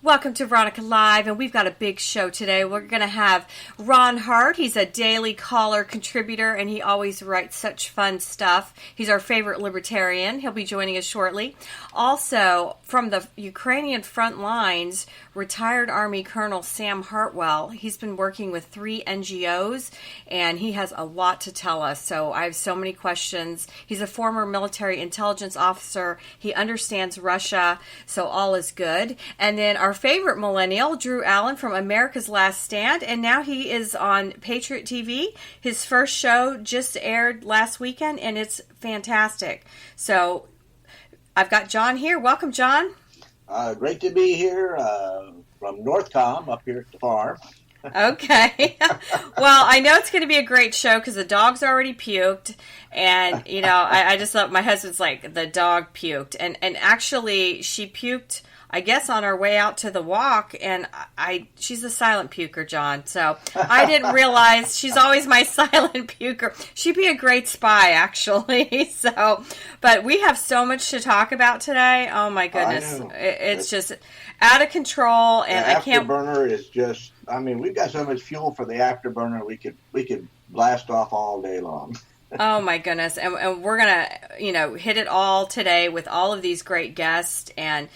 Welcome to Veronica Live, and we've got a big show today. We're going to have Ron Hart. He's a daily caller contributor, and he always writes such fun stuff. He's our favorite libertarian. He'll be joining us shortly. Also, from the Ukrainian front lines, retired Army Colonel Sam Hartwell. He's been working with 3 NGOs, and he has a lot to tell us. So I have so many questions. He's a former military intelligence officer. He understands Russia, so all is good. And then our favorite millennial, Drew Allen from America's Last Stand, and now he is on Patriot TV. His first show just aired last weekend, and it's fantastic. So I've got John here. Welcome, John. Great to be here from Northcom up here at the farm. Okay. Well, I know it's going to be a great show because the dog's already puked. And, you know, I just thought my husband's like, the dog puked. And actually, she puked, I guess, on our way out to the walk. And she's a silent puker, John. So I didn't realize she's always my silent puker. She'd be a great spy, actually. So, but we have so much to talk about today. Oh, my goodness. It's just out of control. And I can't. Afterburner is just, I mean, we've got so much fuel for the afterburner, we could blast off all day long. Oh my goodness. And we're going to, hit it all today with all of these great guests and,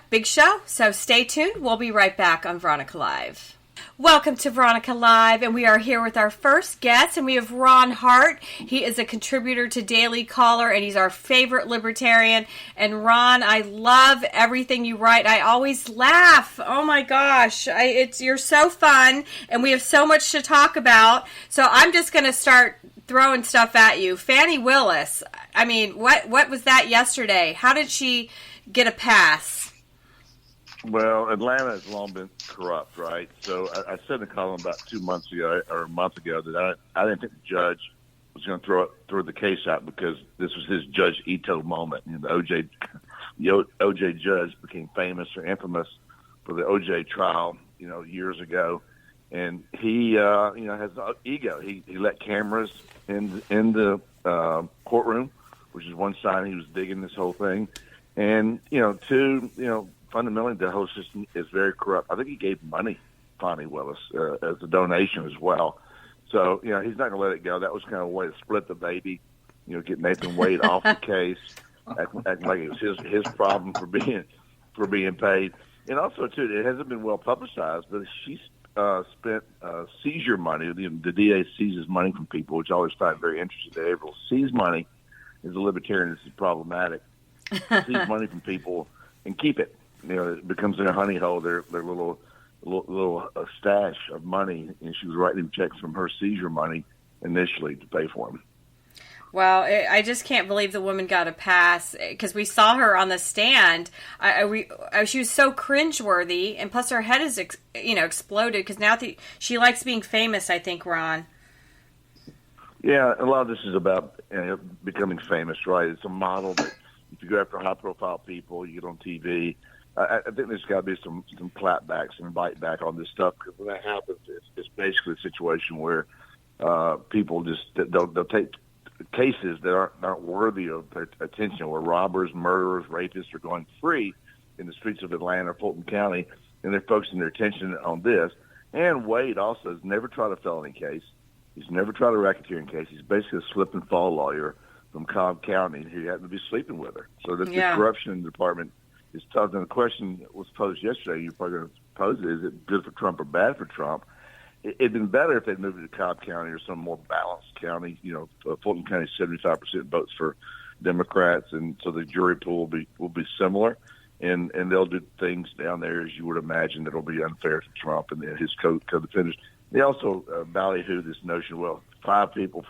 big show. So stay tuned. We'll be right back on Veronica Live. Welcome to Veronica Live, and we are here with our first guest, and we have Ron Hart. He is a contributor to Daily Caller, and he's our favorite libertarian. And Ron, I love everything you write. I always laugh. Oh my gosh, you're so fun, and we have so much to talk about. So I'm just going to start throwing stuff at you. Fani Willis, I mean, what was that yesterday? How did she get a pass? Well, Atlanta has long been corrupt, right? So I said in the column about 2 months ago or a month ago that I didn't think the judge was going to throw the case out because this was his Judge Ito moment. The OJ judge became famous or infamous for the OJ trial, years ago, and he has an ego. He let cameras in the courtroom, which is one sign he was digging this whole thing, and two, fundamentally, the whole system is very corrupt. I think he gave money, Fani Willis, as a donation as well. So, he's not going to let it go. That was kind of a way to split the baby, get Nathan Wade off the case, acting like it was his problem for being paid. And also, too, it hasn't been well publicized, but she spent seizure money. The DA seizes money from people, which I always find very interesting. They're able to seize money. As a libertarian, this is problematic. Seize money from people and keep it. It becomes their honey hole, their little stash of money, and she was writing checks from her seizure money initially to pay for them. Well, I just can't believe the woman got a pass because we saw her on the stand. She was so cringeworthy, and plus her head is exploded because now she likes being famous. I think, Ron. Yeah, a lot of this is about becoming famous, right? It's a model that if you go after high-profile people, you get on TV. I think there's got to be some clapbacks and bite back on this stuff because when that happens, it's basically a situation where people just they'll take cases that aren't worthy of their attention, where robbers, murderers, rapists are going free in the streets of Atlanta or Fulton County, and they're focusing their attention on this. And Wade also has never tried a felony case. He's never tried a racketeering case. He's basically a slip and fall lawyer from Cobb County who happened to be sleeping with her. So the corruption in the department is tough. And the question that was posed yesterday, you're probably going to pose it, is it good for Trump or bad for Trump? It'd been better if they'd moved to Cobb County or some more balanced county. Fulton County, 75% votes for Democrats, and so the jury pool will be similar. And they'll do things down there, as you would imagine, that'll be unfair to Trump and his co-defendants. They also ballyhoo this notion, well, 4 people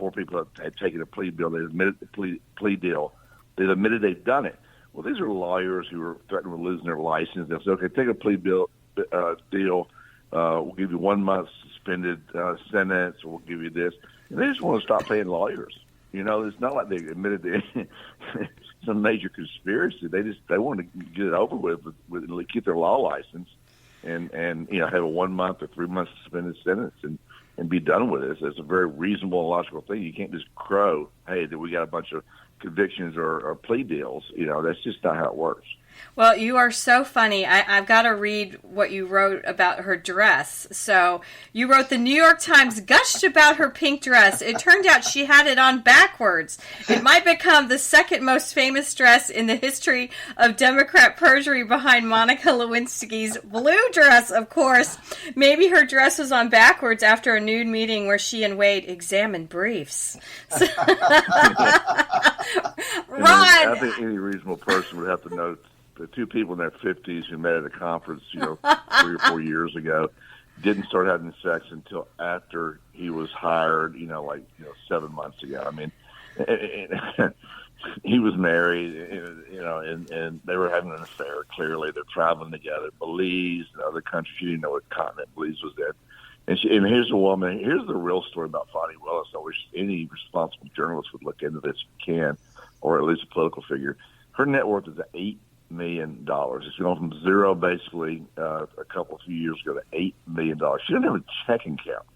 had taken a plea deal. They admitted the plea deal. They've admitted they've done it. Well, these are lawyers who are threatening with losing their license. They'll say, okay, take a plea deal. We'll give you 1 month suspended sentence, or we'll give you this. And they just want to stop paying lawyers. It's not like they admitted some major conspiracy. They want to get it over with keep their law license and have a 1 month or 3 month suspended sentence and be done with it. It's a very reasonable and logical thing. You can't just crow, hey, that we got a bunch of convictions or plea deals. That's just not how it works. Well, you are so funny. I've got to read what you wrote about her dress. So you wrote, the New York Times gushed about her pink dress. It turned out she had it on backwards. It might become the second most famous dress in the history of Democrat perjury behind Monica Lewinsky's blue dress, of course. Maybe her dress was on backwards after a nude meeting where she and Wade examined briefs. Ron! I think any reasonable person would have to know the two people in their 50s who met at a conference, 3 or 4 years ago, didn't start having sex until after he was hired, 7 months ago. I mean, he was married, and they were having an affair. Clearly, they're traveling together. Belize and other countries. You didn't know what continent Belize was in. And here's a woman. Here's the real story about Fani Willis. I wish any responsible journalist would look into this if you can, or at least a political figure. Her net worth is $8 million. It's gone from zero basically a few years ago to $8 million. She doesn't have a checking account,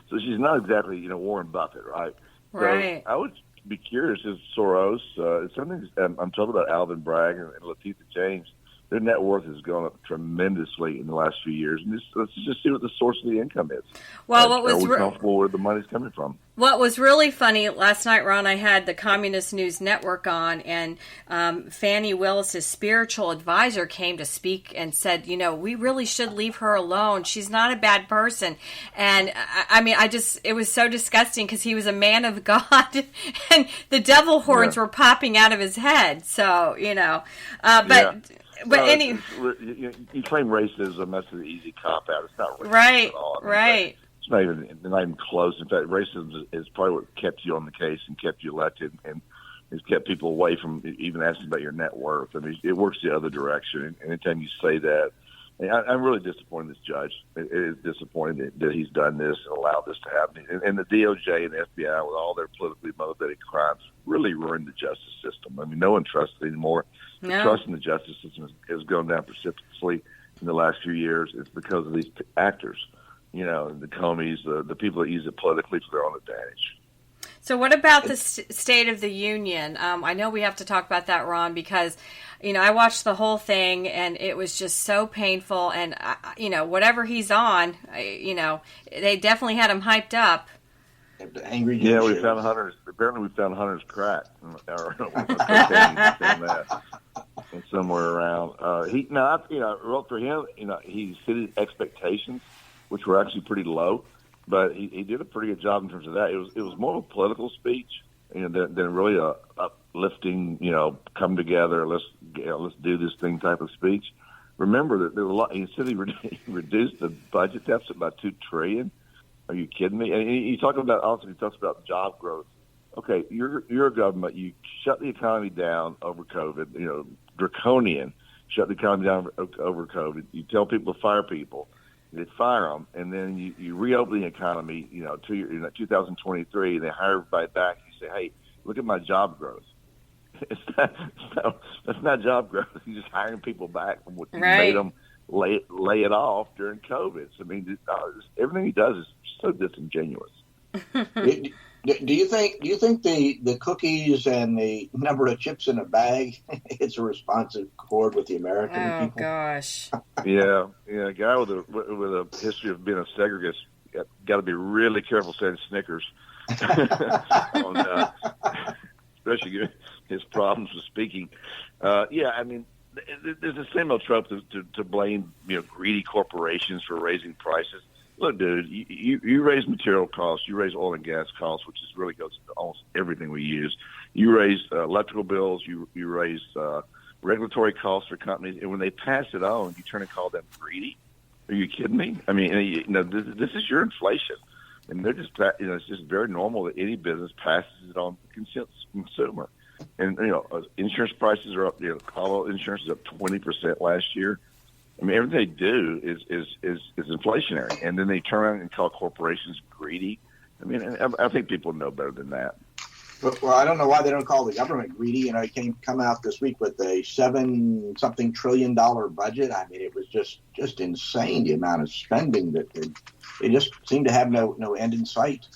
so she's not exactly Warren Buffett, right? Right. So I would be curious if Soros, I'm talking about Alvin Bragg and Latifah James. Their net worth has gone up tremendously in the last few years. And let's just see what the source of the income is. Well, are we comfortable where the money's coming from? What was really funny last night, Ron, I had the Communist News Network on, and Fani Willis's spiritual advisor came to speak and said, we really should leave her alone. She's not a bad person. And it was so disgusting because he was a man of God and the devil horns were popping out of his head. So, But you claim racism. That's an easy cop out. It's not racism right, at all. Right. It's not even close. In fact, racism is probably what kept you on the case and kept you elected, and has kept people away from even asking about your net worth. I mean, it works the other direction. And anytime you say that, I'm really disappointed in this judge. It is disappointing that he's done this and allowed this to happen. And the DOJ and the FBI, with all their politically motivated crimes, really ruined the justice system. I mean, no one trusts it anymore. No. The trust in the justice system has gone down precipitously in the last few years. It's because of these actors, the Comeys, the people that use it politically for their own advantage. So what about the State of the Union? I know we have to talk about that, Ron, because, I watched the whole thing and it was just so painful. And, whatever he's on, they definitely had him hyped up. Angry we found Hunter's. Apparently, we found Hunter's crack, or somewhere around. Wrote for him. He exceeded expectations, which were actually pretty low, but he did a pretty good job in terms of that. It was more of a political speech, than really a uplifting. Come together. Let's do this thing type of speech. Remember that there were a lot. He said he reduced the budget deficit by $2 trillion. Are you kidding me? And he talks about job growth. Okay, you're a government. You shut the economy down over COVID. Draconian. Shut the economy down over COVID. You tell people to fire people. They fire them, and then you reopen the economy. 2023, and they hire everybody back. You say, hey, look at my job growth. That's not job growth. You're just hiring people back from what you made them lay it off during COVID. So, I mean, everything he does is so disingenuous. Do you think the cookies and the number of chips in a bag it's a responsive chord with the American people? Oh gosh. Yeah, a guy with a history of being a segregist got to be really careful saying Snickers. Especially given his problems with speaking. I mean, there's a same old trope to blame greedy corporations for raising prices. Look, dude, you raise material costs, you raise oil and gas costs, which really goes into almost everything we use. You raise electrical bills, you raise regulatory costs for companies, and when they pass it on, you turn and call them greedy. Are you kidding me? I mean, this is your inflation, and they're just it's just very normal that any business passes it on to the consumer. And insurance prices are up. Auto insurance is up 20% last year. I mean, everything they do is inflationary, and then they turn around and call corporations greedy. I mean, I think people know better than that. Well, I don't know why they don't call the government greedy. It come out this week with a $7-something trillion budget. I mean, it was just insane, the amount of spending that they just seem to have no end in sight.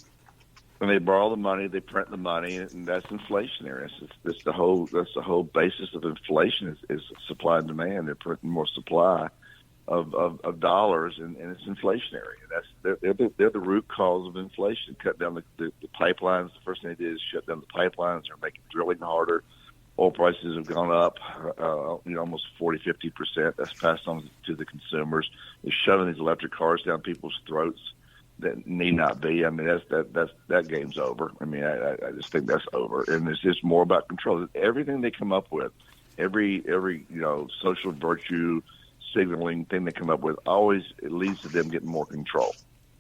And they borrow the money, they print the money, and that's inflationary. That's the whole basis of inflation is supply and demand. They're printing more supply of dollars, and it's inflationary. And they're the root cause of inflation. Cut down the pipelines. The first thing they did is shut down the pipelines. They're making drilling harder. Oil prices have gone up, almost 40-50%. That's passed on to the consumers. They're shoving these electric cars down people's throats that need not be. I mean, that game's over. I mean, I just think that's over. And it's just more about control. Everything they come up with, every social virtue signaling thing they come up with, always it leads to them getting more control,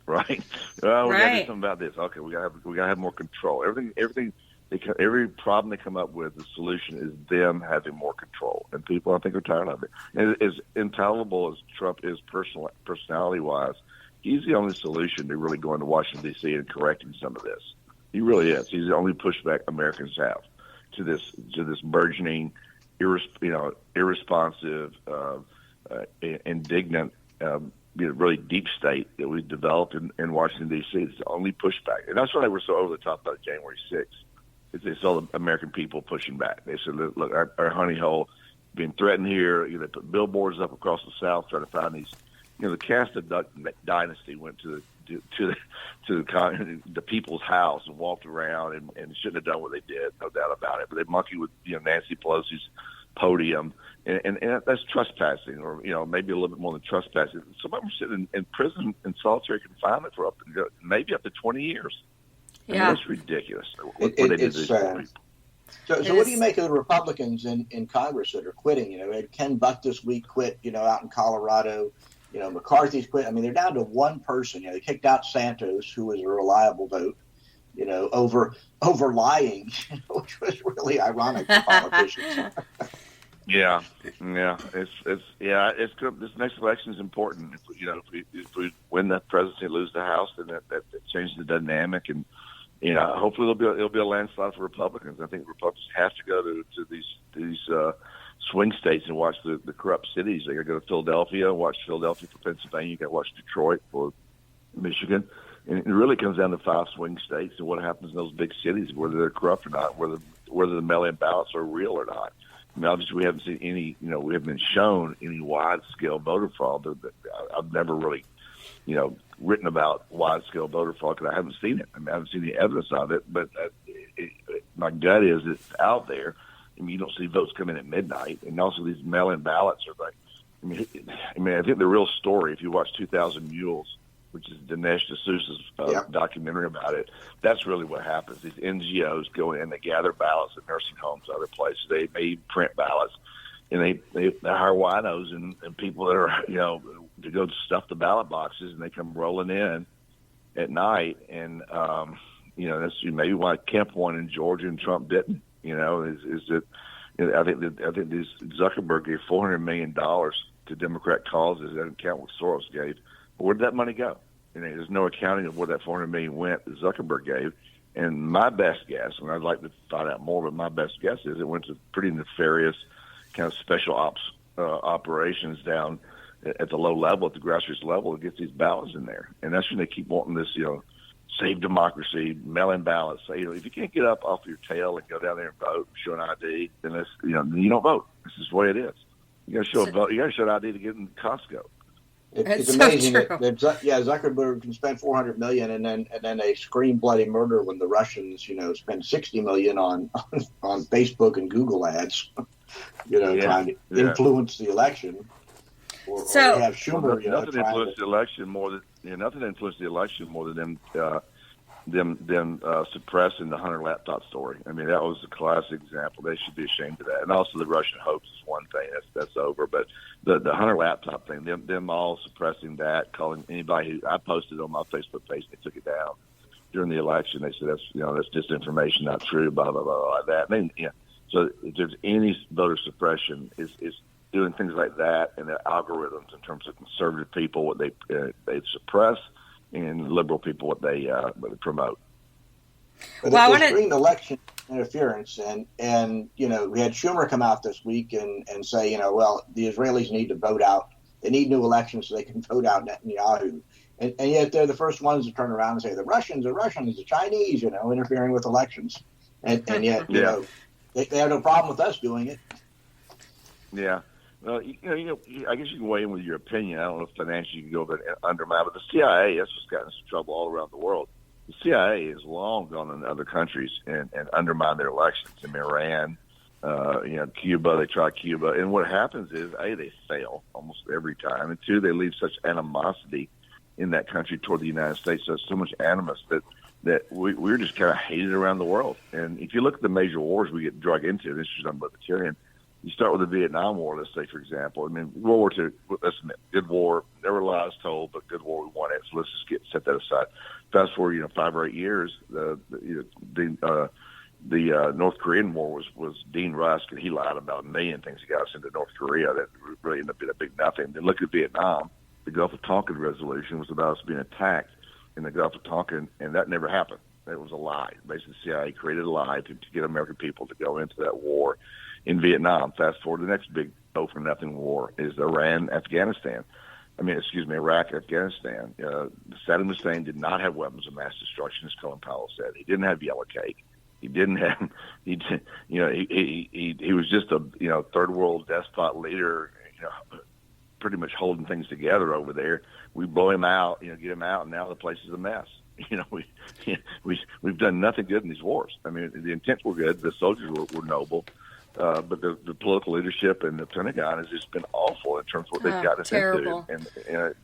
right? Well, we got to do something about this. Okay, we got to have more control. Every problem they come up with, the solution is them having more control, and people, I think, are tired of it. And as intolerable as Trump is personality-wise, he's the only solution to really going to Washington, D.C. and correcting some of this. He really is. He's the only pushback Americans have to this burgeoning, irresponsive, indignant, really deep state that we've developed in Washington, D.C. It's the only pushback. And that's why they were so over the top about January 6th. They saw the American people pushing back. They said, look, our honey hole being threatened here. They put billboards up across the South trying to find these. The cast of Duck Dynasty went to the people's house and walked around and shouldn't have done what they did, no doubt about it. But they monkeyed with Nancy Pelosi's podium, and that's trespassing, or maybe a little bit more than trespassing. Some of them are sitting in prison in solitary confinement for maybe up to 20 years. Yeah, I mean, that's ridiculous. What they did to these people. So what do you make of the Republicans in Congress that are quitting? We had Ken Buck this week quit, out in Colorado. McCarthy's quit. I mean, they're down to one person. They kicked out Santos, who was a reliable vote, over lying, which was really ironic for politicians. Yeah. It's good. This next election is important. If we win the presidency, lose the House, then that changes the dynamic, and hopefully it'll be a landslide for Republicans. I think Republicans have to go to these swing states and watch the corrupt cities. They got to go to Philadelphia and watch Philadelphia for Pennsylvania. You got to watch Detroit for Michigan. And it really comes down to 5 swing states and what happens in those big cities, whether they're corrupt or not, whether the mail-in ballots are real or not. I mean, obviously, we haven't seen any. We haven't been shown any wide-scale voter fraud. I've never really, written about wide-scale voter fraud because I haven't seen it. I mean, I haven't seen any evidence of it. But my gut is it's out there. I mean, you don't see votes come in at midnight, and also these mail-in ballots are like. I think the real story, if you watch 2,000 Mules, which is Dinesh D'Souza's documentary about it, that's really what happens. These NGOs go in, they gather ballots at nursing homes, other places. They may print ballots, and they hire winos and people that are, to go stuff the ballot boxes, and they come rolling in at night. And, that's maybe why Kemp won in Georgia and Trump didn't, is that I think this Zuckerberg gave $400 million to Democrat causes. That doesn't count what Soros gave. But where did that money go? There's no accounting of where that $400 million went that Zuckerberg gave. And my best guess, and I'd like to find out more, but my best guess is it went to pretty nefarious kind of special ops operations down at the low level, at the grassroots level, to get these ballots in there. And that's when they keep wanting this, save democracy, mail-in ballots. Say, if you can't get up off your tail and go down there and vote, show an ID, then that's, you don't vote. This is the way it is. You got to show a vote. You got to show an ID to get in Costco. It's amazing that Zuckerberg can spend $400 million and then they scream bloody murder when the Russians, spend $60 million on Facebook and Google ads, trying to influence the election. Or have Schumer, nothing influenced the election more than them suppressing the Hunter laptop story. I mean, that was a classic example. They should be ashamed of that. And also the Russian hoax is one thing that's over. But the Hunter laptop thing, them all suppressing that, calling anybody who I posted on my Facebook page, they took it down during the election. They said that's disinformation, not true, blah blah blah, like that. I mean, so if there's any voter suppression, is doing things like that, and the algorithms in terms of conservative people, what they suppress, and liberal people what they promote. But there's extreme election interference, and we had Schumer come out this week and say, the Israelis need to vote out They need new elections so they can vote out Netanyahu. And yet they're the first ones to turn around and say the Russians, the Chinese, interfering with elections. And yet, they have no problem with us doing it. Yeah. Well, I guess you can weigh in with your opinion. I don't know if financially you can go over and undermine, but the CIA, that's what's gotten us in trouble all around the world. The CIA has long gone into other countries and undermined their elections. In Iran, Cuba, they try Cuba. And what happens is, A, they fail almost every time. And two, they leave such animosity in that country toward the United States. So much animus that we're just kind of hated around the world. And if you look at the major wars we get dragged into, this is on Libertarian, you start with the Vietnam War, let's say, for example. I mean, World War II, let's admit, good war, never lies told, but good war, we won it. So let's just set that aside. Fast forward, 5 or 8 years, the North Korean War was Dean Rusk, and he lied about a million things he got us into North Korea that really ended up being a big nothing. Then look at Vietnam. The Gulf of Tonkin resolution was about us being attacked in the Gulf of Tonkin, and that never happened. It was a lie. Basically, the CIA created a lie to get American people to go into that war in Vietnam. Fast forward, the next big oh-for-nothing war is Iraq, Afghanistan. Saddam Hussein did not have weapons of mass destruction, as Colin Powell said. He didn't have yellow cake. He didn't have. He was just a third world despot leader. Pretty much holding things together over there. We blow him out, get him out, and now the place is a mess. We've done nothing good in these wars. I mean, the intents were good, the soldiers were noble, but the political leadership and the Pentagon has just been awful in terms of what they've got us terrible. into.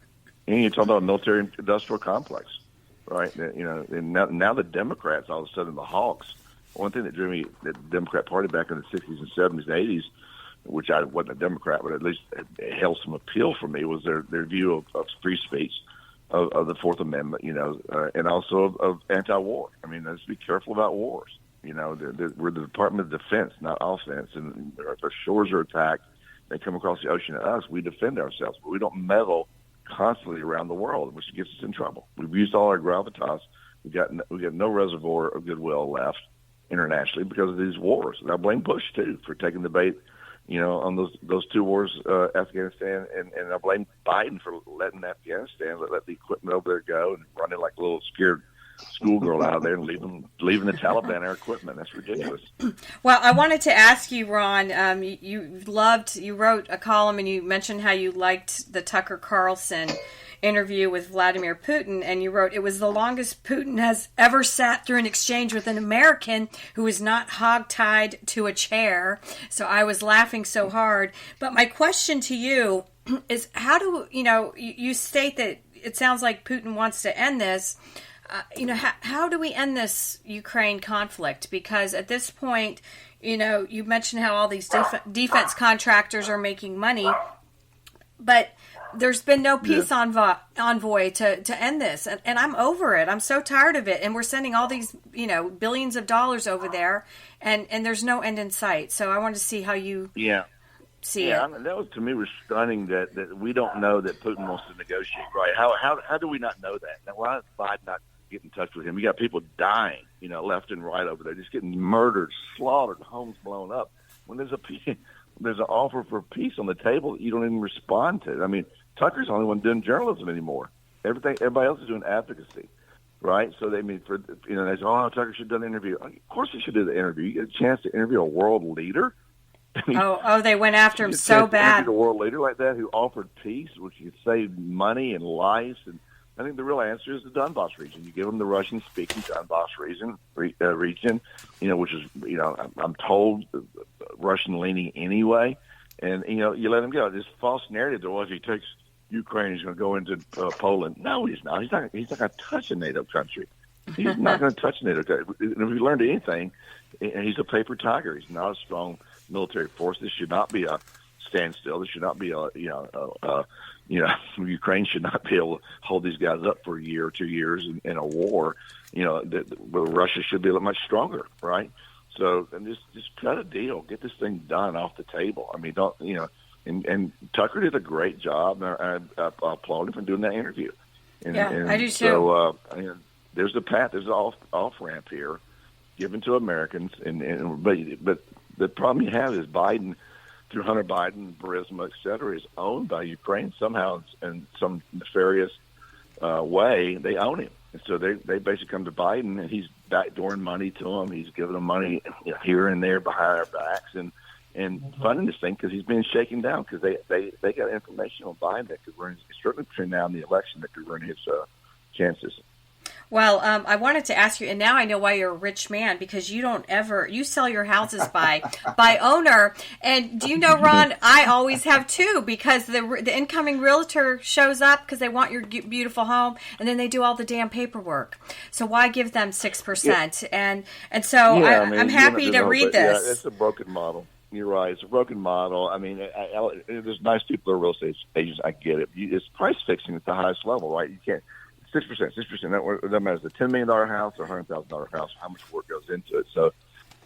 And you talk about a military-industrial complex, right? And now the Democrats, all of a sudden, the hawks. One thing that drew me the Democrat Party back in the 60s and 70s and 80s, which I wasn't a Democrat, but at least it held some appeal for me, was their view of free speech, of the Fourth Amendment, and also of anti-war. I mean, let's be careful about wars. We're the Department of Defense, not offense, and if our shores are attacked, they come across the ocean at us, we defend ourselves, but we don't meddle constantly around the world, which gets us in trouble. We've used all our gravitas. We got no reservoir of goodwill left internationally because of these wars. And I blame Bush too for taking the bait, on those two wars, Afghanistan, and I blame Biden for letting Afghanistan let the equipment over there go and running like a little scared schoolgirl out there and leaving the Taliban our equipment. That's ridiculous. Well, I wanted to ask you, Ron. You wrote a column and you mentioned how you liked the Tucker Carlson interview with Vladimir Putin, and you wrote, it was the longest Putin has ever sat through an exchange with an American who is not hogtied to a chair. So I was laughing so hard. But my question to you is, how do, you state that it sounds like Putin wants to end this. How do we end this Ukraine conflict? Because at this point, you mentioned how all these defense contractors are making money, but there's been no peace envoy to end this. And I'm over it. I'm so tired of it. And we're sending all these, billions of dollars over there, and there's no end in sight. So I wanted to see how you see it. That was, to me, was stunning that we don't know that Putin wants to negotiate, right? How do we not know that? Now, why is Biden not get in touch with him? You got people dying, left and right over there, just getting murdered, slaughtered, homes blown up. When there's an offer for peace on the table that you don't even respond to. I mean, Tucker's the only one doing journalism anymore. Everybody else is doing advocacy, right? So they say, Tucker should have done an interview. Of course he should do the interview. You get a chance to interview a world leader. I mean, they went after him so bad. A world leader like that who offered peace, which could save money and lives. And I think the real answer is the Donbass region. You give them the Russian-speaking Donbass region, which is, I'm told Russian-leaning anyway. And, you let him go. This false narrative that, if he takes Ukraine, he's going to go into Poland. No, he's not. He's not going to touch a NATO country. He's not going to touch a NATO country. And if we learned anything, he's a paper tiger. He's not a strong military force. This should not be a standstill. This should not be Ukraine should not be able to hold these guys up for a year or 2 years in a war. Where Russia should be much stronger, right? So, and just cut a deal, get this thing done off the table. I mean, and Tucker did a great job. And I applaud him for doing that interview. And I do too. So, there's the path. There's an off ramp here, given to Americans. But the problem you have is Biden through Hunter Biden, Burisma, et cetera, is owned by Ukraine somehow in some nefarious way. They own him. And so they basically come to Biden, and he's backdooring money to them. He's giving them money here and there behind our backs and funding this thing because he's being shaken down because they got information on Biden that could ruin, certainly between now and the election, that could ruin his chances. Well, I wanted to ask you, and now I know why you're a rich man, because you sell your houses by owner. And do you know, Ron, I always have too, because the incoming realtor shows up because they want your beautiful home, and then they do all the damn paperwork. So why give them 6%? Yeah. And so I'm happy to read this. Yeah, it's a broken model. You're right. It's a broken model. I mean, there's nice people who are real estate agents. I get it. It's price fixing at the highest level, right? You can't. 6%. That doesn't matter. It's a $10 million house or $100,000 house. How much work goes into it? So,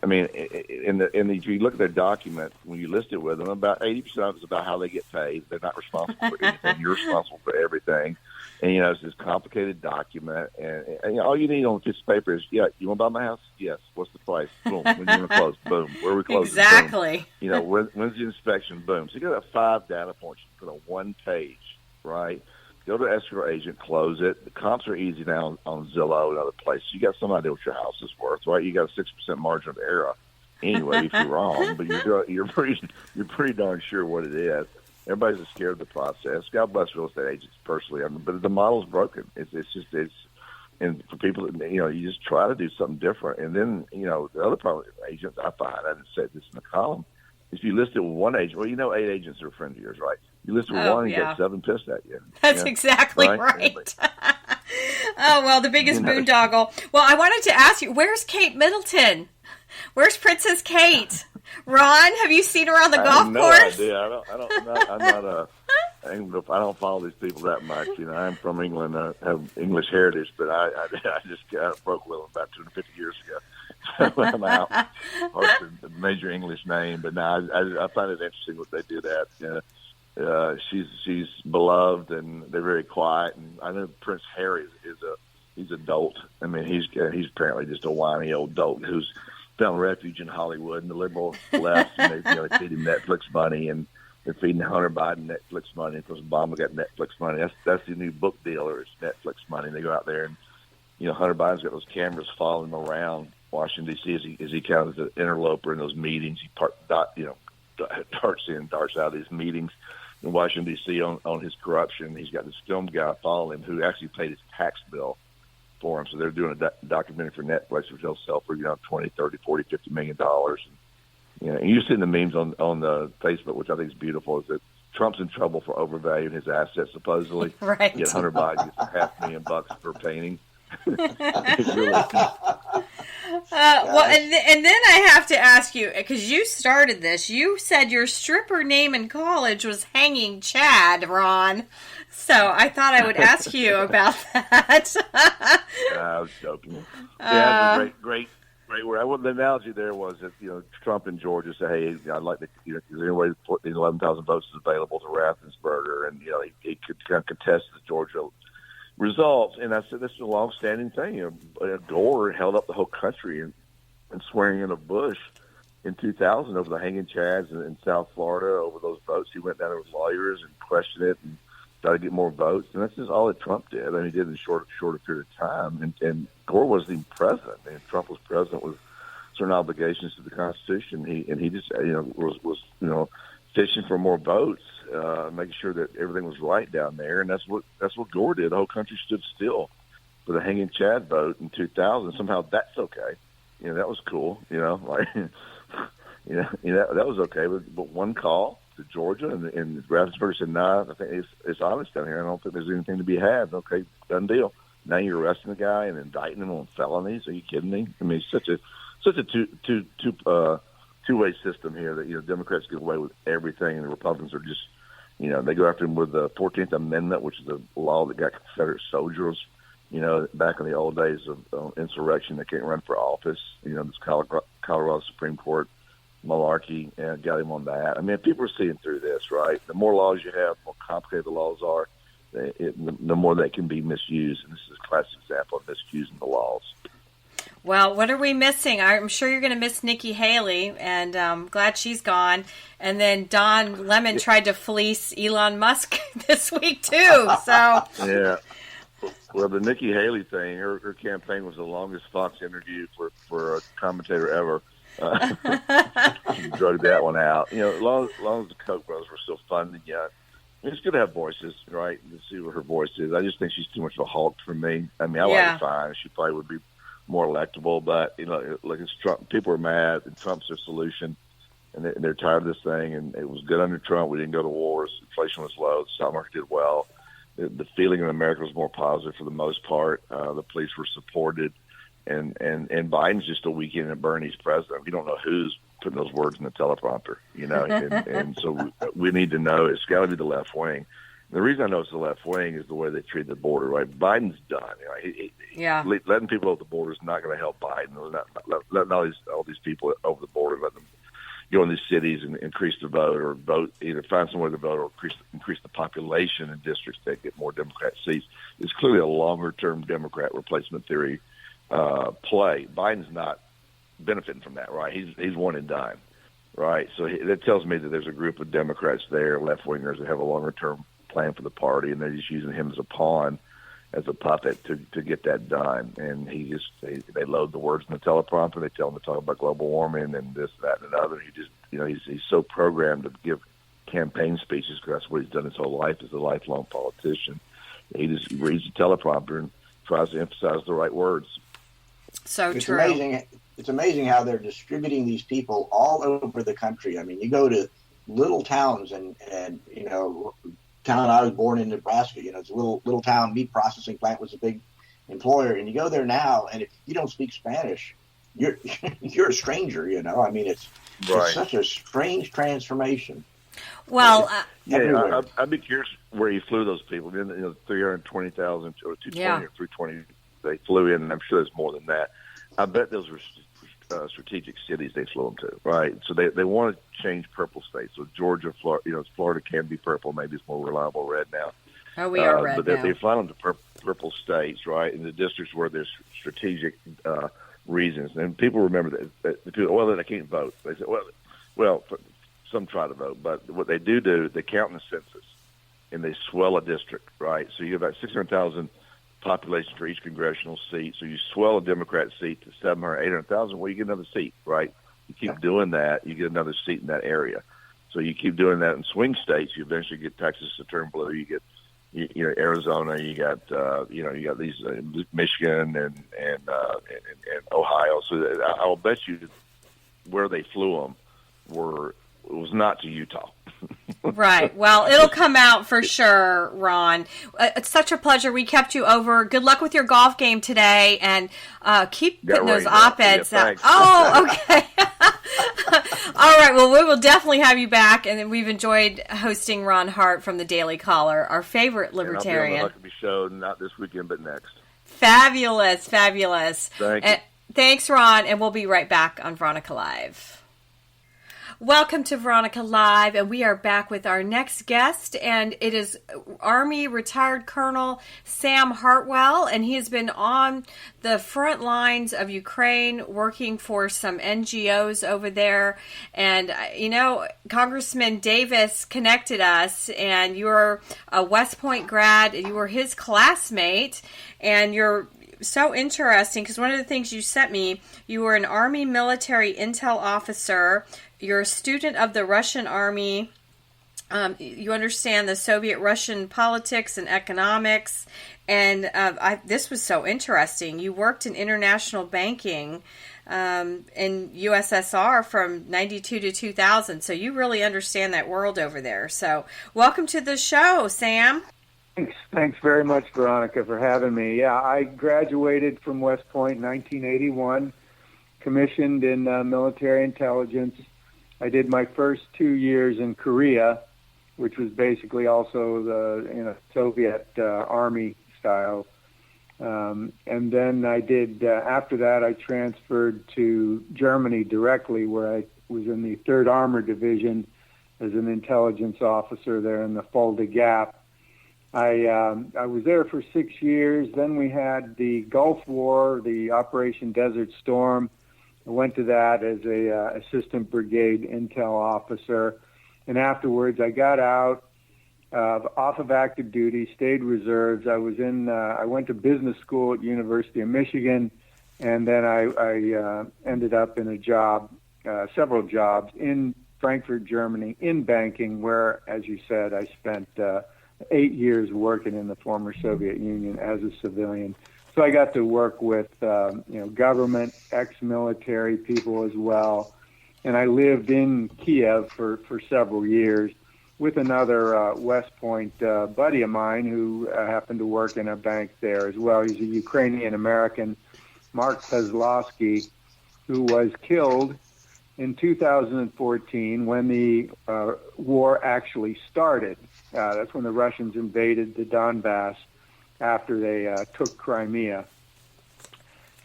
I mean, if you look at their document, when you list it with them, about 80% of it is about how they get paid. They're not responsible for anything. You're responsible for everything. And, it's this complicated document. And all you need on a piece of paper is, you want to buy my house? Yes. What's the price? Boom. When you want to close? Boom. Where are we closing? Exactly. Boom. When's the inspection? Boom. So you got 5 data points you put on one page, right? Go to escrow agent, close it. The comps are easy now on Zillow and other places. You got some idea what your house is worth, right? You got a 6% margin of error anyway if you're wrong, but you're pretty darn sure what it is. Everybody's scared of the process. God bless real estate agents personally, but the model's broken. And for people that you just try to do something different, and then the other problem with agents I find, I didn't say this in the column, is you list it with one agent. Well, 8 agents are a friend of yours, right? You list with one, you get 7 pissed at you. That's exactly right. Oh, well, the biggest boondoggle. Well, I wanted to ask you, where's Kate Middleton? Where's Princess Kate? Ron, have you seen her on the golf course? No idea. I don't follow these people that much. I'm from England. I have English heritage, but I just broke with them about 250 years ago. I'm out. Hart's a major English name, but no, I find it interesting what they do that. She's beloved, and they're very quiet. And I know Prince Harry he's a dolt. I mean, he's apparently just a whiny old dolt who's found refuge in Hollywood, and the liberal left, and they feed him Netflix money, and they're feeding Hunter Biden Netflix money because Obama got Netflix money. That's the new book dealer is Netflix money. They go out there, and Hunter Biden's got those cameras following him around Washington D.C. as he kind of is an interloper in those meetings. He darts in, darts out of these meetings in Washington D.C. on his corruption. He's got this film guy following him who actually paid his tax bill for him. So they're doing a documentary for Netflix, which they'll sell for 20, 30, 40, $50 million. And you've seen the memes on the Facebook, which I think is beautiful, is that Trump's in trouble for overvaluing his assets, supposedly. Right. Yet Hunter Biden gets $500,000 per painting. Really, well, and then I have to ask you, because you started this, you said your stripper name in college was Hanging Chad, Ron. So I thought I would ask you about that. I was joking. Yeah, it's a great word. Well, the analogy there was that Trump in Georgia said, "Hey, I'd like to. Is there any way to put these 11,000 votes available to Raffensperger?" And he could kind of contest the Georgia results. And I said, this is a long-standing thing. Gore held up the whole country and swearing in a Bush in 2000 over the hanging chads in South Florida over those votes. He went down there with lawyers and questioned it and tried to get more votes. And that's just all that Trump did. I mean, he did in a shorter period of time. And Gore wasn't even president. And Trump was president with certain obligations to the Constitution. He just was fishing for more votes, making sure that everything was right down there. And that's what Gore did. The whole country stood still for the hanging chad vote in 2000. Somehow that's okay. That was cool. That was okay. But one call to Georgia, and Raffensperger said, "Nah, I think it's honest down here. I don't think there's anything to be had." Okay, done deal. Now you're arresting the guy and indicting him on felonies. Are you kidding me? I mean, it's such a two-way system here that Democrats get away with everything, and the Republicans are just they go after him with the 14th Amendment, which is a law that got Confederate soldiers back in the old days of insurrection. They can't run for office. This Colorado Supreme Court malarkey got him on that. I mean, people are seeing through this, right? The more laws you have, the more complicated the laws are, the more they can be misused. And this is a classic example of misusing the laws. Well, what are we missing? I'm sure you're going to miss Nikki Haley, and I'm glad she's gone. And then Don Lemon tried to fleece Elon Musk this week, too. So Yeah. Well, the Nikki Haley thing, her campaign was the longest Fox interview for a commentator ever. She drug that one out. As long as the Koch brothers were still funding yet. It's good to have voices, right? To see what her voice is. I just think she's too much of a Hulk for me. I mean, I like her fine. She probably would be more electable, but like it's Trump. People are mad, and Trump's their solution, and they're tired of this thing. And it was good under Trump. We didn't go to wars. Inflation was low. The stock market did well. The feeling in America was more positive for the most part. The police were supported, and Biden's just a weekend at Bernie's president. We don't know who's putting those words in the teleprompter, and so we need to know it's got to be the left wing. The reason I know it's the left wing is the way they treat the border. Right, Biden's done. Letting people over the border is not going to help Biden. Letting all these people over the border, let them go in these cities and increase the vote, or either find somewhere to vote, or increase the population in districts that get more Democrat seats. It's clearly a longer-term Democrat replacement theory play. Biden's not benefiting from that, right? He's one and done, right? So that tells me that there's a group of Democrats there, left-wingers, that have a longer-term plan for the party, and they're just using him as a pawn, as a puppet to get that done. And they load the words in the teleprompter. They tell him to talk about global warming and this, that, and another. He's so programmed to give campaign speeches because that's what he's done his whole life as a lifelong politician. He just reads the teleprompter and tries to emphasize the right words. So it's true. It's amazing how they're distributing these people all over the country. I mean, you go to little towns and town I was born in, Nebraska, it's a little town. Meat processing plant was a big employer, and you go there now, and if you don't speak Spanish, you're a stranger. I mean, it's such a strange transformation. Well, I'd be curious where he flew those people. 320,000 or 220 or 320 they flew in, and I'm sure there's more than that. I bet those were strategic cities they flew them to, right? So they want to change purple states. So Georgia, Florida, Florida can be purple. Maybe it's more reliable red now. Oh, we are red but now. They fly them to purple states, right? In the districts where there's strategic reasons. And people remember that people, they can't vote. They say, well, some try to vote, but what they do, they count in the census, and they swell a district, right? So you have about 600,000 population for each congressional seat. So you swell a Democrat seat to 700,000 or 800,000. Well, you get another seat, right? You keep doing that, you get another seat in that area. So you keep doing that in swing states. You eventually get Texas to turn blue. You get, Arizona. You got, you got these Michigan and Ohio. So I'll bet you where they flew them was not to Utah. Right. Well, it'll come out for sure, Ron. It's such a pleasure. We kept you over. Good luck with your golf game today, and keep putting those op-eds out. Oh, okay. All right. Well, we will definitely have you back, and we've enjoyed hosting Ron Hart from the Daily Caller, our favorite Libertarian. And I'll be on the Huckabee Show, not this weekend, but next. Fabulous, fabulous. Thanks, Ron, and we'll be right back on Veronica Live. Welcome to Veronica Live, and we are back with our next guest, and it is Army Retired Colonel Sam Hartwell, and he has been on the front lines of Ukraine working for some NGOs over there. And, Congressman Davis connected us, and you're a West Point grad, and you were his classmate, and you're so interesting because one of the things you sent me, you were an Army military intel officer. You're a student of the Russian Army. You understand the Soviet-Russian politics and economics. And this was so interesting. You worked in international banking in USSR from 92 to 2000. So you really understand that world over there. So welcome to the show, Sam. Thanks very much, Veronica, for having me. Yeah, I graduated from West Point in 1981, commissioned in military intelligence. I did my first 2 years in Korea, which was basically also the Soviet Army style. And then I did, after that, I transferred to Germany directly, where I was in the 3rd Armored Division as an intelligence officer there in the Fulda Gap. I was there for 6 years. Then we had the Gulf War, the Operation Desert Storm. I went to that as a assistant brigade intel officer, and afterwards I got out off of active duty, stayed reserves. I went to business school at University of Michigan, and then I ended up in a job, several jobs in Frankfurt, Germany, in banking, where, as you said, I spent 8 years working in the former Soviet Union as a civilian. So I got to work with government, ex-military people as well, and I lived in Kiev for several years with another West Point buddy of mine who happened to work in a bank there as well. He's a Ukrainian-American, Mark Kozlowski, who was killed in 2014 when the war actually started. That's when the Russians invaded the Donbass after they took Crimea.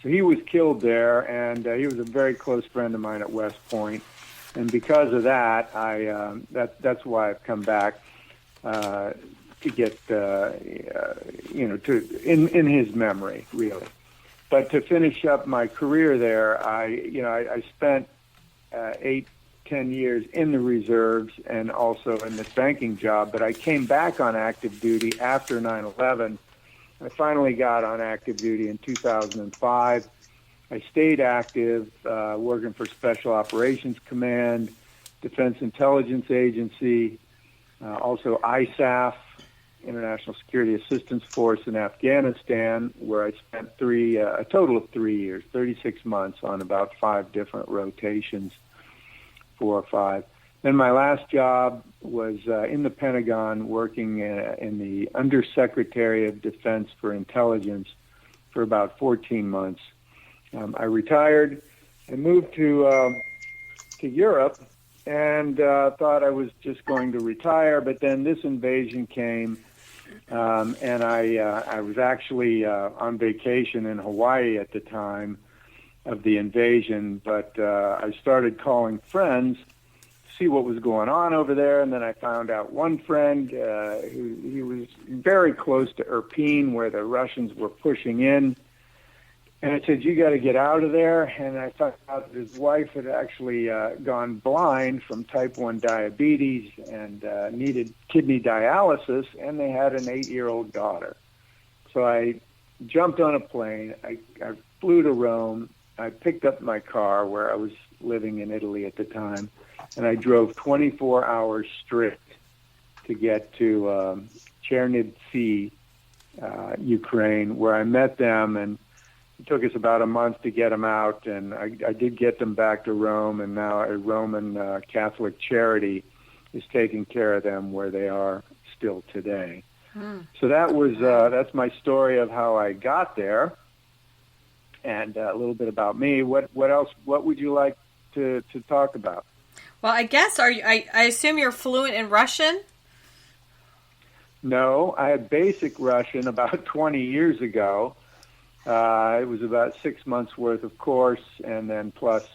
So he was killed there, and he was a very close friend of mine at West Point. And because of that, that's why I've come back to get in his memory, really. But to finish up my career there, I spent 8-10 years in the reserves and also in this banking job. But I came back on active duty after 9/11. I finally got on active duty in 2005. I stayed active, working for Special Operations Command, Defense Intelligence Agency, also ISAF, International Security Assistance Force in Afghanistan, where I spent a total of 3 years, 36 months on about 5 different rotations, 4 or 5. Then my last job was in the Pentagon, working in the Undersecretary of Defense for Intelligence for about 14 months. I retired and moved to Europe and thought I was just going to retire, but then this invasion came, and I was actually on vacation in Hawaii at the time of the invasion, but I started calling friends to see what was going on over there, and then I found out one friend he was very close to Irpin, where the Russians were pushing in. And I said, you got to get out of there. And I found out that his wife had actually gone blind from type 1 diabetes and needed kidney dialysis, and they had an 8-year-old daughter. So I jumped on a plane. I flew to Rome. I picked up my car, where I was living in Italy at the time, and I drove 24 hours straight to get to Chernivtsi, Ukraine, where I met them, and it took us about a month to get them out, and I did get them back to Rome, and now a Roman Catholic charity is taking care of them where they are still today. So that's my story of how I got there, and a little bit about me. What else? What would you like to talk about? Well, I guess I assume you're fluent in Russian? No, I had basic Russian about 20 years ago. It was about 6 months worth of course, and then plus,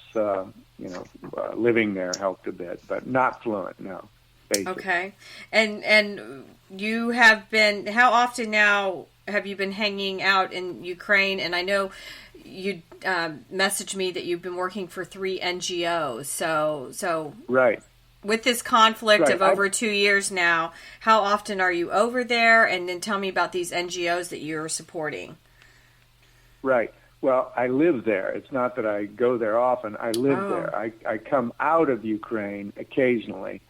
living there helped a bit, but not fluent, no. Basic. Okay. And you have been, how often now have you been hanging out in Ukraine? And I know you messaged me that you've been working for 3 NGOs. So right. With this conflict of over 2 years now, how often are you over there? And then tell me about these NGOs that you're supporting. Right. Well, I live there. It's not that I go there often. I live there. I come out of Ukraine occasionally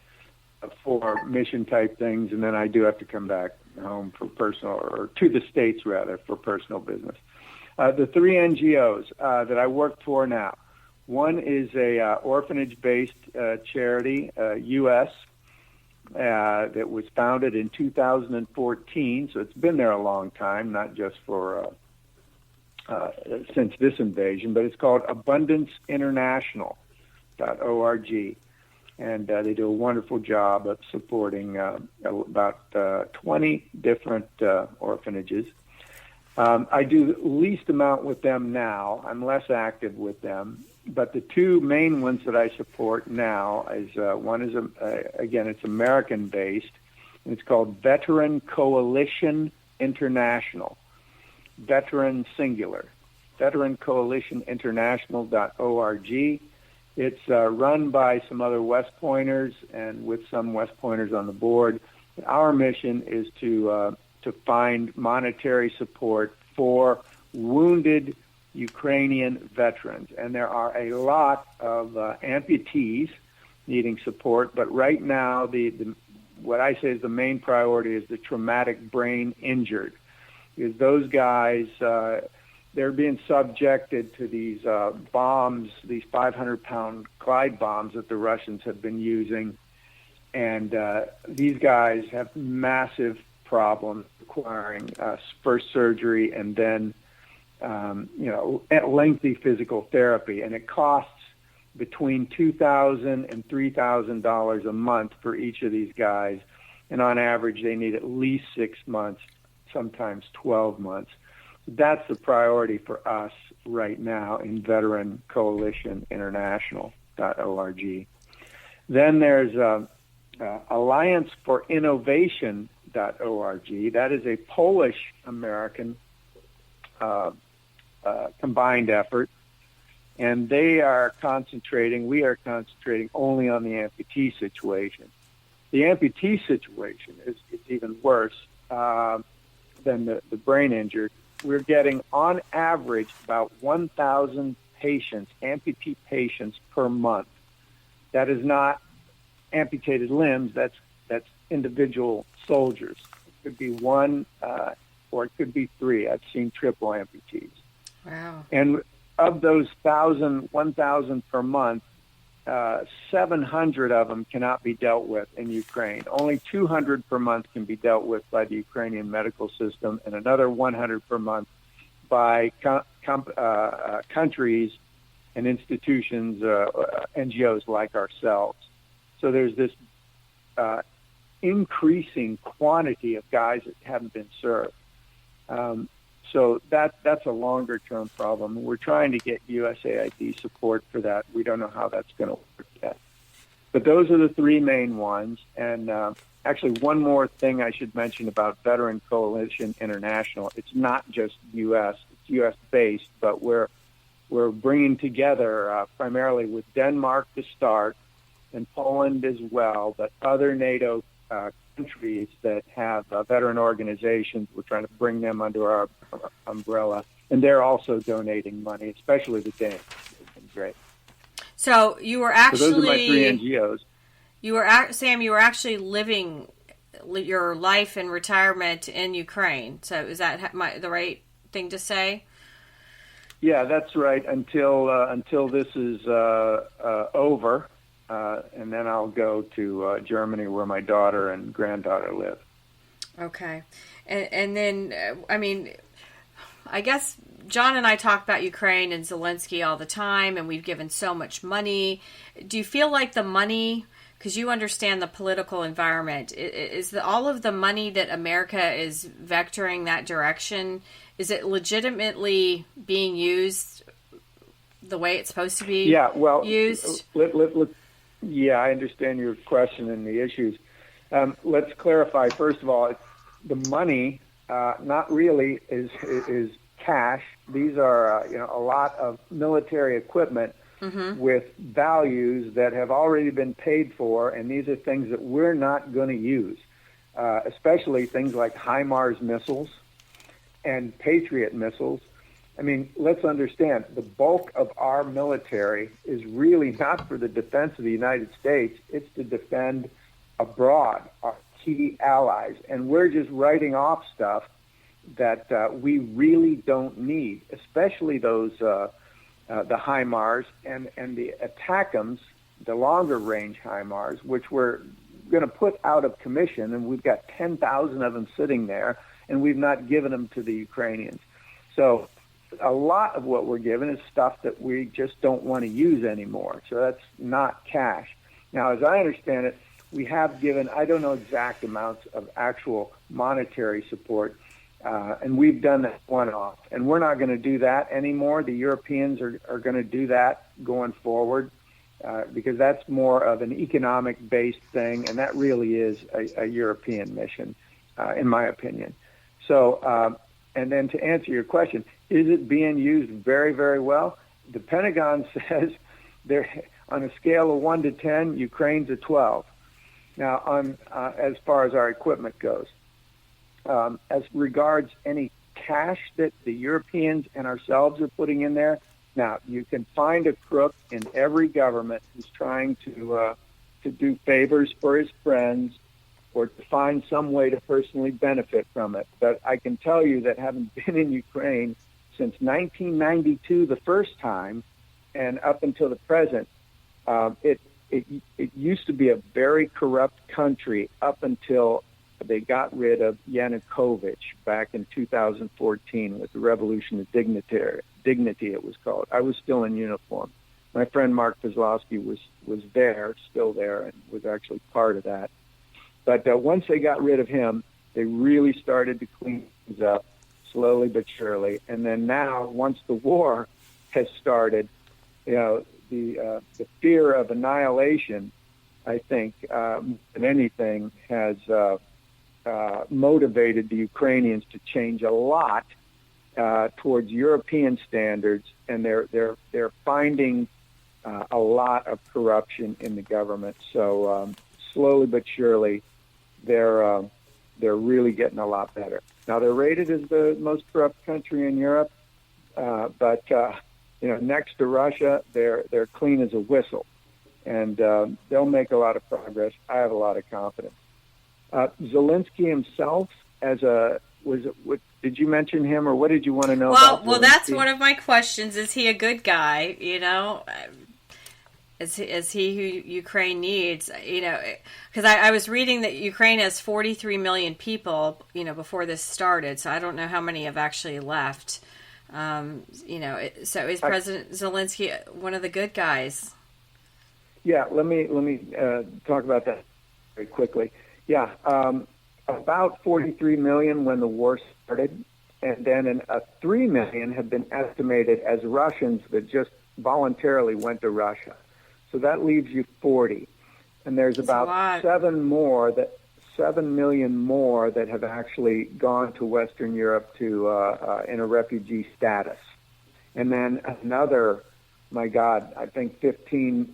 for mission-type things, and then I do have to come back home for personal, or to the States, rather, for personal business. The 3 NGOs that I work for now, one is a orphanage-based charity, U.S., that was founded in 2014, so it's been there a long time, not just for since this invasion, but it's called AbundanceInternational.org, and they do a wonderful job of supporting about 20 different orphanages. I do the least amount with them now. I'm less active with them, but the 2 main ones that I support now is one is again, it's American-based. and it's called Veteran Coalition International. Veteran singular. VeteranCoalitionInternational.org. It's run by some other West Pointers and with some West Pointers on the board. Our mission is to find monetary support for wounded Ukrainian veterans. And there are a lot of amputees needing support, but right now what I say is the main priority is the traumatic brain injured. Because those guys, they're being subjected to these bombs, these 500-pound Clyde bombs that the Russians have been using. And these guys have massive problems requiring first surgery and then, lengthy physical therapy. And it costs between $2,000 and $3,000 a month for each of these guys. And on average, they need at least 6 months, sometimes 12 months. That's the priority for us right now in Veteran Coalition International.org. Then there's Alliance for Innovation.org. That is a Polish-American combined effort, and we are concentrating only on the amputee situation. The amputee situation is even worse than the brain injured. We're getting, on average, about 1,000 patients, amputee patients per month. That is not amputated limbs. That's individual soldiers. It could be one, or it could be three. I've seen triple amputees. Wow. And of those 1,000 per month, 700 of them cannot be dealt with in Ukraine. Only 200 per month can be dealt with by the Ukrainian medical system, and another 100 per month by countries and institutions, NGOs like ourselves. So there's this increasing quantity of guys that haven't been served. So that's a longer-term problem. We're trying to get USAID support for that. We don't know how that's going to work yet. But those are the three main ones. And actually, one more thing I should mention about Veteran Coalition International. It's not just U.S. It's U.S.-based, but we're bringing together primarily with Denmark to start and Poland as well, but other NATO countries that have veteran organizations. We're trying to bring them under our umbrella, and they're also donating money, especially the Danes. It's been great. So you were actually... So those are my three NGOs. Sam, you were actually living your life in retirement in Ukraine. So is that the right thing to say? Yeah, that's right. Until this is over. And then I'll go to Germany, where my daughter and granddaughter live. Okay. And then, I guess John and I talk about Ukraine and Zelenskyy all the time, and we've given so much money. Do you feel like the money, because you understand the political environment, is all of the money that America is vectoring that direction, is it legitimately being used the way it's supposed to be used? Yeah, I understand your question and the issues. Let's clarify. First of all, the money not really is cash. These are a lot of military equipment with values that have already been paid for, and these are things that we're not going to use, especially things like HIMARS missiles and Patriot missiles. I mean, let's understand, the bulk of our military is really not for the defense of the United States. It's to defend abroad, our key allies. And we're just writing off stuff that we really don't need, especially those the HIMARS and the ATACMS, the longer-range HIMARS, which we're going to put out of commission, and we've got 10,000 of them sitting there, and we've not given them to the Ukrainians. So a lot of what we're given is stuff that we just don't want to use anymore. So that's not cash. Now, as I understand it, we have given, I don't know exact amounts of actual monetary support, and we've done that one-off. And we're not going to do that anymore. The Europeans are going to do that going forward. because that's more of an economic-based thing, and that really is a European mission, in my opinion. So, and then to answer your question, is it being used very, very well? The Pentagon says they're on a scale of 1 to 10, Ukraine's a 12. Now, on as far as our equipment goes, as regards any cash that the Europeans and ourselves are putting in there, now you can find a crook in every government who's trying to do favors for his friends or to find some way to personally benefit from it. But I can tell you that having been in Ukraine since 1992 the first time and up until the present, it used to be a very corrupt country up until they got rid of Yanukovych back in 2014 with the Revolution of Dignity, it was called. I was still in uniform. My friend Mark Kozlowski was still there, and was actually part of that. But once they got rid of him, they really started to clean things up slowly but surely. And then now, once the war has started, the fear of annihilation, I think, more than anything, has motivated the Ukrainians to change a lot towards European standards, and they're finding a lot of corruption in the government. So slowly but surely, they're really getting a lot better. Now they're rated as the most corrupt country in Europe, but next to Russia, they're clean as a whistle, and they'll make a lot of progress. I have a lot of confidence. Zelenskyy himself, did you mention him, or what did you want to know about Zelenskyy? Well, that's one of my questions. Is he a good guy? Is he who Ukraine needs? Because I was reading that Ukraine has 43 million people, before this started. So I don't know how many have actually left. So is President Zelenskyy one of the good guys? Yeah, let me talk about that very quickly. Yeah, about 43 million when the war started, and then 3 million have been estimated as Russians that just voluntarily went to Russia. So that leaves you 40, and there's about 7 million more that have actually gone to Western Europe to in a refugee status, and then another, my God, I think 7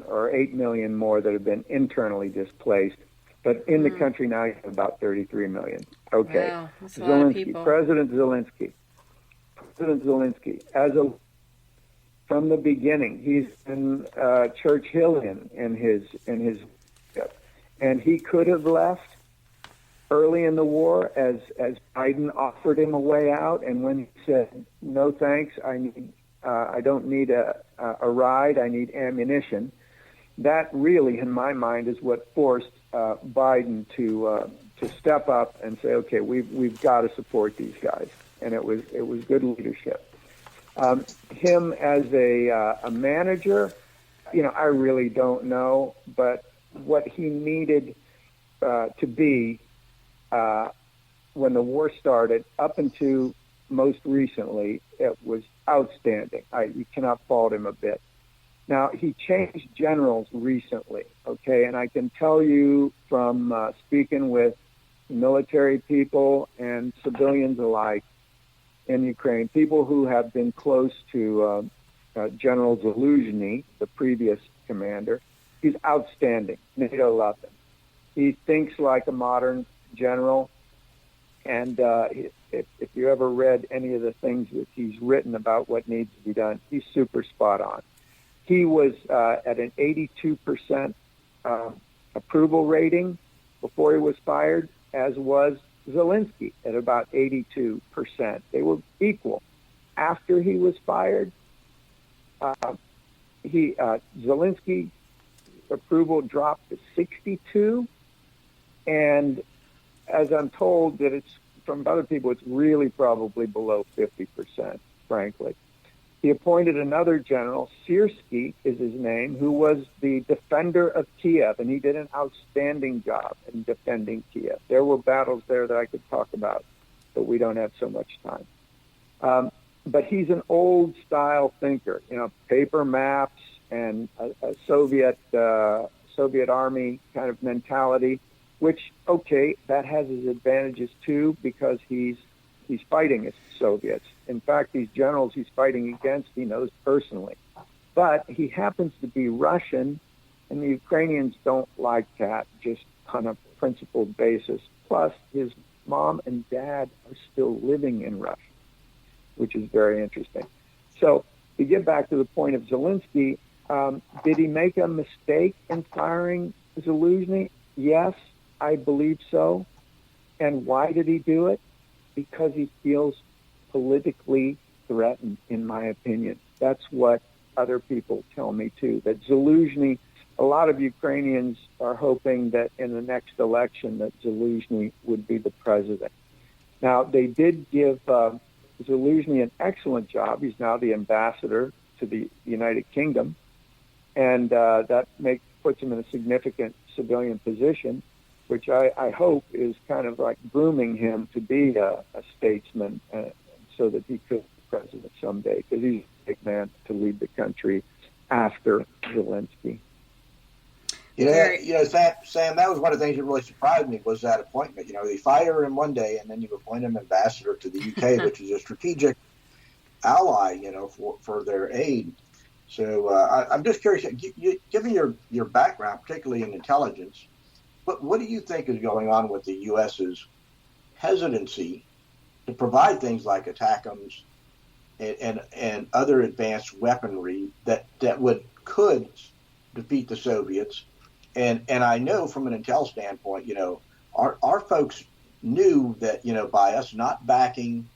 or 8 million more that have been internally displaced. But in the country now, you have about 33 million. Okay. Wow, that's a lot of people. President Zelenskyy, from the beginning, he's been Churchillian in his, and he could have left early in the war as Biden offered him a way out, and when he said, "No thanks, I don't need a ride, I need ammunition," that really, in my mind, is what forced Biden to step up and say, "Okay, we've got to support these guys," and it was good leadership. Him as a manager, I really don't know, but what he needed to be when the war started, up until most recently, it was outstanding. You cannot fault him a bit. Now, he changed generals recently, okay, and I can tell you from speaking with military people and civilians alike in Ukraine, people who have been close to General Zelenskyy, the previous commander, he's outstanding. NATO loved him. He thinks like a modern general, and if you ever read any of the things that he's written about what needs to be done, he's super spot on. He was at an 82% approval rating before he was fired, as was Zelenskyy at about 82%. They were equal. After he was fired, Zelenskyy approval dropped to 62, and as I'm told that it's from other people, it's really probably below 50%, frankly. He appointed another general, Syrskyi is his name, who was the defender of Kiev, and he did an outstanding job in defending Kiev. There were battles there that I could talk about, but we don't have so much time. But he's an old-style thinker, paper maps and a Soviet army kind of mentality, which, okay, that has its advantages too, because he's fighting as Soviets. In fact, these generals he's fighting against, he knows personally. But he happens to be Russian, and the Ukrainians don't like that, just on a principled basis. Plus, his mom and dad are still living in Russia, which is very interesting. So, to get back to the point of Zelenskyy, did he make a mistake in firing Zelenskyy? Yes, I believe so. And why did he do it? Because he feels politically threatened, in my opinion. That's what other people tell me, too, that Zelenskyy, a lot of Ukrainians are hoping that in the next election that Zelenskyy would be the president. Now, they did give Zelenskyy an excellent job. He's now the ambassador to the United Kingdom, and that puts him in a significant civilian position, which I hope is kind of like grooming him to be a statesman so that he could be president someday, because he's a big man to lead the country after Zelenskyy. Sam, that was one of the things that really surprised me was that appointment. They fire him one day, and then you appoint him ambassador to the UK, which is a strategic ally, for their aid. So I'm just curious, given your background, particularly in intelligence, what do you think is going on with the U.S.'s hesitancy to provide things like ATACMS and other advanced weaponry that could defeat the Soviets? And I know from an intel standpoint, our folks knew that, by us not backing,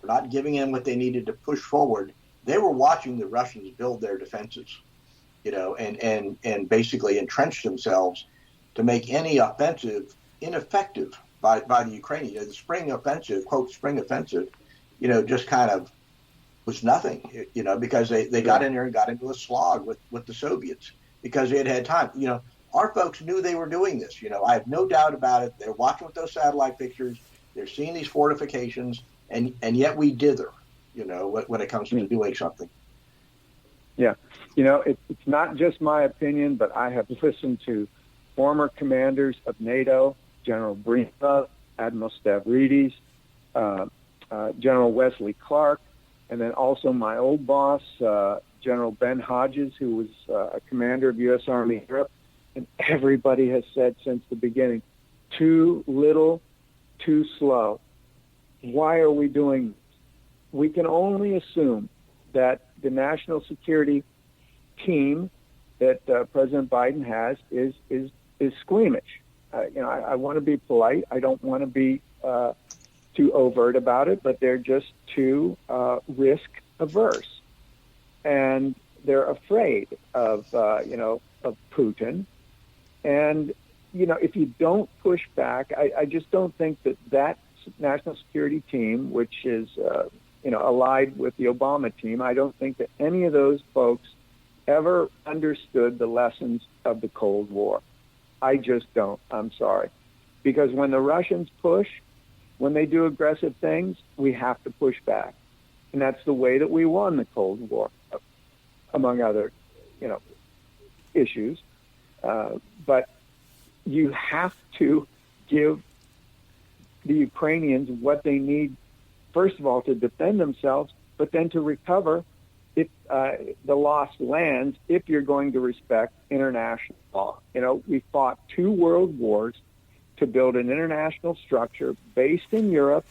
or not giving in what they needed to push forward, they were watching the Russians build their defenses, and basically entrench themselves to make any offensive ineffective by the Ukrainians. The spring offensive, quote, spring offensive, just kind of was nothing, because they got in there and got into a slog with the Soviets because they had time. Our folks knew they were doing this. I have no doubt about it. They're watching with those satellite pictures. They're seeing these fortifications, and yet we dither, when it comes to doing something. Yeah. It's not just my opinion, but I have listened to former commanders of NATO, General Brinov, Admiral Stavridis, General Wesley Clark, and then also my old boss, General Ben Hodges, who was a commander of U.S. Army Europe. And everybody has said since the beginning, too little, too slow. Why are we doing this? We can only assume that the national security team that President Biden has is squeamish. I want to be polite. I don't want to be too overt about it, but they're just too risk averse, and they're afraid of Putin. And if you don't push back, I just don't think that national security team, which is allied with the Obama team, I don't think that any of those folks ever understood the lessons of the Cold War. I just don't. I'm sorry. Because when the Russians push, when they do aggressive things, we have to push back. And that's the way that we won the Cold War, among other, issues. But you have to give the Ukrainians what they need, first of all, to defend themselves, but then to recover the lost lands if you're going to respect international law. We fought 2 world wars to build an international structure based in Europe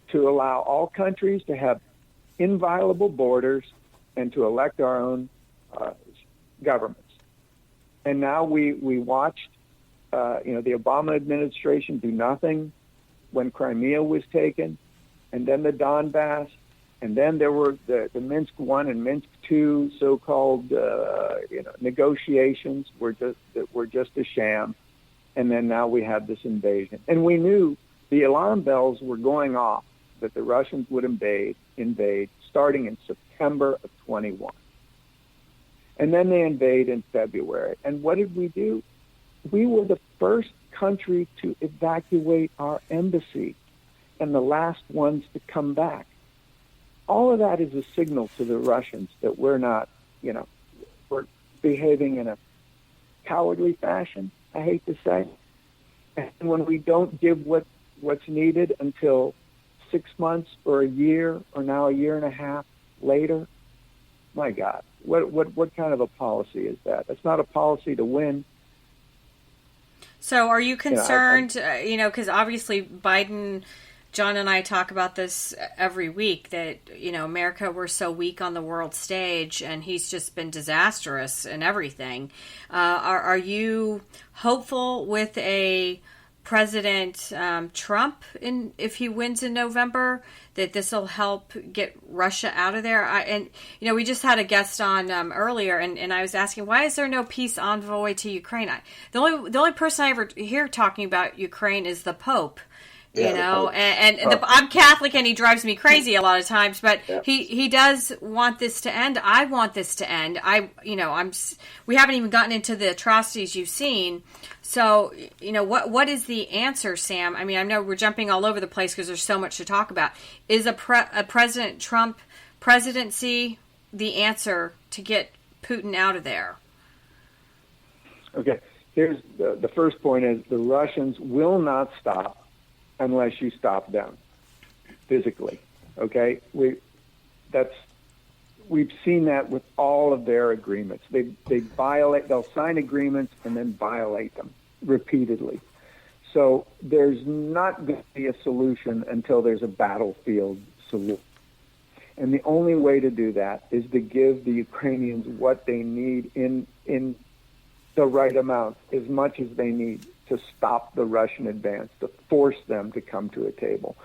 to allow all countries to have inviolable borders and to elect our own governments. And now we watched, the Obama administration do nothing when Crimea was taken, and then the Donbass, and then there were the Minsk I and Minsk II so-called negotiations that were just a sham, and then now we have this invasion. And we knew the alarm bells were going off that the Russians would invade starting in September of 21. And then they invade in February. And what did we do? We were the first country to evacuate our embassy and the last ones to come back. All of that is a signal to the Russians that we're not, we're behaving in a cowardly fashion, I hate to say. And when we don't give what's needed until 6 months or a year or now a year and a half later, my God, what kind of a policy is that? It's not a policy to win. So are you concerned, because obviously Biden, John and I talk about this every week, that, America, we're so weak on the world stage, and he's just been disastrous in everything. Are you hopeful with a President Trump, if he wins in November, that this will help get Russia out of there? We just had a guest on earlier, and I was asking, why is there no peace envoy to Ukraine? The only person I ever hear talking about Ukraine is the Pope. I'm Catholic, and he drives me crazy a lot of times, but he does want this to end. I want this to end. We haven't even gotten into the atrocities you've seen. So, what is the answer, Sam? I mean, I know we're jumping all over the place because there's so much to talk about. Is a President Trump presidency the answer to get Putin out of there? Okay, here's the first point is the Russians will not stop unless you stop them physically. Okay, we've seen that with all of their agreements. They'll sign agreements and then violate them repeatedly. So there's not going to be a solution until there's a battlefield solution. And the only way to do that is to give the Ukrainians what they need in the right amount, as much as they need to stop the Russian advance, to force them to come to a table.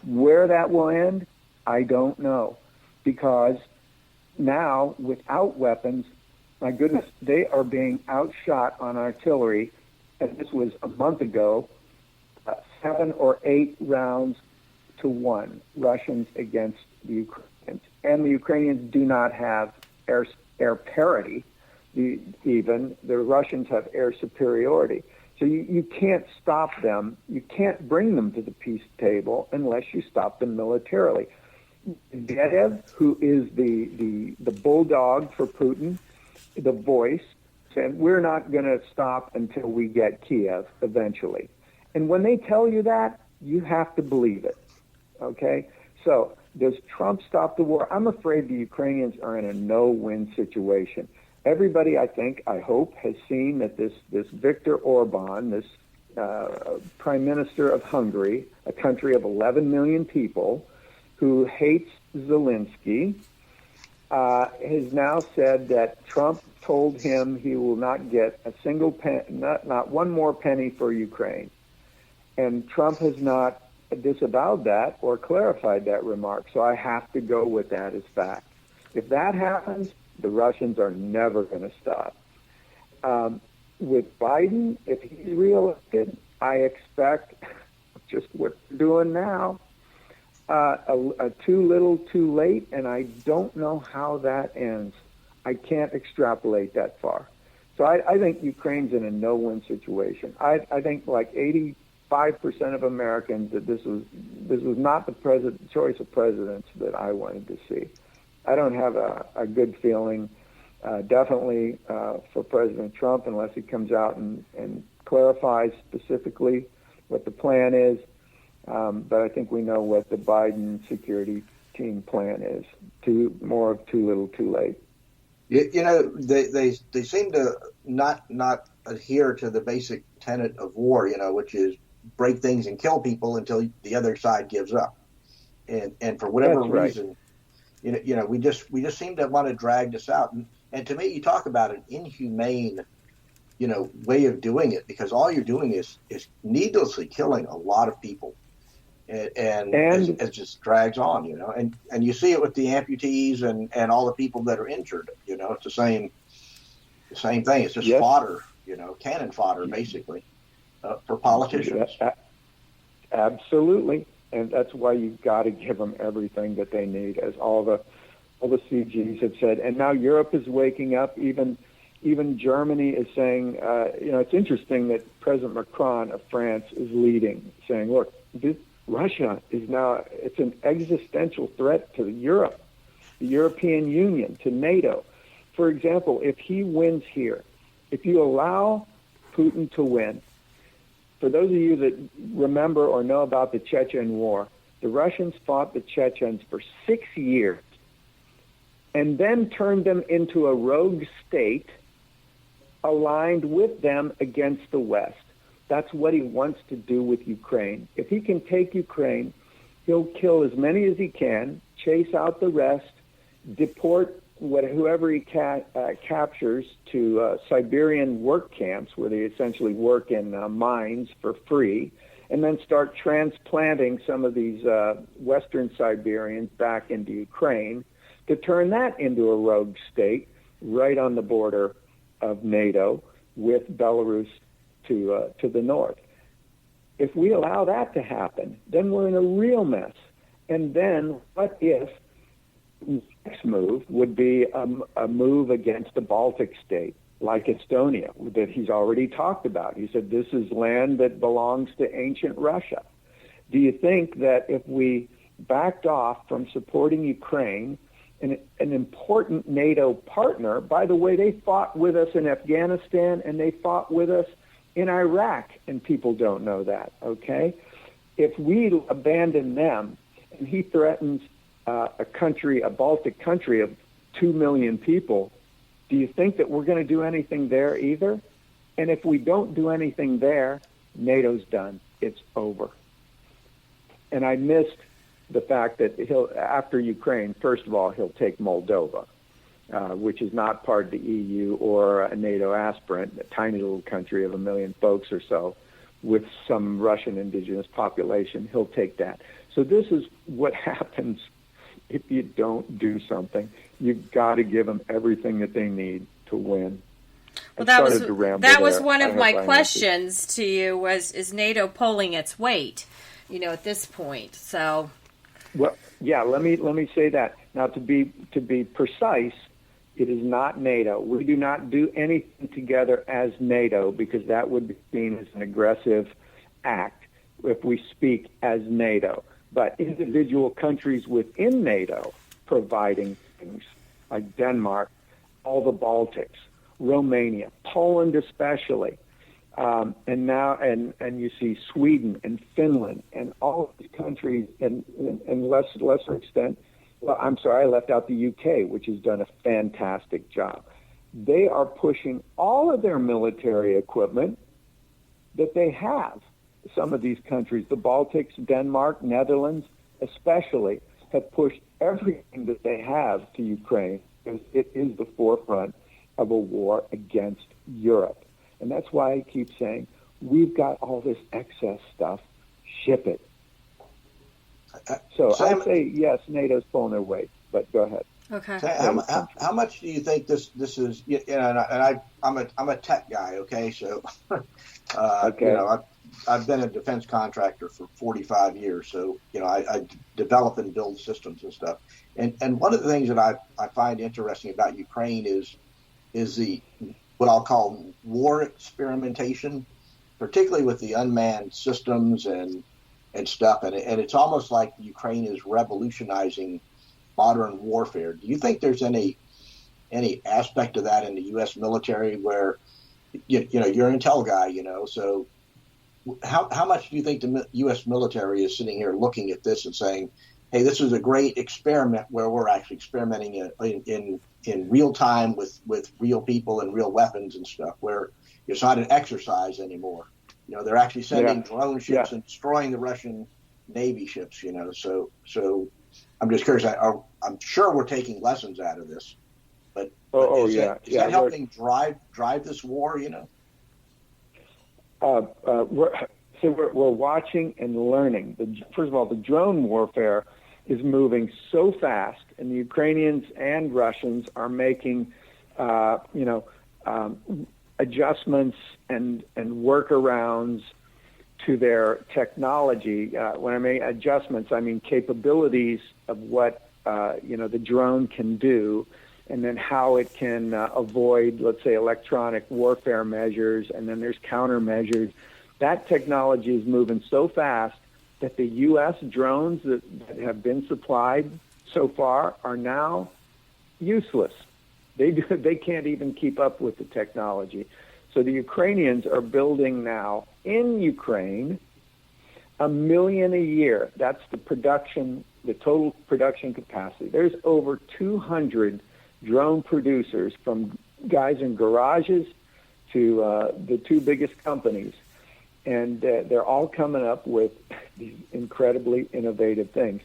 Where that will end, I don't know, because now, without weapons, my goodness, they are being outshot on artillery, and this was a month ago, 7 or 8 rounds to 1, Russians against the Ukrainians. And the Ukrainians do not have air parity, even. The Russians have air superiority. So you can't stop them. You can't bring them to the peace table unless you stop them militarily. Medvedev, who is the bulldog for Putin, the voice, said, we're not going to stop until we get Kiev eventually. And when they tell you that, you have to believe it. Okay? So does Trump stop the war? I'm afraid the Ukrainians are in a no-win situation. Everybody, I hope, has seen that this Viktor Orban, this Prime Minister of Hungary, a country of 11 million people, who hates Zelenskyy, has now said that Trump told him he will not get a single penny, not one more penny for Ukraine. And Trump has not disavowed that or clarified that remark, so I have to go with that as fact. If that happens, the Russians are never going to stop. With Biden, if he's reelected, I expect just what we're doing now, a too little, too late, and I don't know how that ends. I can't extrapolate that far. So I think Ukraine's in a no-win situation. I think like 85% of Americans that this was not the choice of presidents that I wanted to see. I don't have a good feeling, definitely for President Trump, unless he comes out and clarifies specifically what the plan is. But I think we know what the Biden security team plan is. More of too little, too late. They seem to not adhere to the basic tenet of war, which is break things and kill people until the other side gives up. And for whatever reason, we just seem to want to drag this out. And to me, you talk about an inhumane, way of doing it, because all you're doing is needlessly killing a lot of people. And it just drags on, and you see it with the amputees and all the people that are injured. It's the same thing. It's just fodder, cannon fodder, basically, for politicians. Absolutely, and that's why you've got to give them everything that they need, as all the CGs have said. And now Europe is waking up. Even Germany is saying, it's interesting that President Macron of France is leading, saying, look, Russia is now, it's an existential threat to Europe, the European Union, to NATO. for example, if he wins here, if you allow Putin to win, for those of you that remember or know about the Chechen War, the Russians fought the Chechens for 6 years and then turned them into a rogue state aligned with them against the West. That's what he wants to do with Ukraine. If he can take Ukraine, he'll kill as many as he can, chase out the rest, deport whoever he captures to Siberian work camps where they essentially work in mines for free, and then start transplanting some of these Western Siberians back into Ukraine to turn that into a rogue state right on the border of NATO with Belarus to the north. If we allow that to happen, then we're in a real mess. And then what if the next move would be a move against a Baltic state like Estonia that he's already talked about? He said this is land that belongs to ancient Russia. Do you think that if we backed off from supporting Ukraine, an important NATO partner, by the way, they fought with us in Afghanistan and they fought with us in Iraq, and people don't know that, okay? If we abandon them, and he threatens a Baltic country of 2 million people, do you think that we're going to do anything there either? And if we don't do anything there, NATO's done. It's over. And I missed the fact that after Ukraine, first of all, he'll take Moldova, which is not part of the EU or a NATO aspirant, a tiny little country of 1 million folks or so with some Russian indigenous population. He'll take that. So this is what happens if you don't do something. You've got to give them everything that they need to win. Well, that was one of my questions to you was, is NATO pulling its weight, at this point? So... Well, yeah, let me say that. Now, to be precise, it is not NATO. We do not do anything together as NATO because that would be seen as an aggressive act if we speak as NATO. But individual countries within NATO providing things like Denmark, all the Baltics, Romania, Poland especially, and now and you see Sweden and Finland and all of these countries and lesser extent. Well, I'm sorry, I left out the UK, which has done a fantastic job. They are pushing all of their military equipment that they have. Some of these countries, the Baltics, Denmark, Netherlands especially, have pushed everything that they have to Ukraine because it is the forefront of a war against Europe. And that's why I keep saying, we've got all this excess stuff, ship it. So Sam, I say, yes, NATO's pulling their weight, but go ahead. Okay. Sam, how much do you think this is, and I'm a tech guy, okay? So, okay. I've been a defense contractor for 45 years, so, I develop and build systems and stuff. And one of the things that I find interesting about Ukraine is the what I'll call war experimentation, particularly with the unmanned systems and stuff. And it's almost like Ukraine is revolutionizing modern warfare. Do you think there's any aspect of that in the U.S. military where, you're an intel guy, so how much do you think the U.S. military is sitting here looking at this and saying, hey, this is a great experiment where we're actually experimenting in real time with real people and real weapons and stuff, where it's not an exercise anymore. They're actually sending drone ships and destroying the Russian Navy ships, So I'm just curious. I'm sure we're taking lessons out of this, but is that helping drive this war, We're watching and learning. First of all, the drone warfare is moving so fast, and the Ukrainians and Russians are making, adjustments and workarounds to their technology. When I mean adjustments, I mean capabilities of what the drone can do, and then how it can avoid, let's say, electronic warfare measures, and then there's countermeasures. That technology is moving so fast that the U.S. drones that have been supplied so far are now useless. They can't even keep up with the technology. So the Ukrainians are building now in Ukraine 1 million a year. That's the total production capacity. There's over 200 drone producers, from guys in garages to the two biggest companies. And they're all coming up with these incredibly innovative things.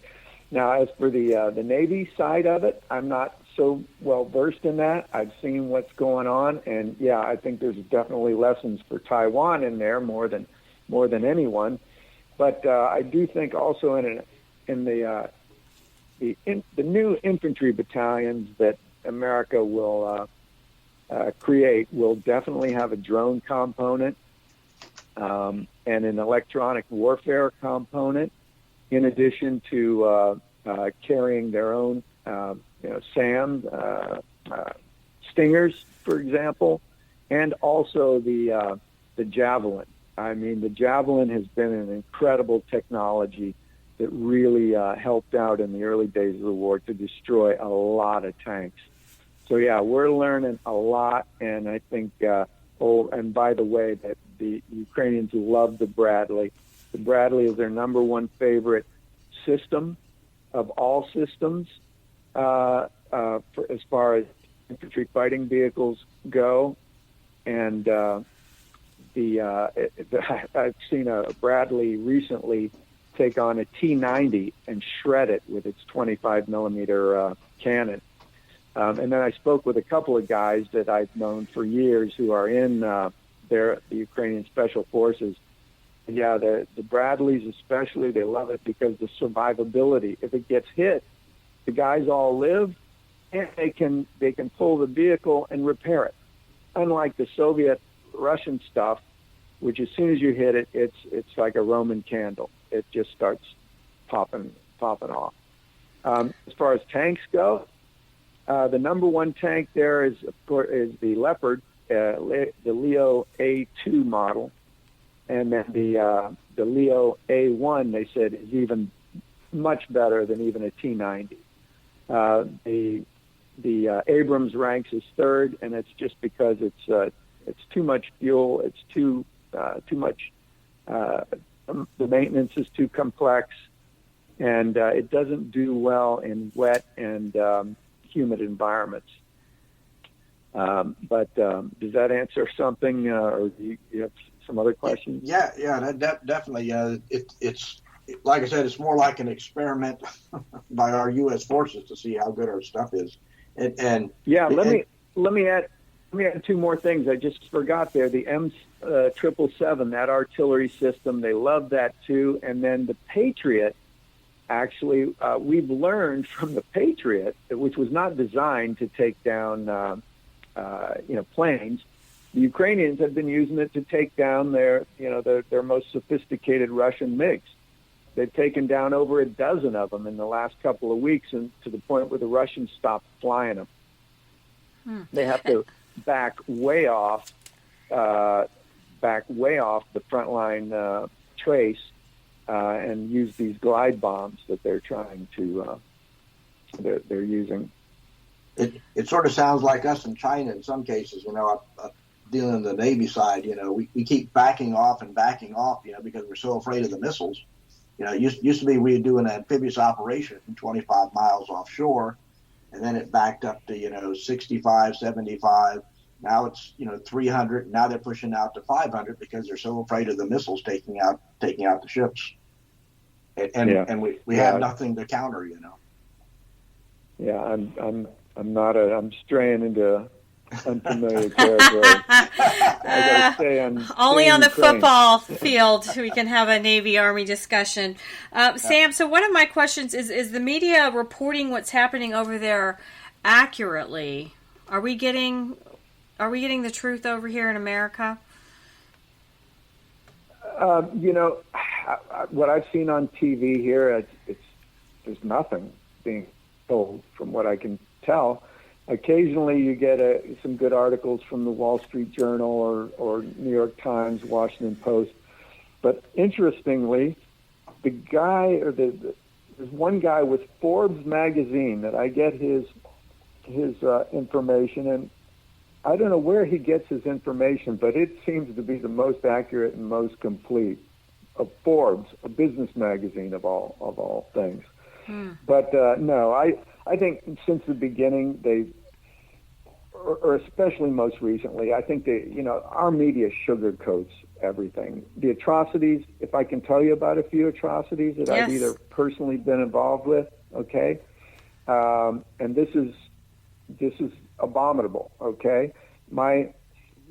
Now, as for the Navy side of it, I'm not so well versed in that. I've seen what's going on, and yeah, I think there's definitely lessons for Taiwan in there more than anyone. But I do think also in the new infantry battalions that America will create will definitely have a drone component and an electronic warfare component, in addition to carrying their own SAM Stingers, for example, and also the Javelin. I mean, the Javelin has been an incredible technology that really helped out in the early days of the war to destroy a lot of tanks. So yeah, we're learning a lot, and I think. And by the way, that the Ukrainians love the Bradley. The Bradley is their number one favorite system of all systems as far as infantry fighting vehicles go. And I've seen a Bradley recently take on a T-90 and shred it with its 25 millimeter cannon. And then I spoke with a couple of guys that I've known for years who are in the Ukrainian Special Forces. Yeah, the Bradleys especially, they love it because the survivability. If it gets hit, the guys all live, and they can pull the vehicle and repair it. Unlike the Soviet Russian stuff, which as soon as you hit it, it's like a Roman candle. It just starts popping off. As far as tanks go, the number one tank there is, of course, the Leopard, the Leo A2 model, and then the Leo A1, they said, is even much better than even a T-90. The Abrams ranks as third, and it's just because it's too much fuel, it's too much. The maintenance is too complex, and it doesn't do well in wet and humid environments. But does that answer something, or do you have some other questions? Yeah, definitely. It's like I said, it's more like an experiment by our U.S. forces to see how good our stuff is. Let me add two more things. I just forgot there. The M777, that artillery system, they love that too. And then the Patriot. Actually, we've learned from the Patriot, which was not designed to take down, planes. The Ukrainians have been using it to take down their most sophisticated Russian MiGs. They've taken down over a dozen of them in the last couple of weeks, and to the point where the Russians stopped flying them. They have to back way off the frontline trace. And use these glide bombs that they're trying to, they're using. It sort of sounds like us in China in some cases, dealing on the Navy side, we keep backing off, because we're so afraid of the missiles. It used to be we'd do an amphibious operation from 25 miles offshore, and then it backed up to, 65, 75. Now it's 300. Now they're pushing out to 500 because they're so afraid of the missiles taking out the ships. And we have nothing to counter. Yeah, I'm straying into unfamiliar territory. I gotta stay on. Only on the Ukraine. football field we can have a Navy-Army discussion. Sam, so one of my questions is the media reporting what's happening over there accurately? Are we getting the truth over here in America? What I've seen on TV here, there's nothing being told from what I can tell. Occasionally you get some good articles from the Wall Street Journal or New York Times, Washington Post. But interestingly, there's one guy with Forbes magazine that I get his information, and I don't know where he gets his information, but it seems to be the most accurate and most complete. Of Forbes, a business magazine of all things. But no, I think since the beginning or especially most recently, I think our media sugarcoats everything. The atrocities, if I can tell you about a few atrocities that I've either personally been involved with, okay, and this is abominable, okay. My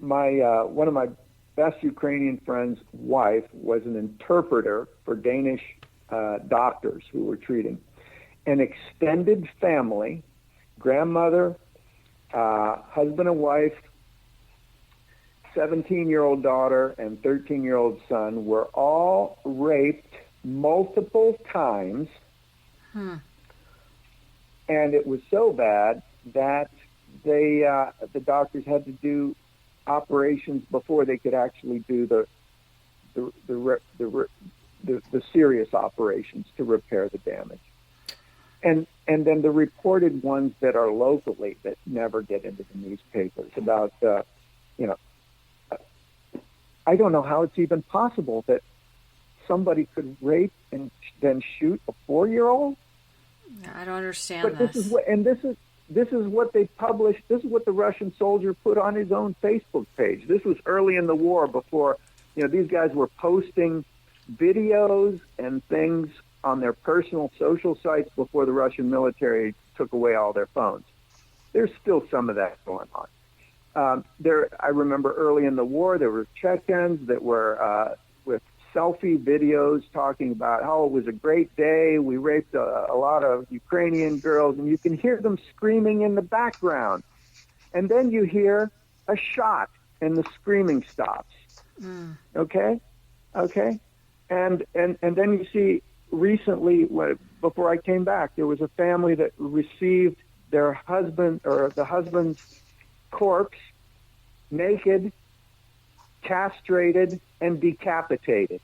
one of my best Ukrainian friend's wife was an interpreter for Danish doctors who were treating. An extended family, grandmother, husband and wife, 17-year-old daughter, and 13-year-old son were all raped multiple times. And it was so bad that the doctors had to do operations before they could actually do the serious operations to repair the damage. And then the reported ones that are locally that never get into the newspapers about I don't know how it's even possible that somebody could rape and then shoot a 4-year-old. I don't understand. But this is what they published. This is what the Russian soldier put on his own Facebook page. This was early in the war, before these guys were posting videos and things on their personal social sites before the Russian military took away all their phones. There's still some of that going on. I remember early in the war, there were Chechens that were with selfie videos talking about how it was a great day. We raped a lot of Ukrainian girls, and you can hear them screaming in the background. And then you hear a shot, and the screaming stops. Okay? And then you see recently, before I came back, there was a family that received their husband, or the husband's corpse, naked, castrated, and decapitated.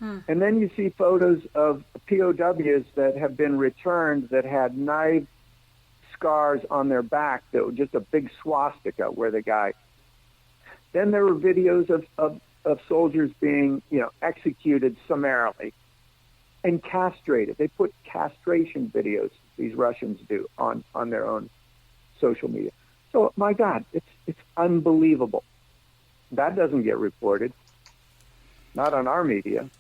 And then you see photos of POWs that have been returned that had knife scars on their back that were just a big swastika where the guy. Then there were videos of soldiers being, executed summarily and castrated. They put castration videos, these Russians do, on their own social media. So, my God, it's unbelievable. That doesn't get reported. Not on our media.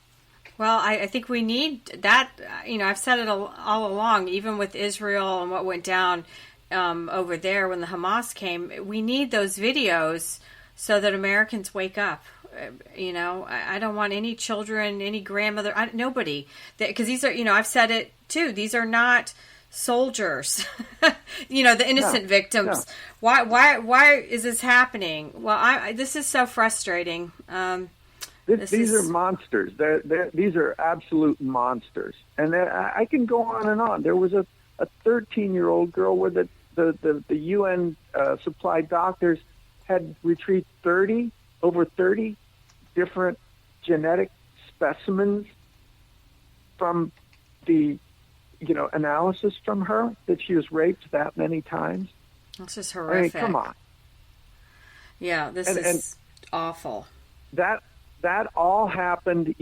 Well, I think we need that. I've said it all along, even with Israel and what went down over there when the Hamas came. We need those videos so that Americans wake up. I don't want any children, any grandmother, nobody. Because these are, I've said it too. These are not soldiers. The innocent victims. No. Why is this happening? Well, this is so frustrating. These are monsters. These are absolute monsters. And I can go on and on. There was a 13-year-old girl where the UN supplied doctors had retrieved over 30 different genetic specimens from the analysis from her, that she was raped that many times. This is horrific. I mean, come on. Yeah, this is awful. That all happened,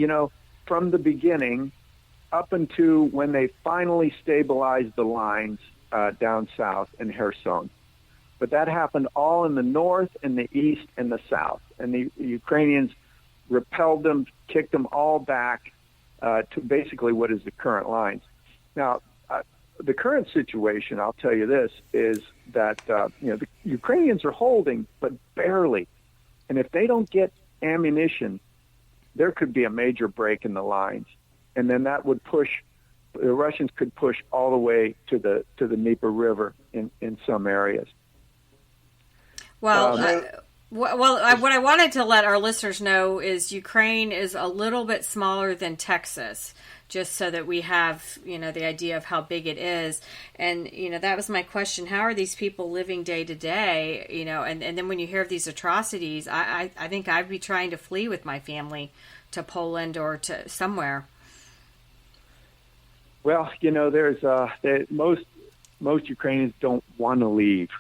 from the beginning up until when they finally stabilized the lines down south in Kherson. But that happened all in the north and the east and the south. And the Ukrainians repelled them, kicked them all back to basically what is the current lines. Now, the current situation, I'll tell you this, is that the Ukrainians are holding, but barely. And if they don't get ammunition, there could be a major break in the lines, and then that would push. The Russians could push all the way to the Dnieper River in some areas. Well, what I wanted to let our listeners know is Ukraine is a little bit smaller than Texas, just so that we have, the idea of how big it is. And, that was my question. How are these people living day to day? And then when you hear of these atrocities, I think I'd be trying to flee with my family to Poland or to somewhere. Well, there's most most Ukrainians don't want to leave,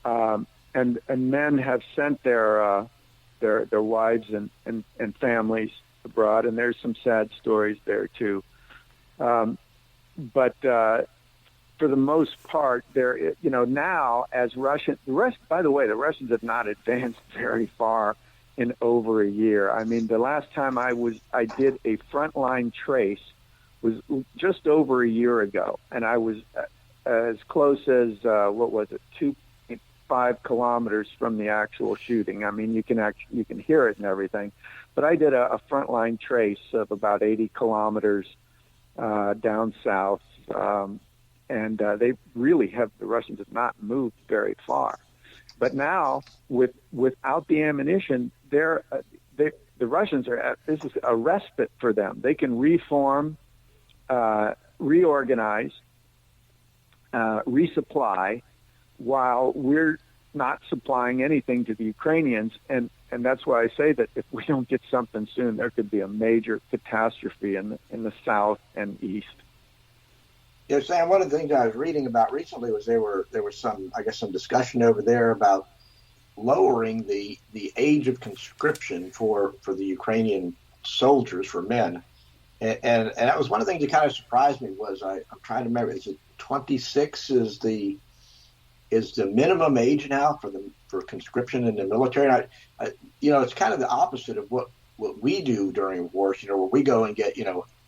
and men have sent their wives and families abroad, and there's some sad stories there too. But for the most part, now as by the way, the Russians have not advanced very far in over a year. I mean, the last time I did a frontline trace was just over a year ago, and I was as close as 2.5 kilometers from the actual shooting. I mean, you can hear it and everything, but I did a frontline trace of about 80 kilometers down south, and they really the Russians have not moved very far. But now, without the ammunition, the Russians this is a respite for them. They can reform, reorganize, resupply, while we're not supplying anything to the Ukrainians. And that's why I say that if we don't get something soon, there could be a major catastrophe in the south and east. Yeah, Sam, one of the things I was reading about recently was there was some discussion over there about lowering the age of conscription for the Ukrainian soldiers, for men. And that was one of the things that kind of surprised me. Was I'm trying to remember, is it 26 is the minimum age now for conscription in the military? And it's kind of the opposite of what we do during wars, where we go and get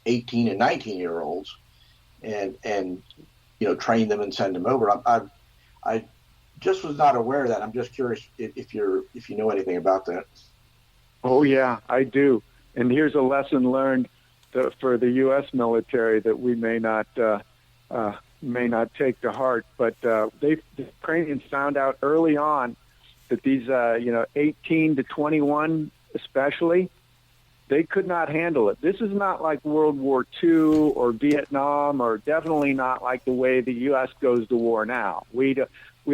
18 and 19-year-olds and train them and send them over. I just was not aware of that. I'm just curious if you know anything about that. Oh yeah, I do. And here's a lesson learned for the U.S. military that we may not take to heart. But the Ukrainians found out early on that these 18 to 21 especially, they could not handle it. This is not like World War II or Vietnam, or definitely not like the way the U.S. goes to war now. We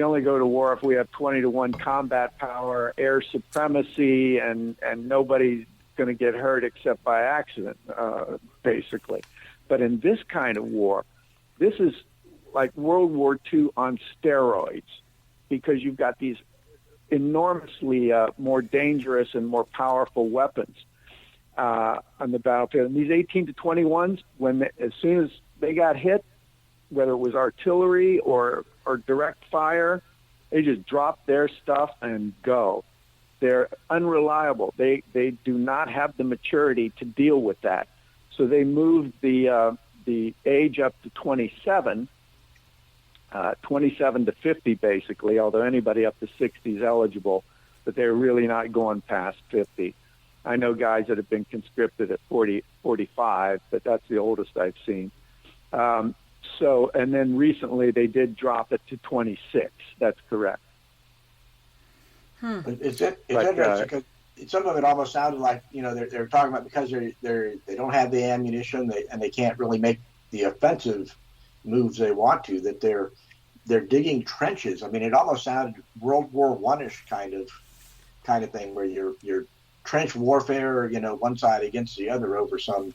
only go to war if we have 20-to-1 combat power, air supremacy, and nobody's going to get hurt except by accident, basically. But in this kind of war, this is like World War II on steroids, because you've got these enormously more dangerous and more powerful weapons on the battlefield. And these 18 to 21s, as soon as they got hit, whether it was artillery or direct fire, they just drop their stuff and go. They're unreliable. They do not have the maturity to deal with that. So they moved the age up to 27 to 50 basically, although anybody up to 60 is eligible, but they're really not going past 50. I know guys that have been conscripted at 40, 45, but that's the oldest I've seen. And then recently they did drop it to 26. That's correct. It's interesting because some of it almost sounded like they're talking about, because they don't have the ammunition and they can't really make the offensive moves they want to, that they're digging trenches. I mean, it almost sounded World War One-ish kind of thing, where you're trench warfare, one side against the other over some.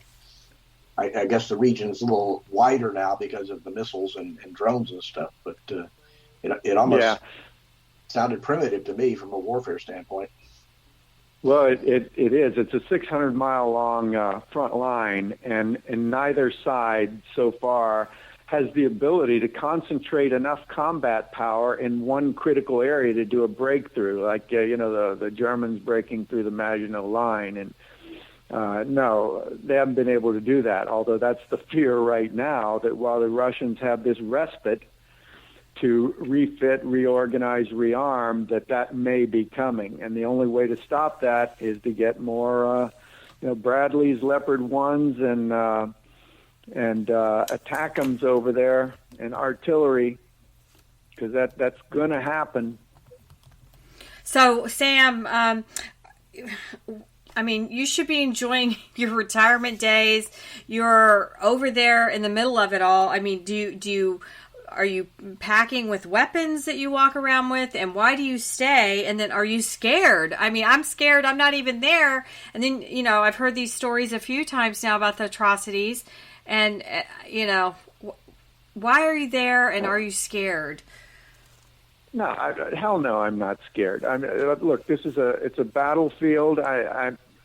I guess the region's a little wider now because of the missiles and drones and stuff, but it almost sounded primitive to me from a warfare standpoint. Well, it is. It's a 600-mile long front line, and neither side so far has the ability to concentrate enough combat power in one critical area to do a breakthrough, like the Germans breaking through the Maginot Line, and no, they haven't been able to do that. Although that's the fear right now, that while the Russians have this respite to refit, reorganize, rearm, that may be coming, and the only way to stop that is to get more, Bradley's Leopard 1s and ATACMs over there, and artillery, because that's going to happen. So, Sam, you should be enjoying your retirement days. You're over there in the middle of it all. I mean, are you packing with weapons that you walk around with? And why do you stay? And then are you scared? I mean, I'm scared. I'm not even there. And then, I've heard these stories a few times now about the atrocities. And, Why are you there, and are you scared? No, hell no, I'm not scared. Look, it's a battlefield.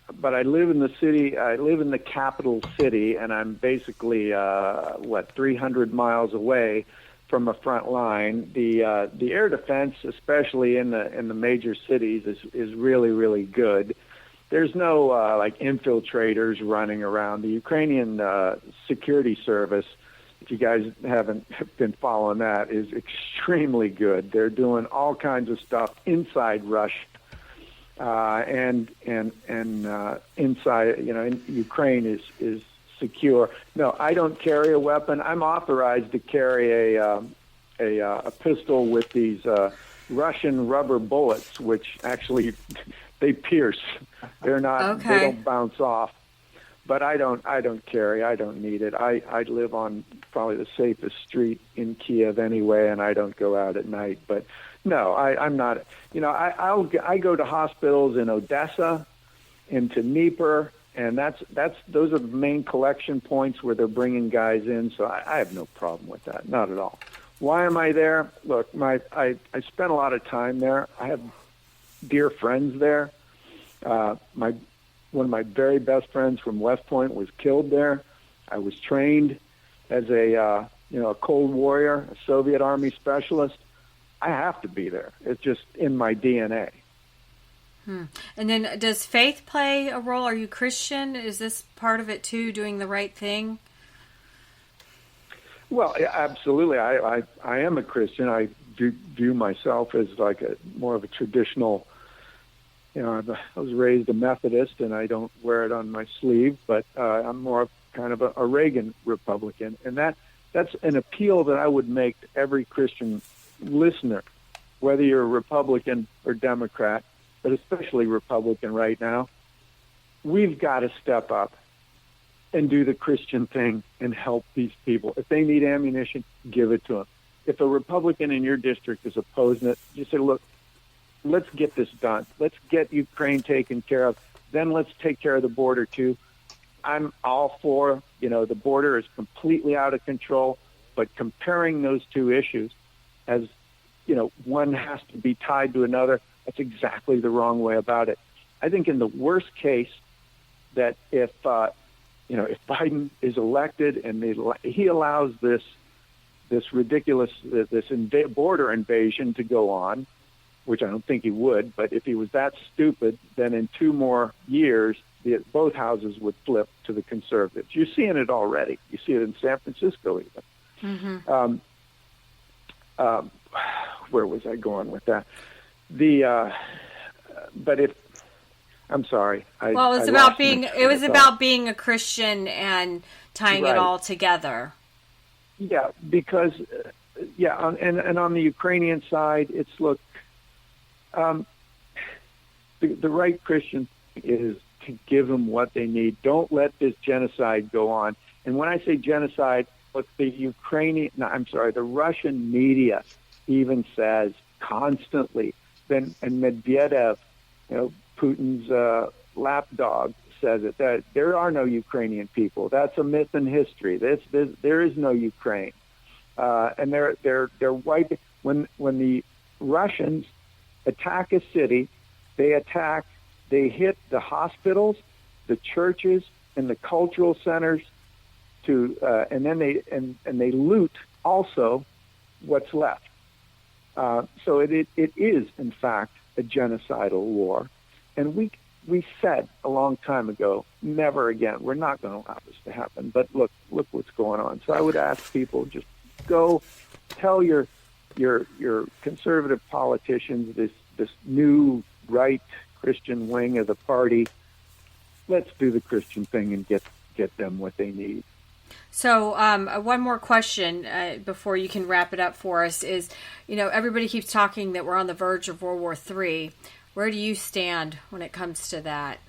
But I live in the city. I live in the capital city, and I'm basically 300 miles away from a front line. The air defense, especially in the major cities, is really, really good. There's no infiltrators running around. The Ukrainian security service, if you guys haven't been following that, is extremely good. They're doing all kinds of stuff inside Russia and inside, in Ukraine is secure. No, I don't carry a weapon. I'm authorized to carry a pistol with these Russian rubber bullets, which actually they pierce. They're not. Okay. They don't bounce off. But I don't carry. I don't need it. I live on probably the safest street in Kiev anyway, and I don't go out at night. But no, I'm not. I go to hospitals in Odessa, into Dnieper, and those are the main collection points where they're bringing guys in. So I have no problem with that, not at all. Why am I there? Look, I spent a lot of time there. I have dear friends there. One of my very best friends from West Point was killed there. I was trained as a Cold Warrior, a Soviet Army specialist. I have to be there. It's just in my DNA. And then does faith play a role? Are you Christian? Is this part of it too, doing the right thing? Well, absolutely. I am a Christian. I view myself as more of a traditional. I was raised a Methodist, and I don't wear it on my sleeve, but I'm more of kind of a Reagan Republican, and that's an appeal that I would make to every Christian listener, whether you're a Republican or Democrat, but especially Republican right now. We've got to step up and do the Christian thing and help these people. If they need ammunition, give it to them. If a Republican in your district is opposing it, you say, look, let's get this done. Let's get Ukraine taken care of. Then let's take care of the border, too. I'm all for, the border is completely out of control, but comparing those two issues as, one has to be tied to another, that's exactly the wrong way about it. I think in the worst case that if Biden is elected and he allows this ridiculous, border invasion to go on, which I don't think he would, but if he was that stupid, then in 2 more years, both houses would flip to the conservatives. You're seeing it already. You see it in San Francisco even. Mm-hmm. Where was I going with that? But if I'm sorry, it was about being a Christian and tying it all together. Yeah, because and on the Ukrainian side, it's look. The right Christian is to give them what they need. Don't let this genocide go on. And when I say genocide, look, the Russian media even says constantly, and Medvedev, Putin's lapdog, says it, that there are no Ukrainian people. That's a myth in history. There is no Ukraine, and they're white. When the Russians attack a city, they hit the hospitals, the churches, and the cultural centers, and then they loot also what's left. So it is in fact a genocidal war, and we said a long time ago, never again. We're not going to allow this to happen. But look what's going on. So I would ask people, just go tell your conservative politicians, this new right Christian wing of the party, let's do the Christian thing and get them what they need. So one more question before you can wrap it up for us is, everybody keeps talking that we're on the verge of World War III. Where do you stand when it comes to that?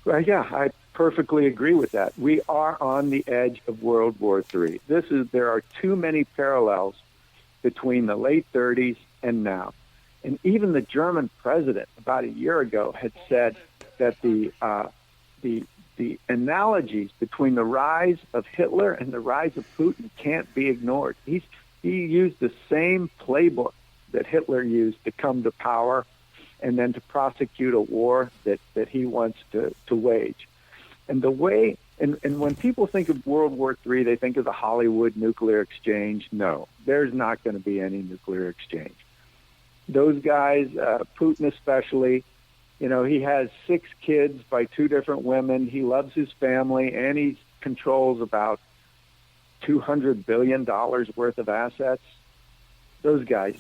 Well, yeah, I perfectly agree with that. We are on the edge of World War III. There are too many parallels between the late 30s and now. And even the German president about a year ago had said that the the analogies between the rise of Hitler and the rise of Putin can't be ignored. He used the same playbook that Hitler used to come to power and then to prosecute a war that he wants to wage. And the way, and when people think of World War III, they think of the Hollywood nuclear exchange. No, there's not going to be any nuclear exchange. Those guys, Putin especially, he has 6 kids by 2 different women. He loves his family, and he controls about $200 billion worth of assets. Those guys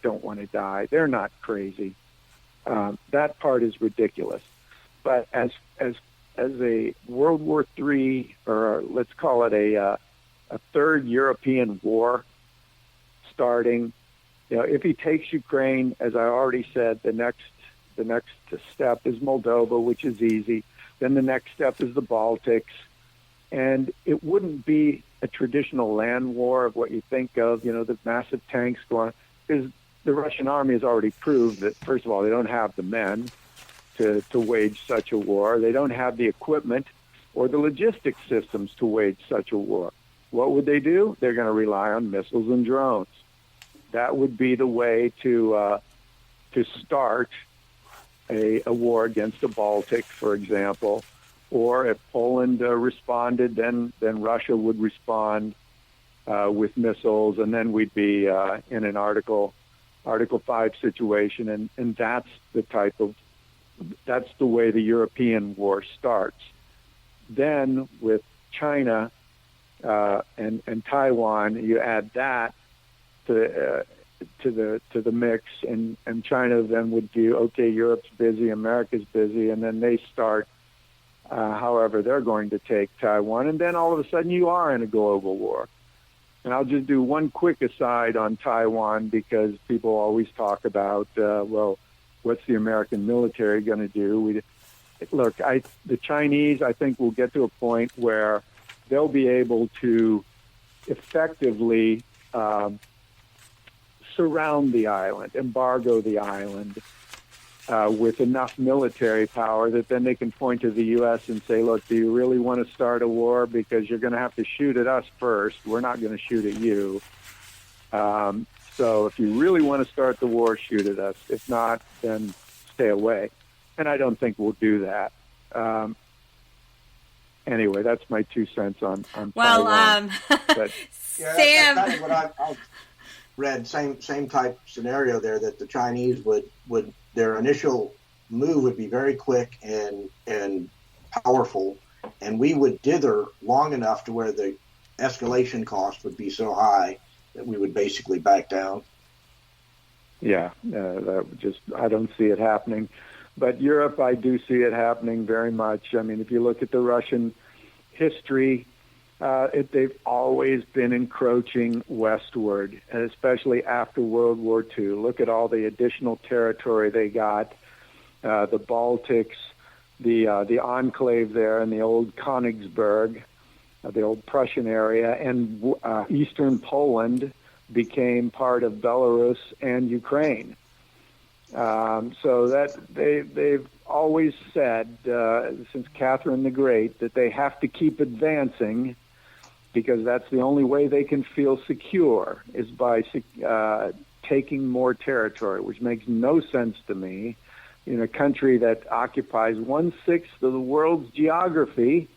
don't want to die. They're not crazy. That part is ridiculous. But as a World War III, or let's call it a third European war starting, if he takes Ukraine, as I already said, the next step is Moldova, which is easy. Then the next step is the Baltics. And it wouldn't be a traditional land war of what you think of, the massive tanks going, because the Russian army has already proved that, first of all, they don't have the men to wage such a war. They don't have the equipment or the logistics systems to wage such a war. What would they do? They're going to rely on missiles and drones. That would be the way to start a war against the Baltic, for example. Or if Poland responded, then Russia would respond with missiles, and then we'd be in an Article 5 situation, and that's the way the European war starts. Then with China and Taiwan, you add that to the mix, and China then would view, okay, Europe's busy, America's busy, and then they start however they're going to take Taiwan, and then all of a sudden you are in a global war. And I'll just do one quick aside on Taiwan, because people always talk about, what's the American military going to do? The Chinese, I think, will get to a point where they'll be able to effectively surround the island, embargo the island, with enough military power that then they can point to the U.S. and say, look, do you really want to start a war? Because you're going to have to shoot at us first. We're not going to shoot at you. So if you really want to start the war, shoot at us. If not, then stay away. And I don't think we'll do that. Anyway, that's my 2 cents on Taiwan. But, Sam, that's kind of what I've read. Same type scenario there, that the Chinese would their initial move would be very quick and powerful, and we would dither long enough to where the escalation cost would be so high that we would basically back down. Yeah, I don't see it happening. But Europe, I do see it happening very much. I mean, if you look at the Russian history, they've always been encroaching westward, and especially after World War II. Look at all the additional territory they got, the Baltics, the enclave there in the old Königsberg, the old Prussian area, and eastern Poland became part of Belarus and Ukraine. So that they've always said, since Catherine the Great, that they have to keep advancing, because that's the only way they can feel secure, is by taking more territory, which makes no sense to me. In a country that occupies 1/6 of the world's geography,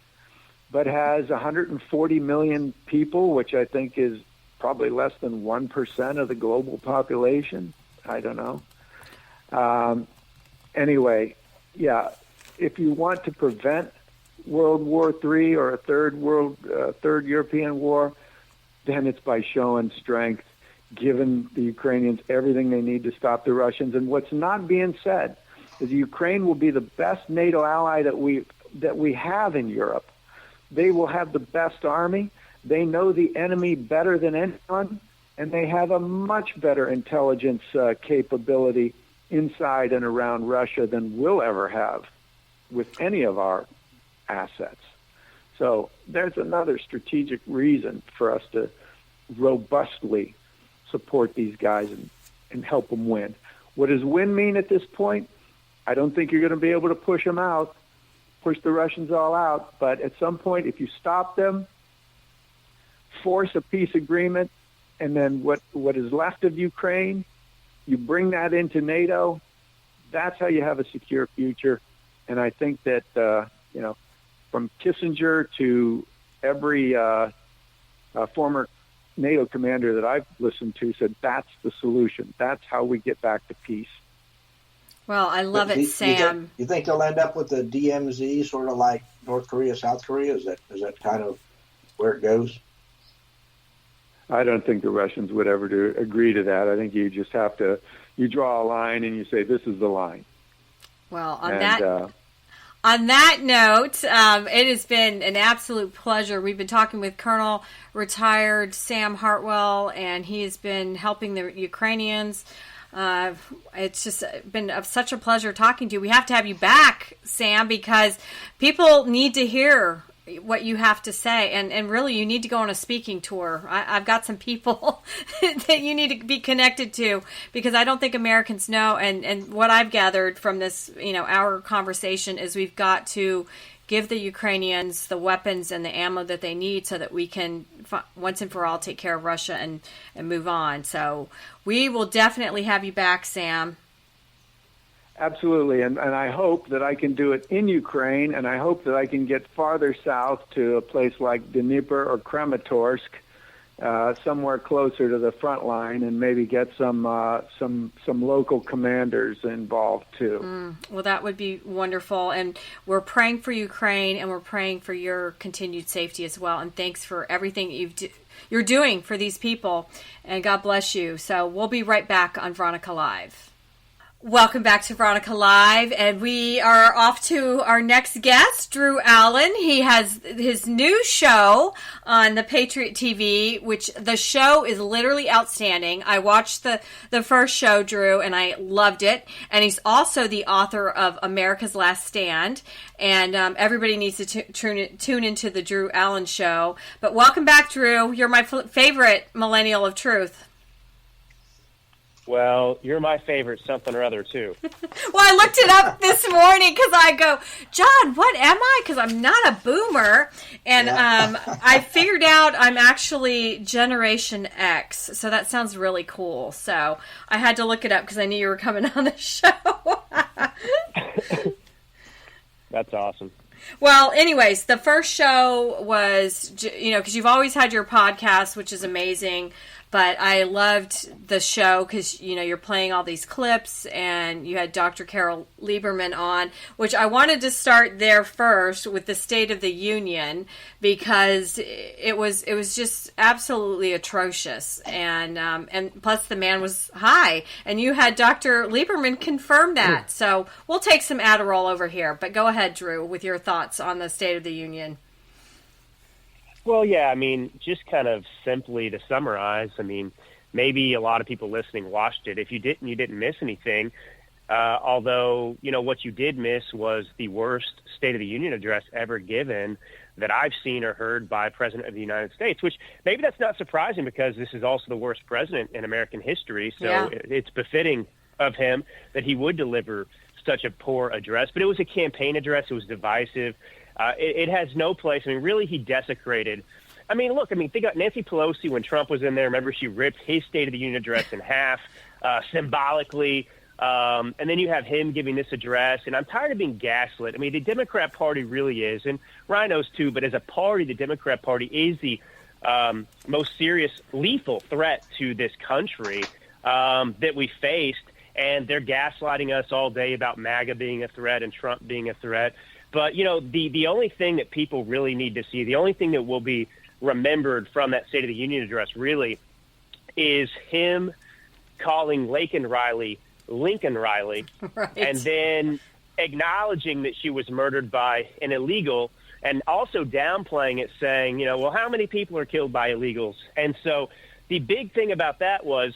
but has 140 million people, which I think is probably less than 1% of the global population. I don't know. Anyway, yeah, if you want to prevent World War III or a third European war, then it's by showing strength, giving the Ukrainians everything they need to stop the Russians. And what's not being said is Ukraine will be the best NATO ally that we have in Europe. They will have the best army. They know the enemy better than anyone, and they have a much better intelligence capability inside and around Russia than we'll ever have with any of our assets. So there's another strategic reason for us to robustly support these guys and help them win. What does win mean at this point? I don't think you're going to be able to push them out. push the Russians all out. But at some point, if you stop them, force a peace agreement, and then what is left of Ukraine, you bring that into NATO, that's how you have a secure future. And I think that, from Kissinger to every former NATO commander that I've listened to said that's the solution. That's how we get back to peace. Well, I love it, Sam. You think they'll end up with the DMZ, sort of like North Korea, South Korea? Is that kind of where it goes? I don't think the Russians would ever agree to that. I think you just have to, you draw a line and you say, this is the line. Well, on that note, it has been an absolute pleasure. We've been talking with Colonel Retired Sam Hartwell, and he has been helping the Ukrainians. It's just been such a pleasure talking to you. We have to have you back, Sam, because people need to hear what you have to say, and really you need to go on a speaking tour. I've got some people that you need to be connected to, because I don't think Americans know, and what I've gathered from this our conversation is we've got to give the Ukrainians the weapons and the ammo that they need so that we can once and for all take care of Russia and move on. So we will definitely have you back, Sam. Absolutely, and I hope that I can do it in Ukraine, and I hope that I can get farther south to a place like Dnipro or Kramatorsk, somewhere closer to the front line, and maybe get some local commanders involved too. Well, that would be wonderful, and we're praying for Ukraine, and we're praying for your continued safety as well. And thanks for everything you're doing for these people, and God bless you. So we'll be right back on Veronica Live. Welcome back to Veronica Live, and we are off to our next guest, Drew Allen. He has his new show on the Patriot TV, which the show is literally outstanding. I watched the first show, Drew, and I loved it. And he's also the author of America's Last Stand, and everybody needs to tune into the Drew Allen show. But welcome back, Drew. You're my favorite Millennial of Truth. Well, you're my favorite something or other, too. Well, I looked it up this morning because I go, John, what am I? Because I'm not a boomer. And I figured out I'm actually Generation X. So that sounds really cool. So I had to look it up because I knew you were coming on the show. That's awesome. Well, anyways, the first show was, because you've always had your podcast, which is amazing. But I loved the show because, you're playing all these clips, and you had Dr. Carol Lieberman on, which I wanted to start there first with the State of the Union, because it was just absolutely atrocious. And plus the man was high, and you had Dr. Lieberman confirm that. So we'll take some Adderall over here. But go ahead, Drew, with your thoughts on the State of the Union. Well, yeah, just kind of simply to summarize, maybe a lot of people listening watched it. If you didn't, you didn't miss anything. Although, what you did miss was the worst State of the Union address ever given that I've seen or heard by President of the United States, which maybe that's not surprising because this is also the worst president in American history. So It's befitting of him that he would deliver such a poor address. But it was a campaign address. It was divisive. It has no place. Really, he desecrated. Think about Nancy Pelosi when Trump was in there. Remember, she ripped his State of the Union address in half, symbolically. And then you have him giving this address. And I'm tired of being gaslit. The Democrat Party really is, and Ryan knows too, but as a party, the Democrat Party is the most serious, lethal threat to this country that we faced. And they're gaslighting us all day about MAGA being a threat and Trump being a threat. But, the only thing that people really need to see, the only thing that will be remembered from that State of the Union address really is him calling Lincoln Riley, right. And then acknowledging that she was murdered by an illegal and also downplaying it, saying, how many people are killed by illegals? And so the big thing about that was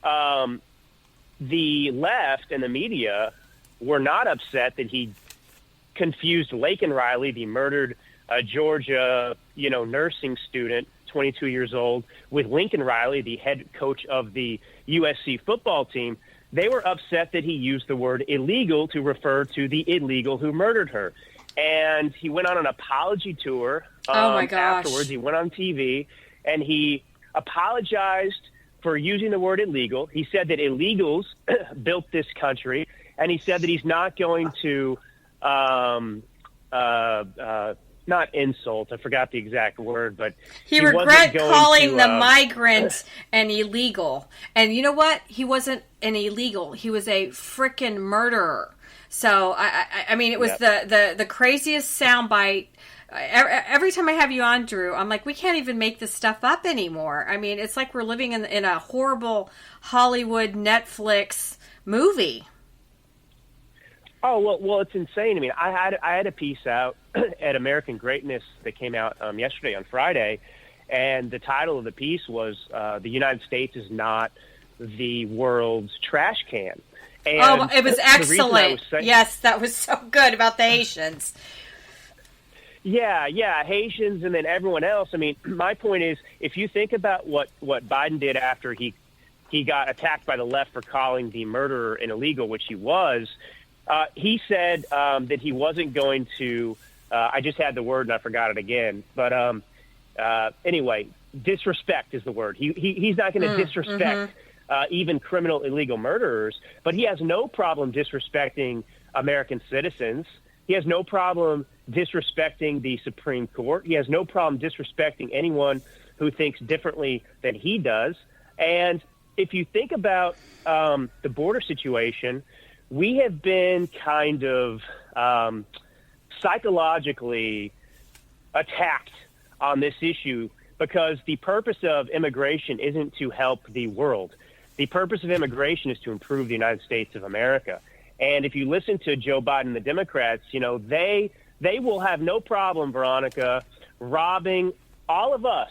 the left and the media were not upset that he confused Laken Riley, the murdered Georgia, nursing student, 22 years old, with Lincoln Riley, the head coach of the USC football team. They were upset that he used the word illegal to refer to the illegal who murdered her. and he went on an apology tour. Oh my gosh. Afterwards, he went on TV and he apologized for using the word illegal. He said that illegals built this country, and he said that he's not going to not insult. I forgot the exact word, but he regret calling the migrant an illegal. And you know what? He wasn't an illegal. He was a frickin' murderer. So I mean, it was the craziest soundbite. Every time I have you on, Drew, I'm like, we can't even make this stuff up anymore. I mean, it's like we're living in a horrible Hollywood Netflix movie. Oh, well, it's insane. I mean, I had a piece out at American Greatness that came out yesterday on Friday, and the title of the piece was "The United States is not the world's trash can." And it was excellent. Yes, that was so good about the Haitians. Yeah, Haitians and then everyone else. I mean, my point is, if you think about what Biden did after he got attacked by the left for calling the murderer an illegal, which he was. He said that he wasn't going to. I just had the word and I forgot it again. But anyway, disrespect is the word. He's not going to disrespect even criminal illegal murderers. But he has no problem disrespecting American citizens. He has no problem disrespecting the Supreme Court. He has no problem disrespecting anyone who thinks differently than he does. And if you think about the border situation, we have been kind of psychologically attacked on this issue because the purpose of immigration isn't to help the world. The purpose of immigration is to improve the United States of America. And if you listen to Joe Biden and the Democrats, you know, they will have no problem, Veronica, robbing all of us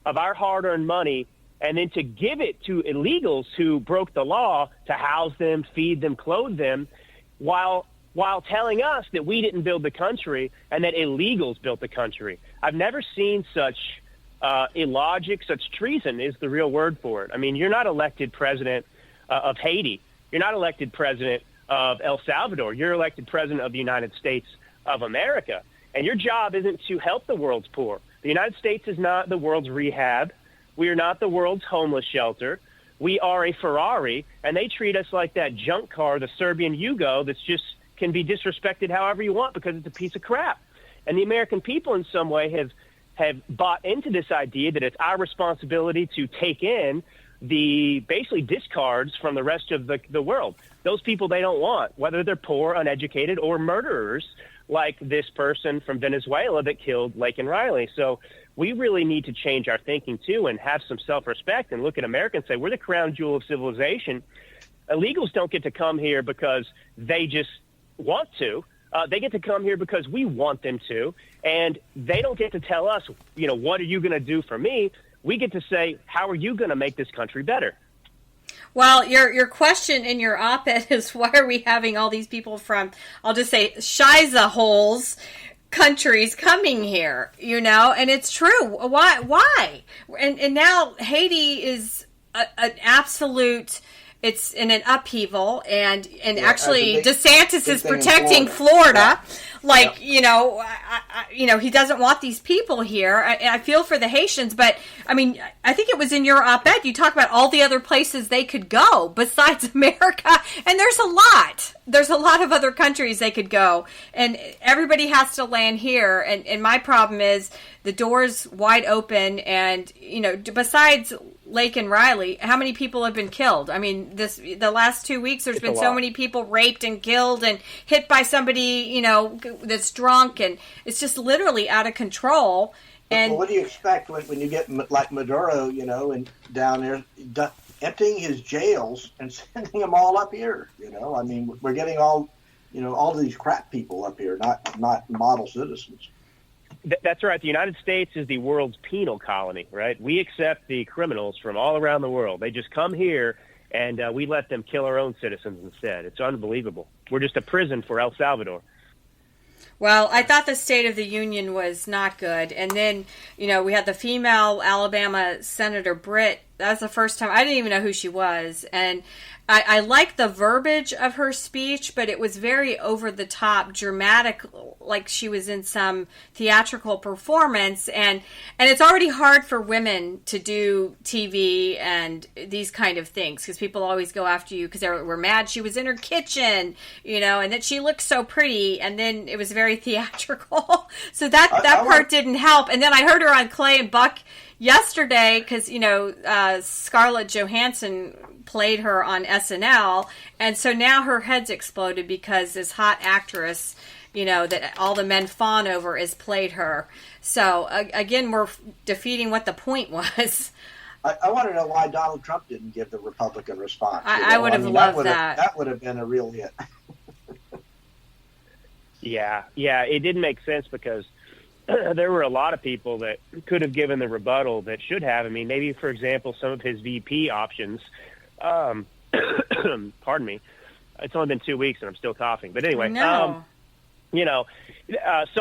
of our hard-earned money and then to give it to illegals who broke the law to house them, feed them, clothe them, while telling us that we didn't build the country and that illegals built the country. I've never seen such illogic, such treason is the real word for it. I mean, you're not elected president of Haiti. You're not elected president of El Salvador. You're elected president of the United States of America. And your job isn't to help the world's poor. The United States is not the world's rehab. We are not the world's homeless shelter. We are a Ferrari, and they treat us like that junk car, the Serbian Yugo, that's just can be disrespected however you want because it's a piece of crap. And the American people in some way have bought into this idea that it's our responsibility to take in the basically discards from the rest of the world. Those people they don't want, whether they're poor, uneducated, or murderers like this person from Venezuela that killed Laken Riley. So we really need to change our thinking, too, and have some self-respect and look at America and say, we're the crown jewel of civilization. Illegals don't get to come here because they just want to. They get to come here because we want them to. And they don't get to tell us, you know, what are you going to do for me? We get to say, how are you going to make this country better? Well, your question in your op-ed is, why are we having all these people from, I'll just say, Shiza holes countries coming here, you know? And it's true. Why? And now Haiti is an absolute, it's in an upheaval, and actually DeSantis is protecting Florida. Like, you know, he doesn't want these people here. I feel for the Haitians, but I mean, I think it was in your op-ed, you talk about all the other places they could go besides America, and there's a lot. There's a lot of other countries they could go, and everybody has to land here. And my problem is the door's wide open, and, you know, besides Laken Riley, how many people have been killed? I mean, the last 2 weeks, there's been so many people raped and killed and hit by somebody, you know, that's drunk, and it's just literally out of control. And well, what do you expect when you get like Maduro, you know, and down there emptying his jails and sending them all up here? You know, I mean, we're getting all of these crap people up here, not model citizens. That's right. The United States is the world's penal colony, right? We accept the criminals from all around the world. They just come here, and we let them kill our own citizens instead. It's unbelievable. We're just a prison for El Salvador. Well, I thought the State of the Union was not good. And then, you know, we had the female Alabama Senator Britt That's the first time. I didn't even know who she was. And I like the verbiage of her speech, but it was very over the top, dramatic, like she was in some theatrical performance. And it's already hard for women to do TV and these kind of things, because people always go after you because they were mad she was in her kitchen, and that she looked so pretty. And then it was very theatrical. So that part didn't help. And then I heard her on Clay and Buck yesterday, because Scarlett Johansson played her on SNL, and so now her head's exploded because this hot actress, that all the men fawn over, is played her. So again, we're defeating what the point was. I want to know why Donald Trump didn't give the Republican response. I would have loved that. That would have been a real hit. Yeah, it didn't make sense because there were a lot of people that could have given the rebuttal that should have. I mean, maybe, for example, some of his VP options. Pardon me. It's only been 2 weeks and I'm still coughing. But anyway, so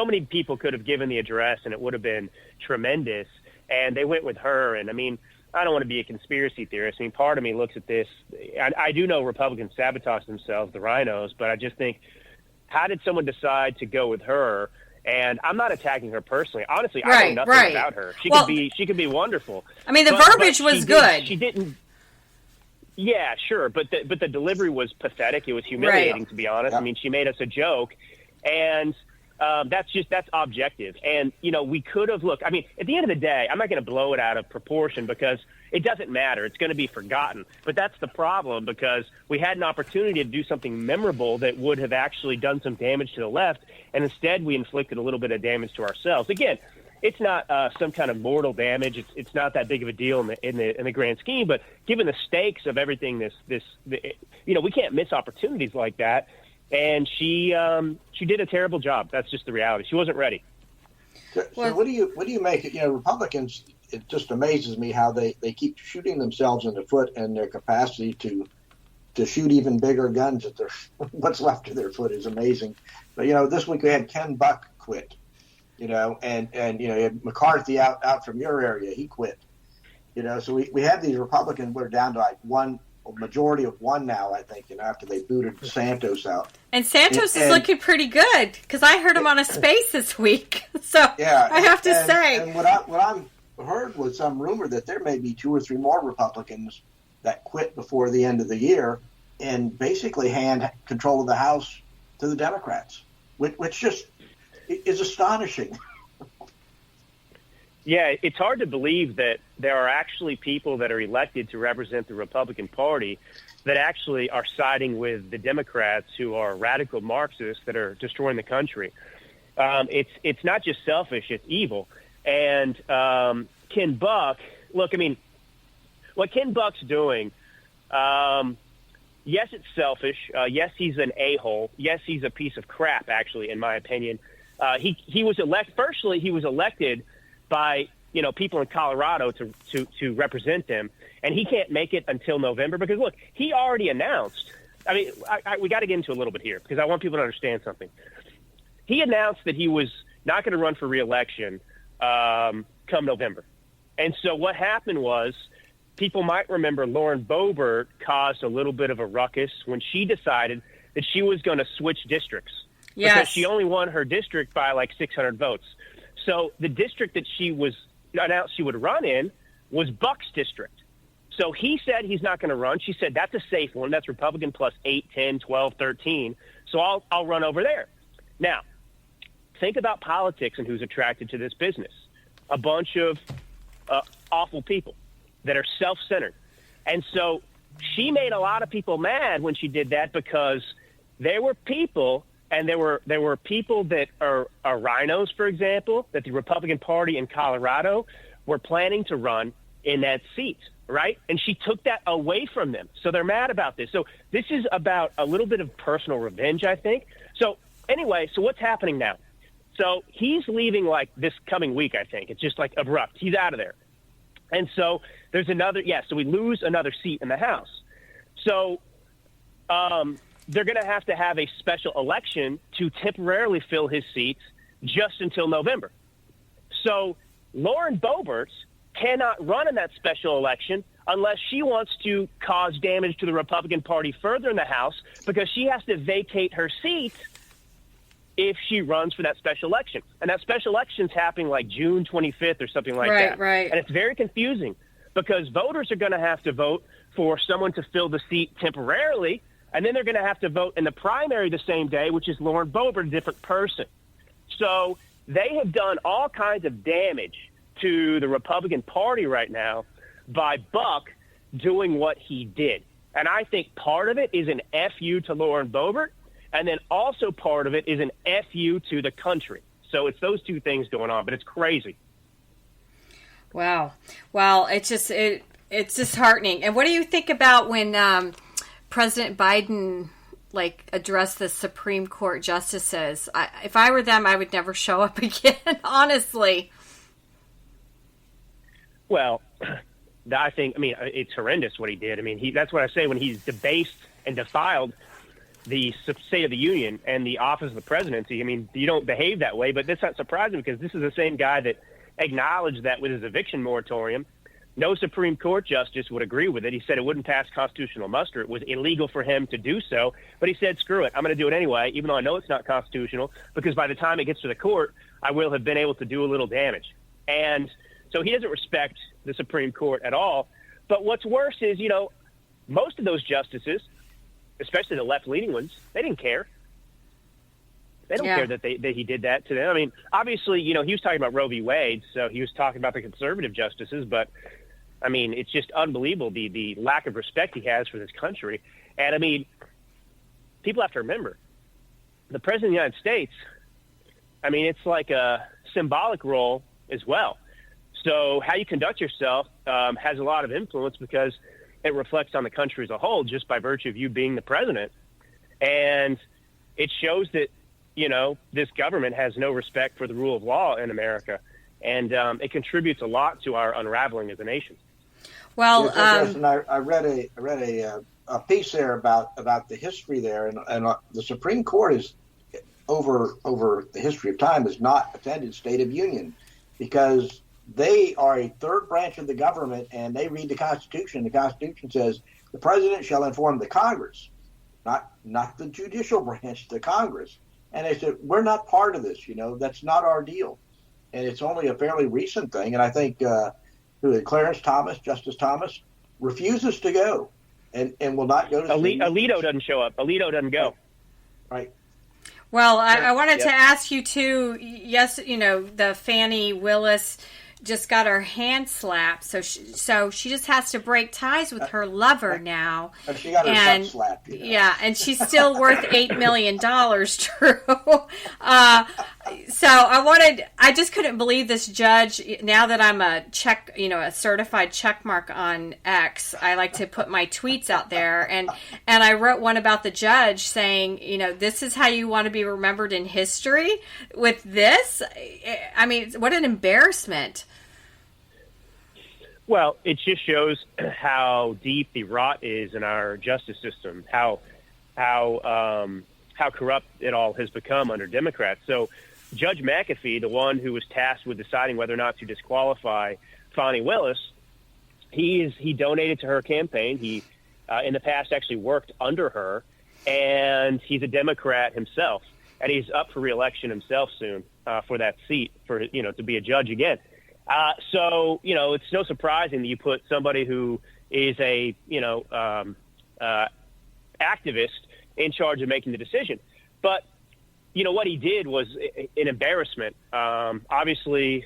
many people could have given the address and it would have been tremendous. And they went with her. And I mean, I don't want to be a conspiracy theorist. I mean, part of me looks at this. I do know Republicans sabotage themselves, the rhinos, but I just think, how did someone decide to go with her? And I'm not attacking her personally. Honestly, I know nothing about her. She could be wonderful. I mean, the verbiage was good. She didn't. Yeah, sure, but the delivery was pathetic. It was humiliating, to be honest. Yeah. I mean, she made us a joke, and that's objective. And we could have looked. I mean, at the end of the day, I'm not going to blow it out of proportion because it doesn't matter. It's going to be forgotten. But that's the problem, because we had an opportunity to do something memorable that would have actually done some damage to the left, and instead we inflicted a little bit of damage to ourselves. Again, it's not some kind of mortal damage. It's not that big of a deal in the grand scheme. But given the stakes of everything, we can't miss opportunities like that. And she did a terrible job. That's just the reality. She wasn't ready. So what do you make it? Republicans. It just amazes me how they keep shooting themselves in the foot, and their capacity to shoot even bigger guns at what's left of their foot is amazing. But this week we had Ken Buck quit. And you had McCarthy out from your area. He quit. So we have these Republicans. We're down to like a majority of one now, I think, after they booted Santos out. And Santos is looking pretty good, because I heard him on a space this week. So yeah, I have to say. And what I'm heard was some rumor that there may be 2 or 3 more Republicans that quit before the end of the year and basically hand control of the House to the Democrats, which just is astonishing. Yeah, it's hard to believe that there are actually people that are elected to represent the Republican Party that actually are siding with the Democrats, who are radical Marxists that are destroying the country. It's not just selfish, it's evil. And Ken Buck, look, I mean, what Ken Buck's doing, yes, it's selfish. Yes, he's an a-hole. Yes, he's a piece of crap, actually, in my opinion. He was elected by people in Colorado to represent them, and he can't make it until November because look, he already announced. I mean, we got to get into a little bit here because I want people to understand something. He announced that he was not going to run for re-election come November, and so what happened was, people might remember Lauren Boebert caused a little bit of a ruckus when she decided that she was going to switch districts. Yes. Because she only won her district by like 600 votes. So the district that she was announced she would run in was Buck's district. So he said he's not going to run. She said, that's a safe one. That's Republican plus 8, 10, 12, 13. So I'll run over there. Now, think about politics and who's attracted to this business. A bunch of awful people that are self-centered. And so she made a lot of people mad when she did that because there were people, and there were people that are rhinos, for example, that the Republican Party in Colorado were planning to run in that seat, right? And she took that away from them. So they're mad about this. So this is about a little bit of personal revenge, I think. So anyway, so what's happening now? So he's leaving like this coming week, I think. It's just like abrupt. He's out of there. And so there's so we lose another seat in the House. So they're going to have a special election to temporarily fill his seats just until November. So Lauren Boebert cannot run in that special election unless she wants to cause damage to the Republican Party further in the House, because she has to vacate her seat if she runs for that special election. And that special election's happening like June 25th or something like that. Right. And it's very confusing because voters are going to have to vote for someone to fill the seat temporarily, and then they're going to have to vote in the primary the same day, which is Lauren Boebert, a different person. So they have done all kinds of damage to the Republican Party right now by Buck doing what he did. And I think part of it is an FU to Lauren Boebert, and then also part of it is an FU to the country. So it's those two things going on, but it's crazy. Wow. Well, it's disheartening. And what do you think about when President Biden addressed the Supreme Court justices? If I were them, I would never show up again, honestly. Well, I think, it's horrendous what he did. That's what I say when he's debased and defiled the State of the Union and the office of the presidency. You don't behave that way, but that's not surprising because this is the same guy that acknowledged that with his eviction moratorium, no Supreme Court justice would agree with it. He said it wouldn't pass constitutional muster. It was illegal for him to do so, but he said, screw it, I'm going to do it anyway, even though I know it's not constitutional, because by the time it gets to the court, I will have been able to do a little damage. And so he doesn't respect the Supreme Court at all. But what's worse is, most of those justices, especially the left-leaning ones, they didn't care. They don't care that he did that to them. Obviously, he was talking about Roe v. Wade, so he was talking about the conservative justices, but, it's just unbelievable, the lack of respect he has for this country. And, people have to remember, the President of the United States, it's like a symbolic role as well. So how you conduct yourself has a lot of influence because it reflects on the country as a whole just by virtue of you being the president. And it shows that, this government has no respect for the rule of law in America. And it contributes a lot to our unraveling as a nation. Well, I read a piece there about the history there, and the Supreme Court is over the history of time has not attended State of Union because they are a third branch of the government, and they read the Constitution. The Constitution says the president shall inform the Congress, not the judicial branch, the Congress. And they said, we're not part of this, that's not our deal. And it's only a fairly recent thing. And I think Justice Thomas, refuses to go and will not go to Alito doesn't show up. Alito doesn't go. Right. Well, I wanted to ask you too. Yes, the Fani Willis just got her hand slapped, so she just has to break ties with her lover now. She got her butt slapped. Yeah, and she's still worth $8 million. True. So I just couldn't believe this judge. Now that I'm a certified checkmark on X, I like to put my tweets out there, and I wrote one about the judge saying, this is how you want to be remembered in history with this. What an embarrassment. Well, it just shows how deep the rot is in our justice system, how corrupt it all has become under Democrats. So Judge McAfee, the one who was tasked with deciding whether or not to disqualify Fani Willis, he donated to her campaign. He, in the past, actually worked under her, and he's a Democrat himself, and he's up for re-election himself soon for that seat to be a judge again. So, it's no surprising that you put somebody who is a, activist in charge of making the decision. But, what he did was an embarrassment. Obviously,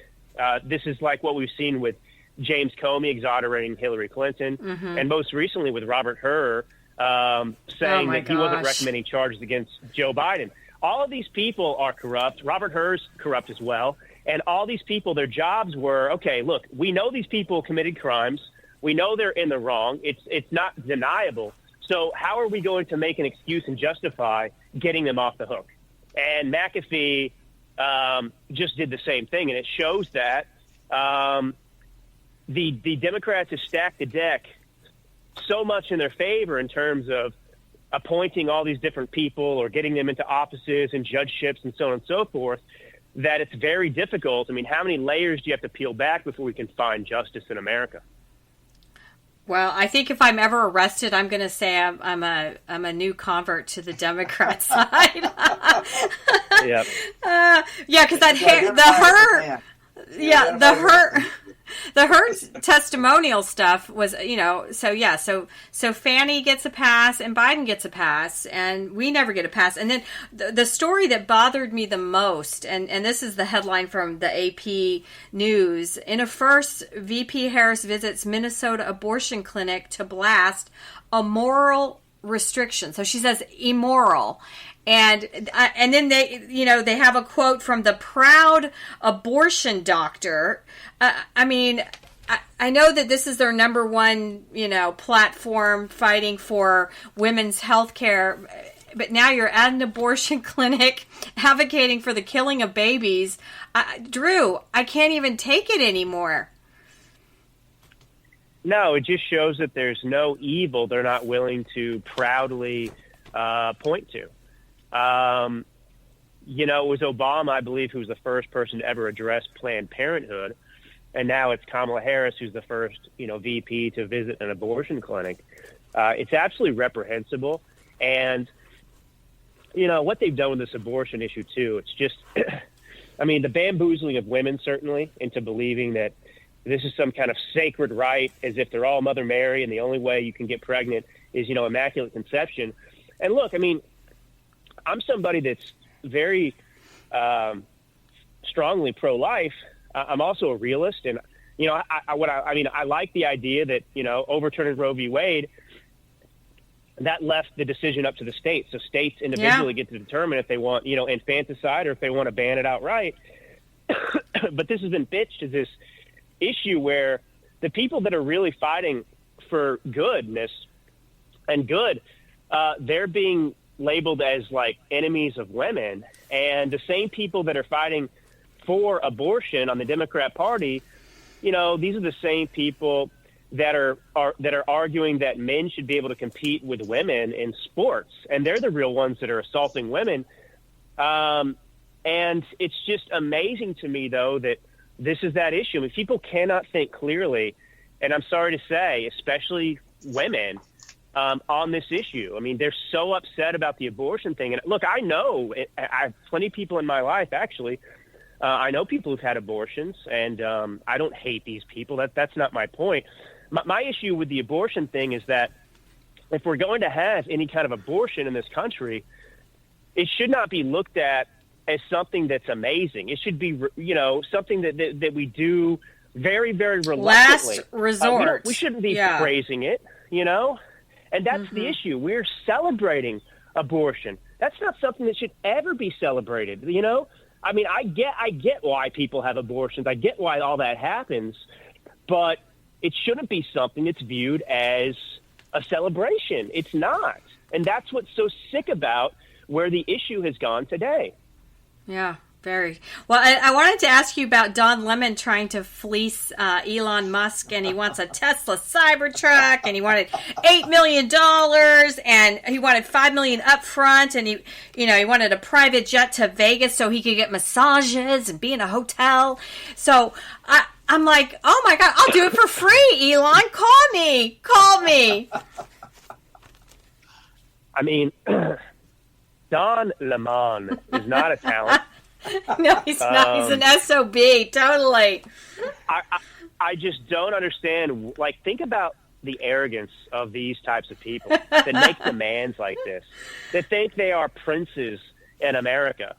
this is like what we've seen with James Comey exonerating Hillary Clinton, and most recently with Robert Hur saying that he wasn't recommending charges against Joe Biden. All of these people are corrupt. Robert Hur's corrupt as well. And all these people, their jobs were, okay, look, we know these people committed crimes. We know they're in the wrong. It's not deniable. So how are we going to make an excuse and justify getting them off the hook? And McAfee just did the same thing. And it shows that the Democrats have stacked the deck so much in their favor in terms of appointing all these different people or getting them into offices and judgeships and so on and so forth, that it's very difficult. How many layers do you have to peel back before we can find justice in America? Well, I think if I'm ever arrested, I'm going to say I'm a new convert to the Democrat side. Yep. Yeah, because the Hurt testimonial stuff was, so Fani gets a pass and Biden gets a pass and we never get a pass. And then the story that bothered me the most, and this is the headline from the AP News, in a first, VP Harris visits Minnesota abortion clinic to blast immoral restriction. So she says immoral. And then they have a quote from the proud abortion doctor. I know that this is their number one, platform fighting for women's health care. But now you're at an abortion clinic advocating for the killing of babies. Drew, I can't even take it anymore. No, it just shows that there's no evil they're not willing to proudly point to. It was Obama, I believe, who was the first person to ever address Planned Parenthood. And now it's Kamala Harris, who's the first, VP to visit an abortion clinic. It's absolutely reprehensible. And, what they've done with this abortion issue, too, it's just, the bamboozling of women, certainly, into believing that this is some kind of sacred right, as if they're all Mother Mary and the only way you can get pregnant is, immaculate conception. And look, I'm somebody that's very strongly pro-life. I'm also a realist, and I like the idea that overturning Roe v. Wade, that left the decision up to the states. So states individually get to determine if they want infanticide or if they want to ban it outright. But this has been pitched as this issue where the people that are really fighting for goodness and good, they're being labeled as like enemies of women, and the same people that are fighting for abortion on the Democrat Party, these are the same people that are arguing that men should be able to compete with women in sports, and they're the real ones that are assaulting women. And it's just amazing to me, though, that this is that issue. People cannot think clearly, and I'm sorry to say, especially women, on this issue. They're so upset about the abortion thing. And look, I know I have plenty of people in my life, actually. I know people who've had abortions, and I don't hate these people. That's not my point. My issue with the abortion thing is that if we're going to have any kind of abortion in this country, it should not be looked at as something that's amazing. It should be, something that we do very, very reluctantly. Last resort. We shouldn't be praising it, And that's the issue. We're celebrating abortion. That's not something that should ever be celebrated, I get why people have abortions. I get why all that happens, but it shouldn't be something that's viewed as a celebration. It's not. And that's what's so sick about where the issue has gone today. Yeah. Very. Well, I wanted to ask you about Don Lemon trying to fleece Elon Musk, and he wants a Tesla Cybertruck, and he wanted $8 million, and he wanted $5 million up front, and he wanted a private jet to Vegas so he could get massages and be in a hotel. So I'm like, oh my God, I'll do it for free, Elon. Call me. Don Lemon is not a talent. No, he's not. He's an SOB, totally. I just don't understand. Think about the arrogance of these types of people that make demands like this, that think they are princes in America.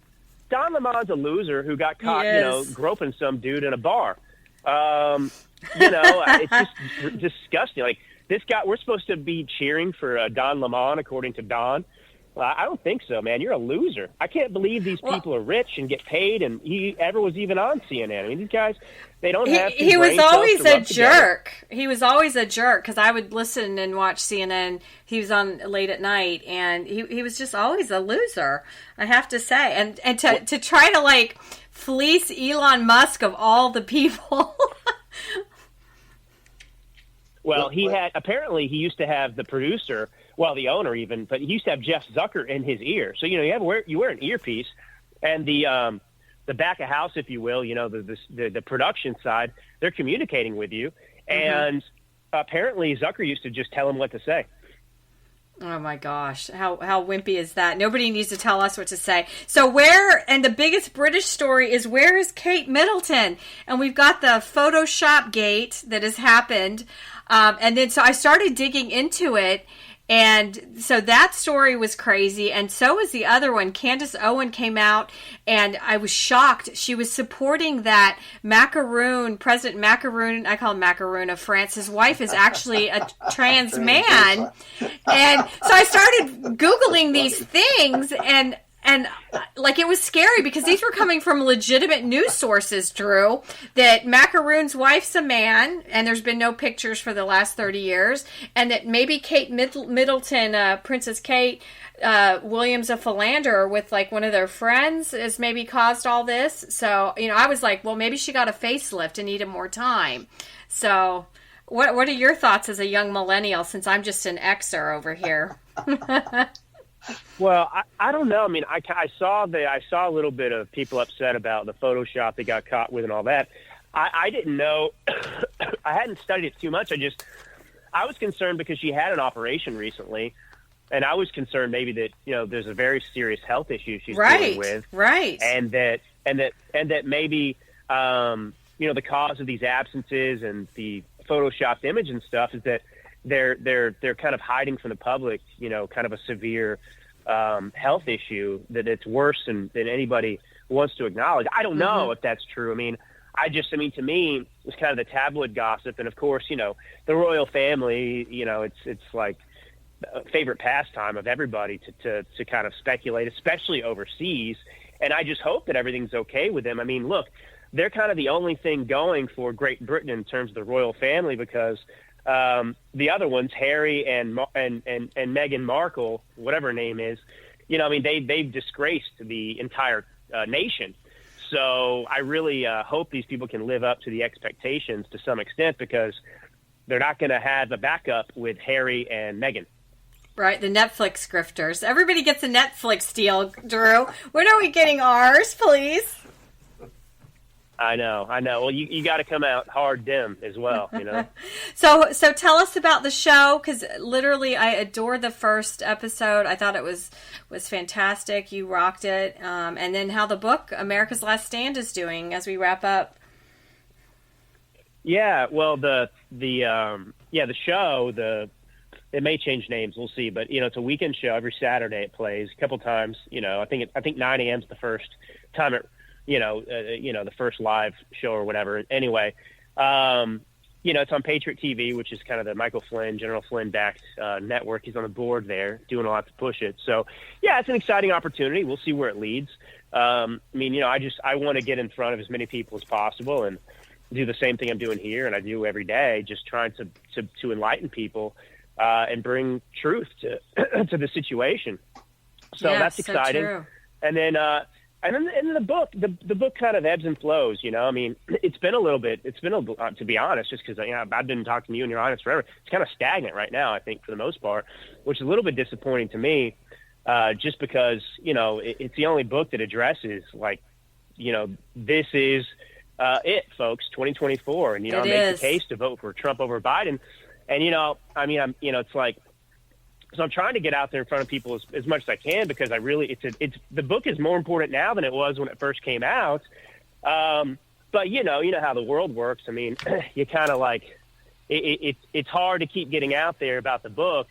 Don Lemon's a loser who got caught, groping some dude in a bar. It's just disgusting. This guy, we're supposed to be cheering for Don Lemon, according to Don. I don't think so, man. You're a loser. I can't believe these people are rich and get paid, and he ever was even on CNN. These guys, they don't have. He was always a jerk. He was always a jerk because I would listen and watch CNN. He was on late at night, and he was just always a loser. I have to say, and to try to fleece Elon Musk of all the people. Well, he used to have the producer. Well, the owner even, but he used to have Jeff Zucker in his ear. So, you wear an earpiece, and the back of house, if you will, the production side, they're communicating with you. And apparently Zucker used to just tell him what to say. Oh my gosh, how wimpy is that? Nobody needs to tell us what to say. So and the biggest British story is, where is Kate Middleton? And we've got the Photoshop gate that has happened. And then so I started digging into it. And so that story was crazy, and so was the other one. Candace Owen came out, and I was shocked. She was supporting that Macaroon, President Macaroon, I call him Macaroon of France. His wife is actually a trans man. And so I started Googling these things, and like, it was scary because these were coming from legitimate news sources, Drew, that Macaroon's wife's a man, and there's been no pictures for the last 30 years, and that maybe Kate Middleton, Princess Kate Williams, a philanderer with like one of their friends, has maybe caused all this. So, I was like, well, maybe she got a facelift and needed more time. So what are your thoughts as a young millennial, since I'm just an Xer over here? Well, I don't know. I mean, I saw a little bit of people upset about the Photoshop they got caught with and all that. I didn't know. I hadn't studied it too much. I was concerned because she had an operation recently, and I was concerned maybe that there's a very serious health issue she's dealing with, right, and that maybe the cause of these absences and the Photoshopped image and stuff is that they're kind of hiding from the public, kind of a severe health issue that it's worse than anybody wants to acknowledge. I don't know if that's true. I mean, to me, it's kind of the tabloid gossip. And of course, the royal family, it's like a favorite pastime of everybody to kind of speculate, especially overseas. And I just hope that everything's okay with them. I mean, look, they're kind of the only thing going for Great Britain in terms of the royal family, because the other ones, Harry and Meghan Markle, whatever her name is, they've disgraced the entire nation. So I really hope these people can live up to the expectations to some extent, because they're not going to have a backup with Harry and Meghan. Right, the Netflix grifters. Everybody gets a Netflix deal, Drew. When are we getting ours, please? I know. Well, you got to come out hard dim as well, So tell us about the show, because literally I adored the first episode. I thought it was fantastic. You rocked it. And then how the book, America's Last Stand, is doing as we wrap up. Yeah, well, the show, it may change names. We'll see. But, it's a weekend show. Every Saturday it plays a couple times. I think 9 a.m. is the first time it, the first live show or whatever. Anyway, it's on Patriot TV, which is kind of the Michael Flynn, General Flynn backed network. He's on the board there doing a lot to push it. So, yeah, it's an exciting opportunity. We'll see where it leads. I want to get in front of as many people as possible and do the same thing I'm doing here and I do every day, just trying to enlighten people and bring truth to to the situation. So that's exciting. So true. And then the book kind of ebbs and flows, it's been to be honest, just because I've been talking to you and your audience forever. It's kind of stagnant right now, I think, for the most part, which is a little bit disappointing to me, just because, it's the only book that addresses this is it, folks, 2024. And, I make the case to vote for Trump over Biden. And, it's like, so I'm trying to get out there in front of people as much as I can, because the book is more important now than it was when it first came out. But you know how the world works. I mean, you kind of like, it's hard to keep getting out there about the book.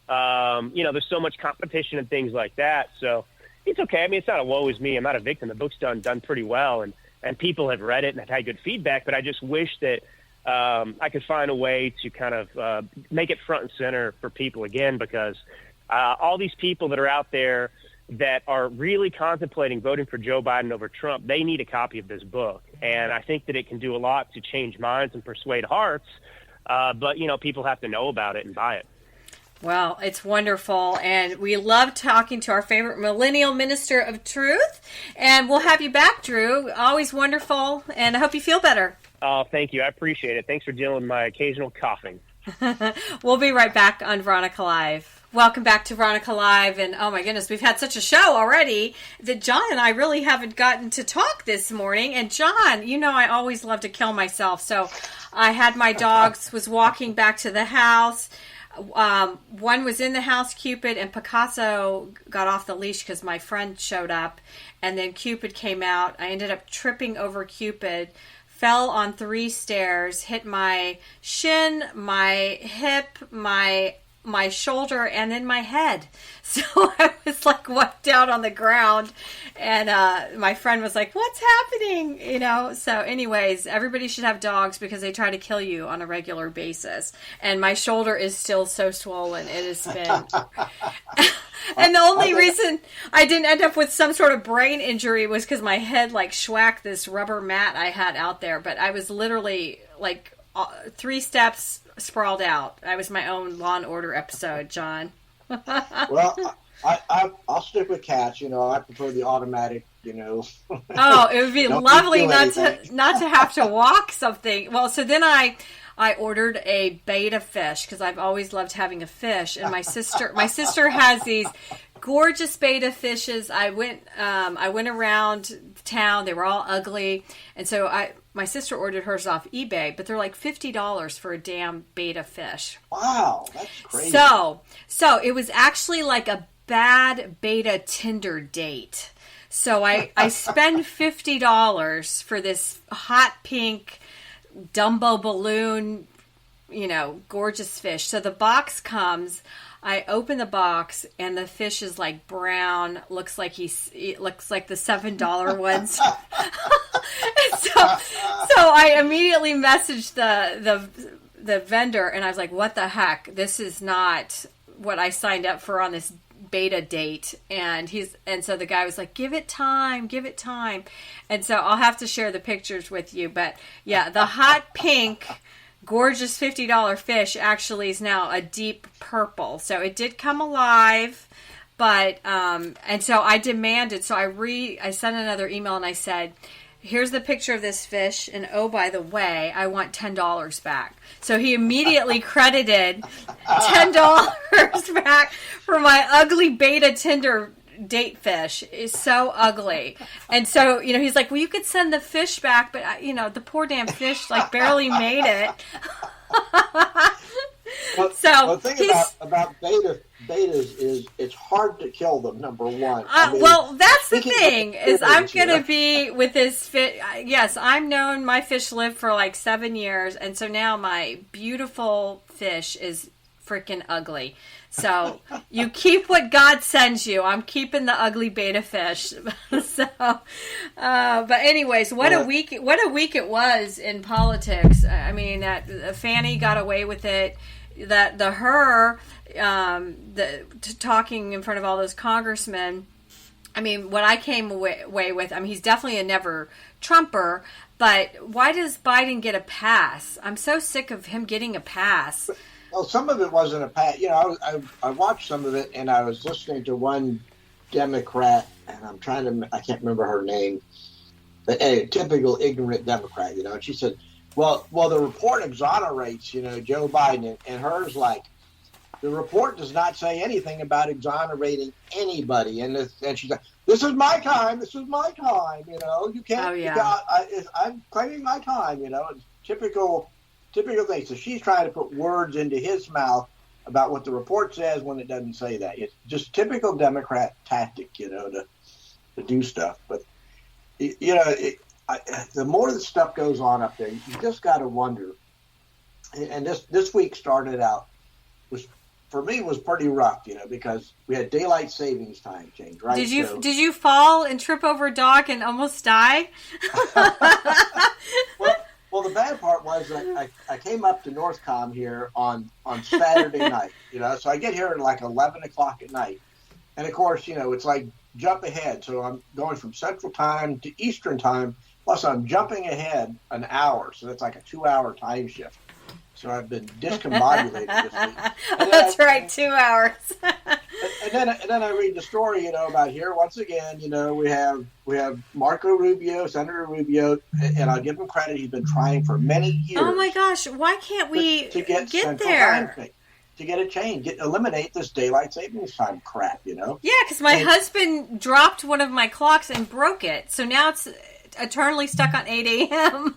There's so much competition and things like that. So it's okay. I mean, it's not a woe is me. I'm not a victim. The book's done pretty well, and people have read it and have had good feedback, but I just wish that I could find a way to kind of make it front and center for people again, because all these people that are out there that are really contemplating voting for Joe Biden over Trump, they need a copy of this book. And I think that it can do a lot to change minds and persuade hearts. But, people have to know about it and buy it. Well, it's wonderful, and we love talking to our favorite Millennial Minister of Truth, and we'll have you back, Drew. Always wonderful, and I hope you feel better. Oh, thank you. I appreciate it. Thanks for dealing with my occasional coughing. We'll be right back on Veronica Live. Welcome back to Veronica Live. And oh my goodness, we've had such a show already that John and I really haven't gotten to talk this morning. And John, you know I always love to kill myself. So I had my dogs, was walking back to the house. One was in the house, Cupid, and Picasso got off the leash because my friend showed up. And then Cupid came out. I ended up tripping over Cupid, fell on 3 stairs, hit my shin, my hip, my shoulder, and then my head. So I was like wiped out on the ground, and my friend was like, what's happening? You know, so anyways, everybody should have dogs because they try to kill you on a regular basis. And my shoulder is still so swollen. It has been. And the only reason I didn't end up with some sort of brain injury was because my head like schwacked this rubber mat I had out there. But I was literally like 3 steps sprawled out. I was my own Law and Order episode, John. Well, I'll stick with cats. You know, I prefer the automatic. You know. Oh, it would be lovely not to have to walk something. Well, so then I ordered a betta fish because I've always loved having a fish, and my sister has these gorgeous betta fishes. I went around town. They were all ugly, and so my sister ordered hers off eBay, but they're like $50 for a damn betta fish. Wow, that's crazy. So it was actually like a bad betta Tinder date. So I spend $50 for this hot pink Dumbo balloon, you know, gorgeous fish. So the box comes. I open the box and the fish is like brown. Looks like the $7 ones. So I immediately messaged the vendor and I was like, "What the heck? This is not what I signed up for on this beta date." And so the guy was like, give it time. And so I'll have to share the pictures with you. But yeah, the hot pink, gorgeous $50 fish actually is now a deep purple. So it did come alive, but and so I demanded. So I sent another email and I said, here's the picture of this fish, and oh, by the way, I want $10 back. So he immediately credited $10 back for my ugly beta Tinder date fish. It's so ugly. And so, you know, he's like, well, you could send the fish back, but, the poor damn fish, like, barely made it. The thing about betas is it's hard to kill them, number one. Well, that's the thing, is I'm going to be with this fish. Yes, I'm known my fish lived for like 7 years, and so now my beautiful fish is freaking ugly. So you keep what God sends you. I'm keeping the ugly beta fish. But anyways, what a week it was in politics. I mean, that Fani got away with it. That talking in front of all those congressmen. I mean, what I came away with, I mean, he's definitely a never Trumper, but why does Biden get a pass? I'm so sick of him getting a pass. Well, some of it wasn't a pass. You know, I watched some of it, and I was listening to one Democrat, and I can't remember her name, but a typical ignorant Democrat, you know, and she said, well, the report exonerates, Joe Biden, and hers like, the report does not say anything about exonerating anybody. And she's like, this is my time, you can't, I'm claiming my time, it's typical thing. So she's trying to put words into his mouth about what the report says when it doesn't say that. It's just typical Democrat tactic, to do stuff. But, the more the stuff goes on up there, you just got to wonder. And this week started out, was pretty rough, because we had daylight savings time change, right? Did you fall and trip over a dog and almost die? Well, the bad part was that I came up to Northcom here on Saturday night, so I get here at like 11 o'clock at night. And of course, it's like jump ahead. So I'm going from Central Time to Eastern Time, plus I'm jumping ahead an hour. So that's like a 2-hour time shift. So I've been discombobulated this week. That's right, 2 hours. and then I read the story, about here once again. We have Marco Rubio, Senator Rubio, and I'll give him credit. He's been trying for many years. Oh my gosh, why can't we to get there? to get it changed, eliminate this daylight savings time crap, you know? Yeah, because my husband dropped one of my clocks and broke it, so now it's eternally stuck on 8 a.m.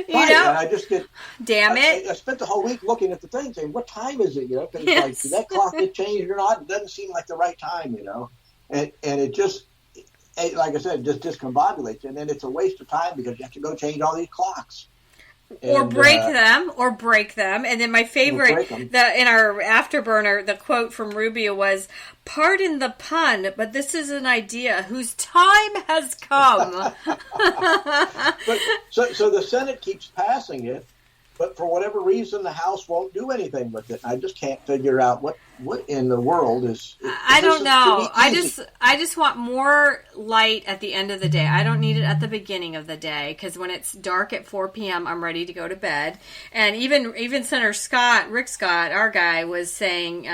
you know? And I just get... Damn it. I spent the whole week looking at the thing saying, what time is it, you know? Because Yes. like, did that clock get changed or not? It doesn't seem like the right time, you know? And it just, like I said, just discombobulates. And then it's a waste of time because you have to go change all these clocks. Or break them. And then my favorite, in our afterburner, the quote from Rubio was, "Pardon the pun, but this is an idea whose time has come." But, so the Senate keeps passing it, but for whatever reason, the House won't do anything with it. I just can't figure out what in the world is. I don't know. I just want more light at the end of the day. I don't need it at the beginning of the day, because when it's dark at 4 p.m., I'm ready to go to bed. And even Senator Rick Scott, our guy, was saying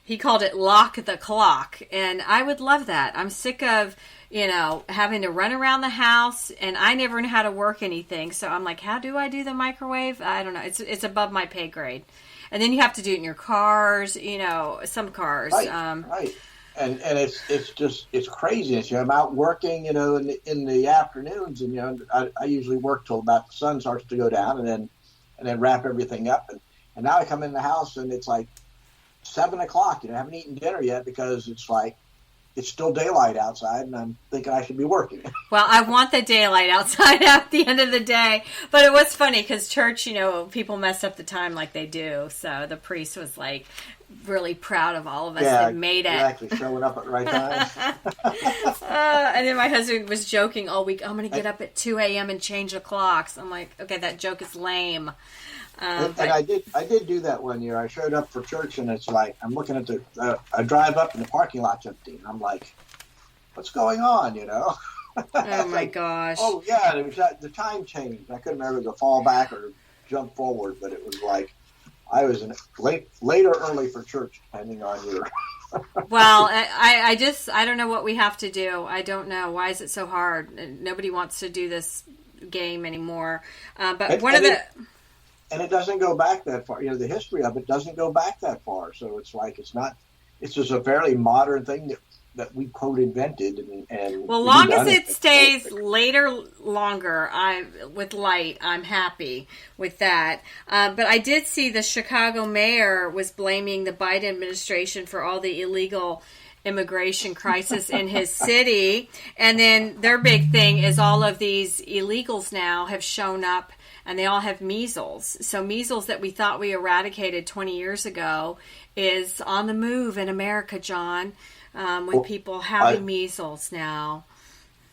he called it "lock the clock," and I would love that. I'm sick of having to run around the house, and I never knew how to work anything. So I'm like, how do I do the microwave? I don't know. It's above my pay grade. And then you have to do it in your cars, some cars. Right, right. And it's craziness. I'm out working, in the afternoons, and I usually work till about the sun starts to go down, and then wrap everything up. And now I come in the house and it's like 7 o'clock. I haven't eaten dinner yet because it's like it's still daylight outside, and I'm thinking I should be working. Well, I want the daylight outside at the end of the day. But it was funny because church, people mess up the time like they do. So the priest was like really proud of all of us that made it. Exactly, showing up at the right time. And then my husband was joking all week, I'm going to get up at 2 a.m. and change the clocks. I'm like, okay, that joke is lame. And I did do that one year. I showed up for church, and it's like I'm looking at I drive up and the parking lot's empty, and I'm like, "What's going on?" Oh my gosh! Oh yeah, it was the time changed. I couldn't remember to fall back or jump forward, but it was like I was late or early for church, depending on your. Well, I don't know what we have to do. I don't know. Why is it so hard? Nobody wants to do this game anymore. And it doesn't go back that far. The history of it doesn't go back that far. So it's like it's just a fairly modern thing that we quote invented. And well, long as it stays longer, with light, I'm happy with that. But I did see the Chicago mayor was blaming the Biden administration for all the illegal immigration crisis in his city. And then their big thing is all of these illegals now have shown up, and they all have measles. So measles that we thought we eradicated 20 years ago is on the move in America, John, with people having measles now.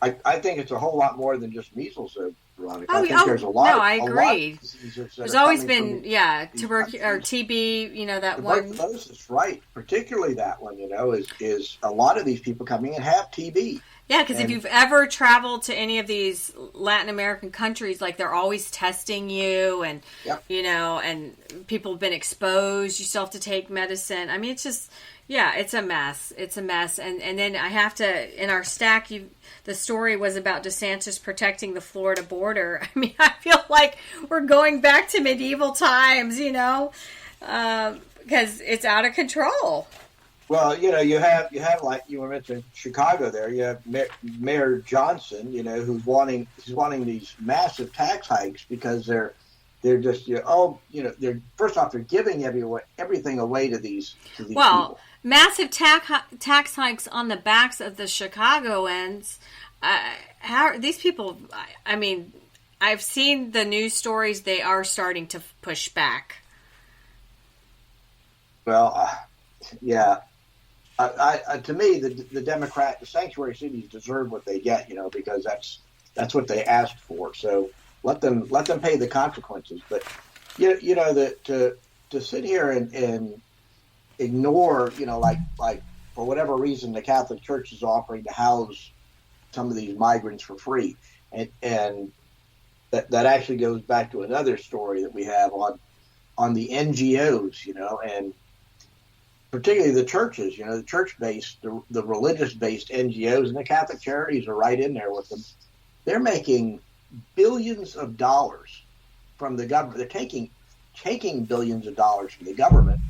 I think it's a whole lot more than just measles, Veronica. I think there's a lot. No, I agree. There's always been, tuberculosis or TB, that one. Tuberculosis, right. Particularly that one, is a lot of these people coming in have TB. Yeah, because if you've ever traveled to any of these Latin American countries, like they're always testing you, and and people have been exposed. You still have to take medicine. I mean, it's just, it's a mess. It's a mess. And then I have to, in our stack, the story was about DeSantis protecting the Florida border. I mean, I feel like we're going back to medieval times, because it's out of control. Well, you have like you were mentioning Chicago there. You have Mayor Johnson, who's wanting these massive tax hikes because they're just they're first off they're giving everything away to these people. Massive tax hikes on the backs of the Chicagoans. How are these people? I mean, I've seen the news stories. They are starting to push back. Well, yeah. To me, the sanctuary cities deserve what they get, because that's what they asked for. So let them pay the consequences. But that to sit here and ignore, like for whatever reason, the Catholic Church is offering to house some of these migrants for free, and that actually goes back to another story that we have on the NGOs, and particularly the churches, the church-based, the religious-based NGOs, and the Catholic charities are right in there with them. They're making billions of dollars from the government. They're taking billions of dollars from the government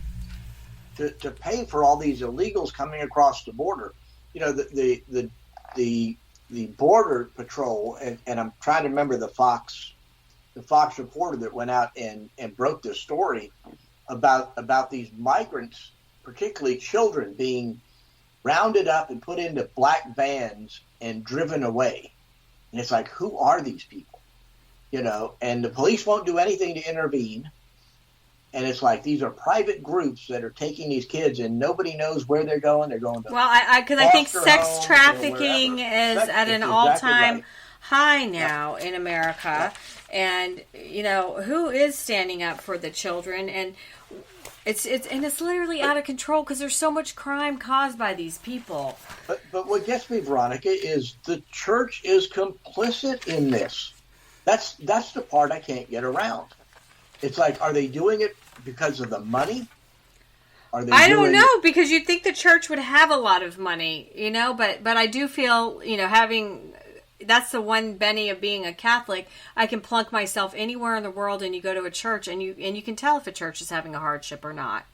to pay for all these illegals coming across the border. You know, the border patrol, and I'm trying to remember the Fox reporter that went out and broke this story about these migrants, particularly children, being rounded up and put into black vans and driven away. And it's like, who are these people? You know, and the police won't do anything to intervene. And it's like, these are private groups that are taking these kids, and nobody knows where they're going. They're going to because I think sex homes, trafficking is at an all-time high now in America. Yeah. And, you know, who is standing up for the children? And it's literally out of control because there's so much crime caused by these people. But what gets me, Veronica, is the church is complicit in this. That's the part I can't get around. It's like, are they doing it because of the money? I don't know, because you'd think the church would have a lot of money, you know, but I do feel, you know, that's the one Benny of being a Catholic. I can plunk myself anywhere in the world, and you go to a church, and you can tell if a church is having a hardship or not,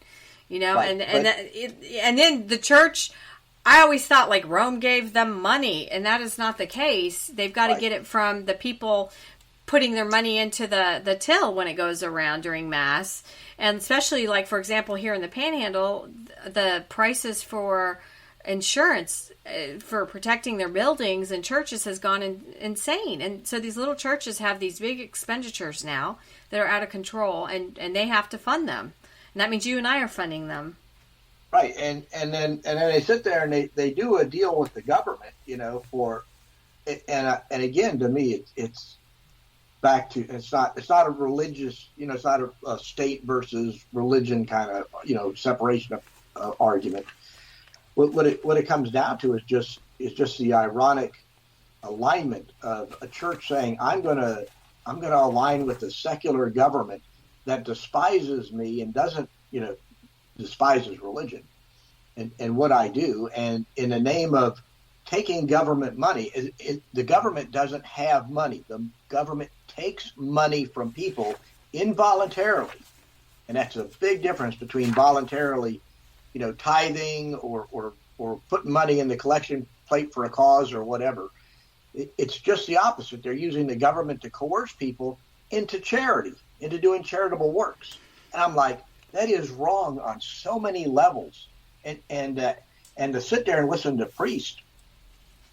you know. Right, and then the church, I always thought like Rome gave them money, and that is not the case. They've got to get it from the people putting their money into the till when it goes around during Mass, and especially like, for example, here in the Panhandle, the prices for insurance for protecting their buildings and churches has gone insane. And so these little churches have these big expenditures now that are out of control, and they have to fund them. And that means you and I are funding them. Right. And then they sit there and they do a deal with the government, you know, and again, to me, it's back to, it's not a religious, you know, it's not a state versus religion kind of, you know, separation of argument. What it comes down to is just the ironic alignment of a church saying, I'm gonna align with the secular government that despises me and doesn't, you know, despises religion and what I do, and in the name of taking government money, the government doesn't have money. The government takes money from people involuntarily, and that's a big difference between voluntarily, you know, tithing or putting money in the collection plate for a cause or whatever. It's just the opposite. They're using the government to coerce people into charity, into doing charitable works. And I'm like, that is wrong on so many levels. And to sit there and listen to priests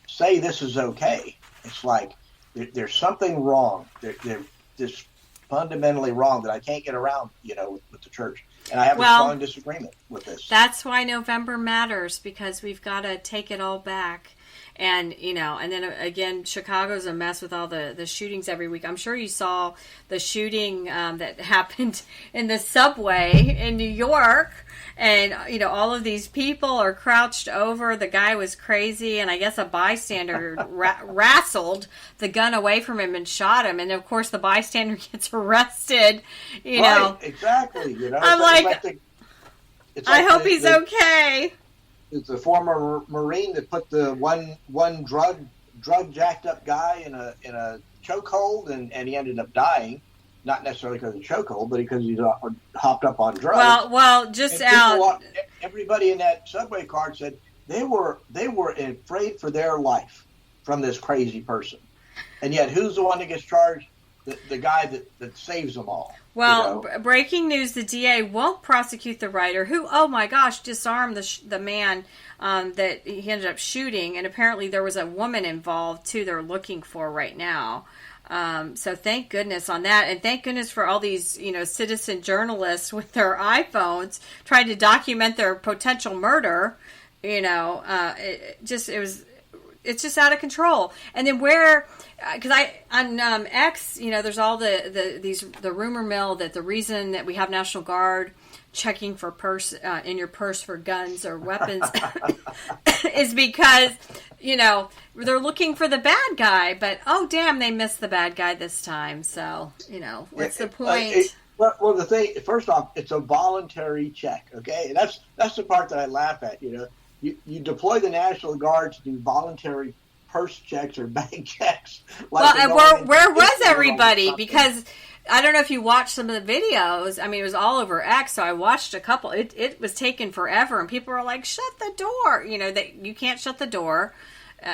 say this is okay, it's like there's something wrong. They're just fundamentally wrong that I can't get around, you know, with the church. And I have a strong disagreement with this. That's why November matters, because we've got to take it all back. And, you know, and then again, Chicago's a mess with all the shootings every week. I'm sure you saw the shooting that happened in the subway in New York. And, you know, all of these people are crouched over. The guy was crazy. And I guess a bystander wrestled the gun away from him and shot him. And, of course, the bystander gets arrested, you know. Exactly. You know, I'm I hope he's okay. It's a former Marine that put the one drug jacked up guy in a chokehold, and he ended up dying, not necessarily because of the chokehold, but because he's hopped up on drugs. Well, just out. Everybody in that subway car said they were afraid for their life from this crazy person, and yet who's the one that gets charged? The guy that saves them all. Well, you know? Breaking news, the DA won't prosecute the writer who, oh my gosh, disarmed the man that he ended up shooting. And apparently there was a woman involved, too, they're looking for right now. So thank goodness on that. And thank goodness for all these, you know, citizen journalists with their iPhones trying to document their potential murder. You know, it's just out of control. And then because on X, you know, there's all the rumor mill that the reason that we have National Guard checking for in your purse for guns or weapons is because, you know, they're looking for the bad guy, but oh damn, they missed the bad guy this time. So, you know, what's the point? Well, the thing, first off, it's a voluntary check, okay? And that's the part that I laugh at, you know. You deploy the National Guard to do voluntary purse checks or bank checks. Like, well, and where was everybody? Because I don't know if you watched some of the videos. I mean, it was all over X, so I watched a couple. It was taking forever, and people were like, "Shut the door!" You know that you can't shut the door.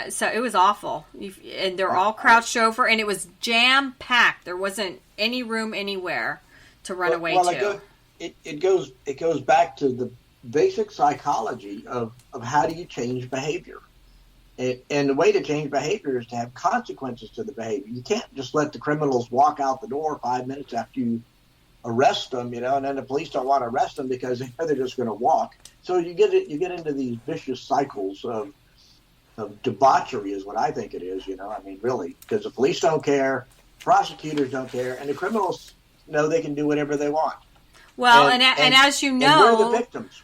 So it was awful, and they're all crouched over, and it was jam packed. There wasn't any room anywhere to run away to. It goes back to the basic psychology of how do you change behavior. And the way to change behavior is to have consequences to the behavior. You can't just let the criminals walk out the door 5 minutes after you arrest them, and then the police don't want to arrest them because they're just going to walk. So you get into these vicious cycles of debauchery is what I think it is, I mean, really, because the police don't care, prosecutors don't care, and the criminals know they can do whatever they want. Well, and as you know,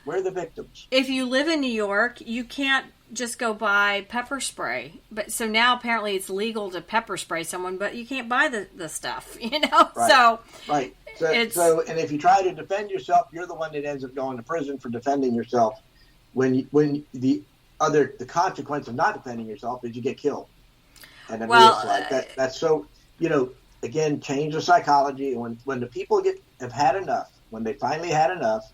we're the victims. If you live in New York, you can't just go buy pepper spray. But so now apparently it's legal to pepper spray someone, but you can't buy the stuff, Right. So and if you try to defend yourself, you're the one that ends up going to prison for defending yourself. When the consequence of not defending yourself is you get killed. And it's like that. That's so, again, change the psychology. And when the people have had enough, when they finally had enough,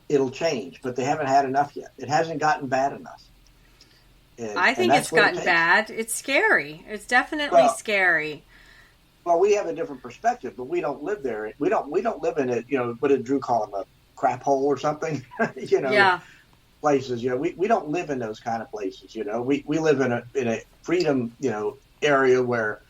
it'll change. But they haven't had enough yet. It hasn't gotten bad enough. I think it's gotten bad. It's scary. It's definitely scary. Well, we have a different perspective, but we don't live there. We don't live in it. What did Drew call them, a crap hole or something? Yeah. Places. We don't live in those kind of places. We live in a freedom area where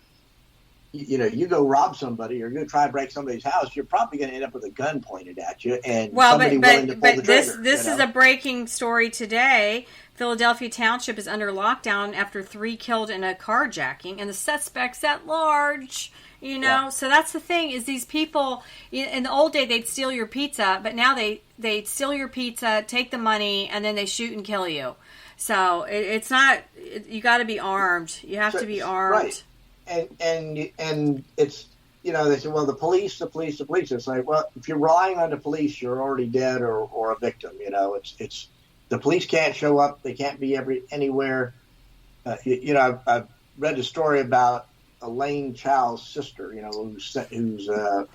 you go rob somebody or you go try to break somebody's house, you're probably going to end up with a gun pointed at you and somebody willing to pull the trigger. This is a breaking story today. Philadelphia Township is under lockdown after 3 killed in a carjacking, and the suspect's at large. So that's the thing is these people in the old day they'd steal your pizza, but now they steal your pizza, take the money, and then they shoot and kill you. So it's not. You got to be armed. You have to be armed. Right. And it's they say, well, the police. It's like, well, if you're relying on the police, you're already dead or a victim. It's the police can't show up. They can't be anywhere. I've read a story about Elaine Chow's sister. Who's the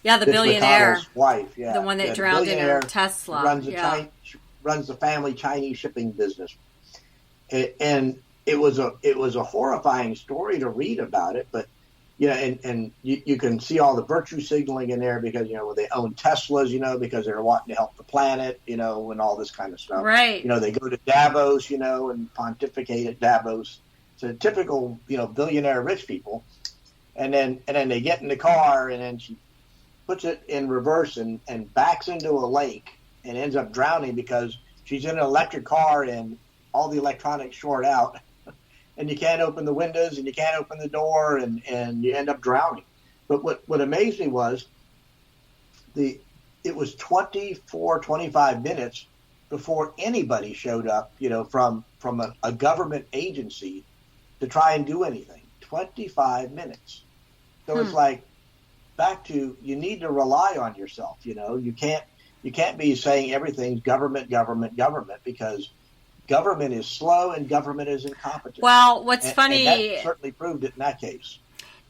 billionaire wife. Yeah, the one that drowned in her Tesla. Runs the family Chinese shipping business, and it was a horrifying story to read about it, but and you can see all the virtue signaling in there because they own Teslas, because they're wanting to help the planet, and all this kind of stuff. Right. They go to Davos, and pontificate at Davos. So typical, billionaire rich people, and then they get in the car and then she puts it in reverse and backs into a lake and ends up drowning because she's in an electric car and all the electronics short out. And you can't open the windows and you can't open the door and you end up drowning. But what amazed me was it was 25 minutes before anybody showed up, from a government agency to try and do anything. 25 minutes. So it's like back to you need to rely on yourself. You can't be saying everything's government because government is slow and government is incompetent. Well, what's funny... And that certainly proved it in that case.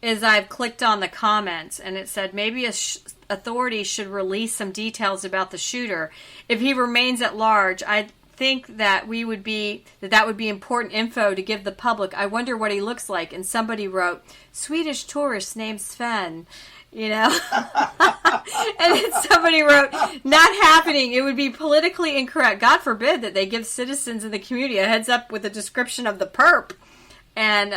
Is I've clicked on the comments and it said maybe authorities should release some details about the shooter. If he remains at large, I think that would be important info to give the public. I wonder what he looks like. And somebody wrote, Swedish tourist named Sven. And then somebody wrote, not happening. It would be politically incorrect. God forbid that they give citizens in the community a heads up with a description of the perp. And,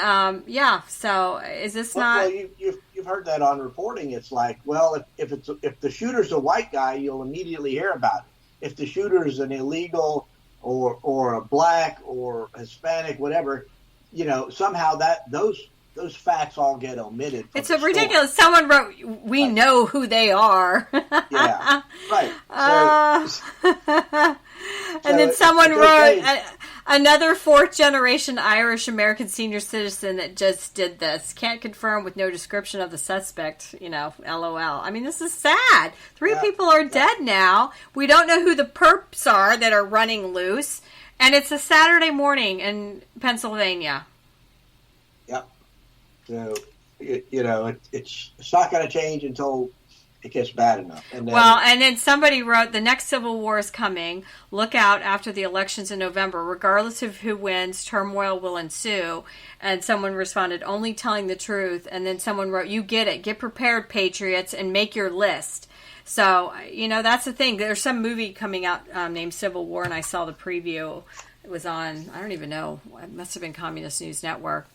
so is this not... Well, you've heard that on reporting. It's like, well, if the shooter's a white guy, you'll immediately hear about it. If the shooter's an illegal or a black or Hispanic, whatever, somehow those facts all get omitted. It's so ridiculous. Someone wrote, we know who they are. Yeah, right. And then someone wrote, another 4th-generation Irish-American senior citizen that just did this. Can't confirm with no description of the suspect, LOL. I mean, this is sad. 3 people are dead now. We don't know who the perps are that are running loose. And it's a Saturday morning in Pennsylvania. Yep. So, it's not going to change until it gets bad enough. And then, and then somebody wrote, the next civil war is coming. Look out after the elections in November. Regardless of who wins, turmoil will ensue. And someone responded, only telling the truth. And then someone wrote, you get it. Get prepared, patriots, and make your list. So, that's the thing. There's some movie coming out named Civil War, and I saw the preview. It was on, I don't even know, it must have been Communist News Network.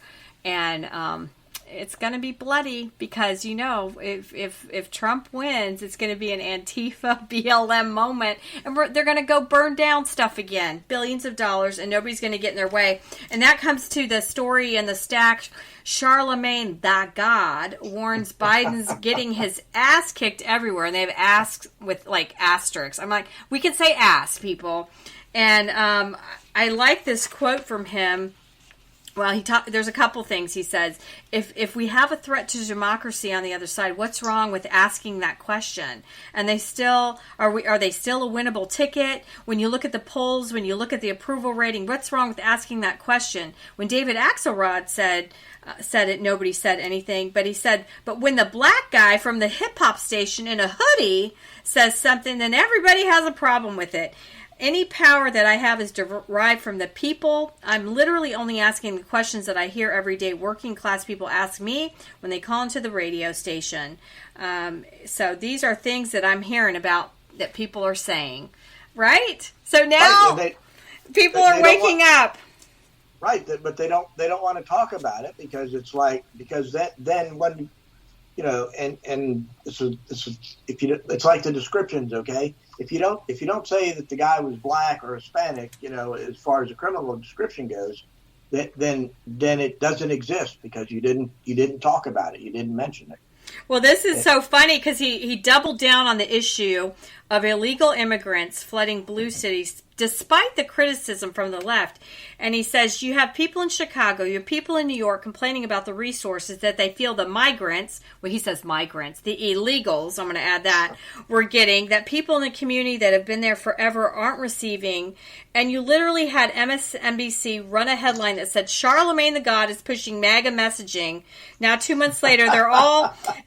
And it's going to be bloody because, if Trump wins, it's going to be an Antifa BLM moment. And they're going to go burn down stuff again, billions of dollars, and nobody's going to get in their way. And that comes to the story in the stack. Charlemagne, the God, warns Biden's getting his ass kicked everywhere. And they have asks with asterisks. I'm like, we can say ass, people. And I like this quote from him. Well, there's a couple things he says. If we have a threat to democracy on the other side, what's wrong with asking that question? And they still are they still a winnable ticket? When you look at the polls, when you look at the approval rating, what's wrong with asking that question? When David Axelrod said it, nobody said anything. But he said, but when the black guy from the hip hop station in a hoodie says something, then everybody has a problem with it. Any power that I have is derived from the people. I'm literally only asking the questions that I hear every day working class people ask me when they call into the radio station. So these are things that I'm hearing about that people are saying, right? So now people are waking up. Right, but they don't want to talk about it because then when it's like the descriptions, okay? If you don't say that the guy was black or Hispanic, as far as the criminal description goes, then it doesn't exist because you didn't talk about it, you didn't mention it. Well, this is so funny because he doubled down on the issue of illegal immigrants flooding blue cities despite the criticism from the left. And he says, you have people in Chicago, you have people in New York complaining about the resources that they feel the migrants, well, he says migrants, the illegals, I'm going to add that, we're getting, that people in the community that have been there forever aren't receiving. And you literally had MSNBC run a headline that said, Charlemagne the God is pushing MAGA messaging. Now, 2 months later,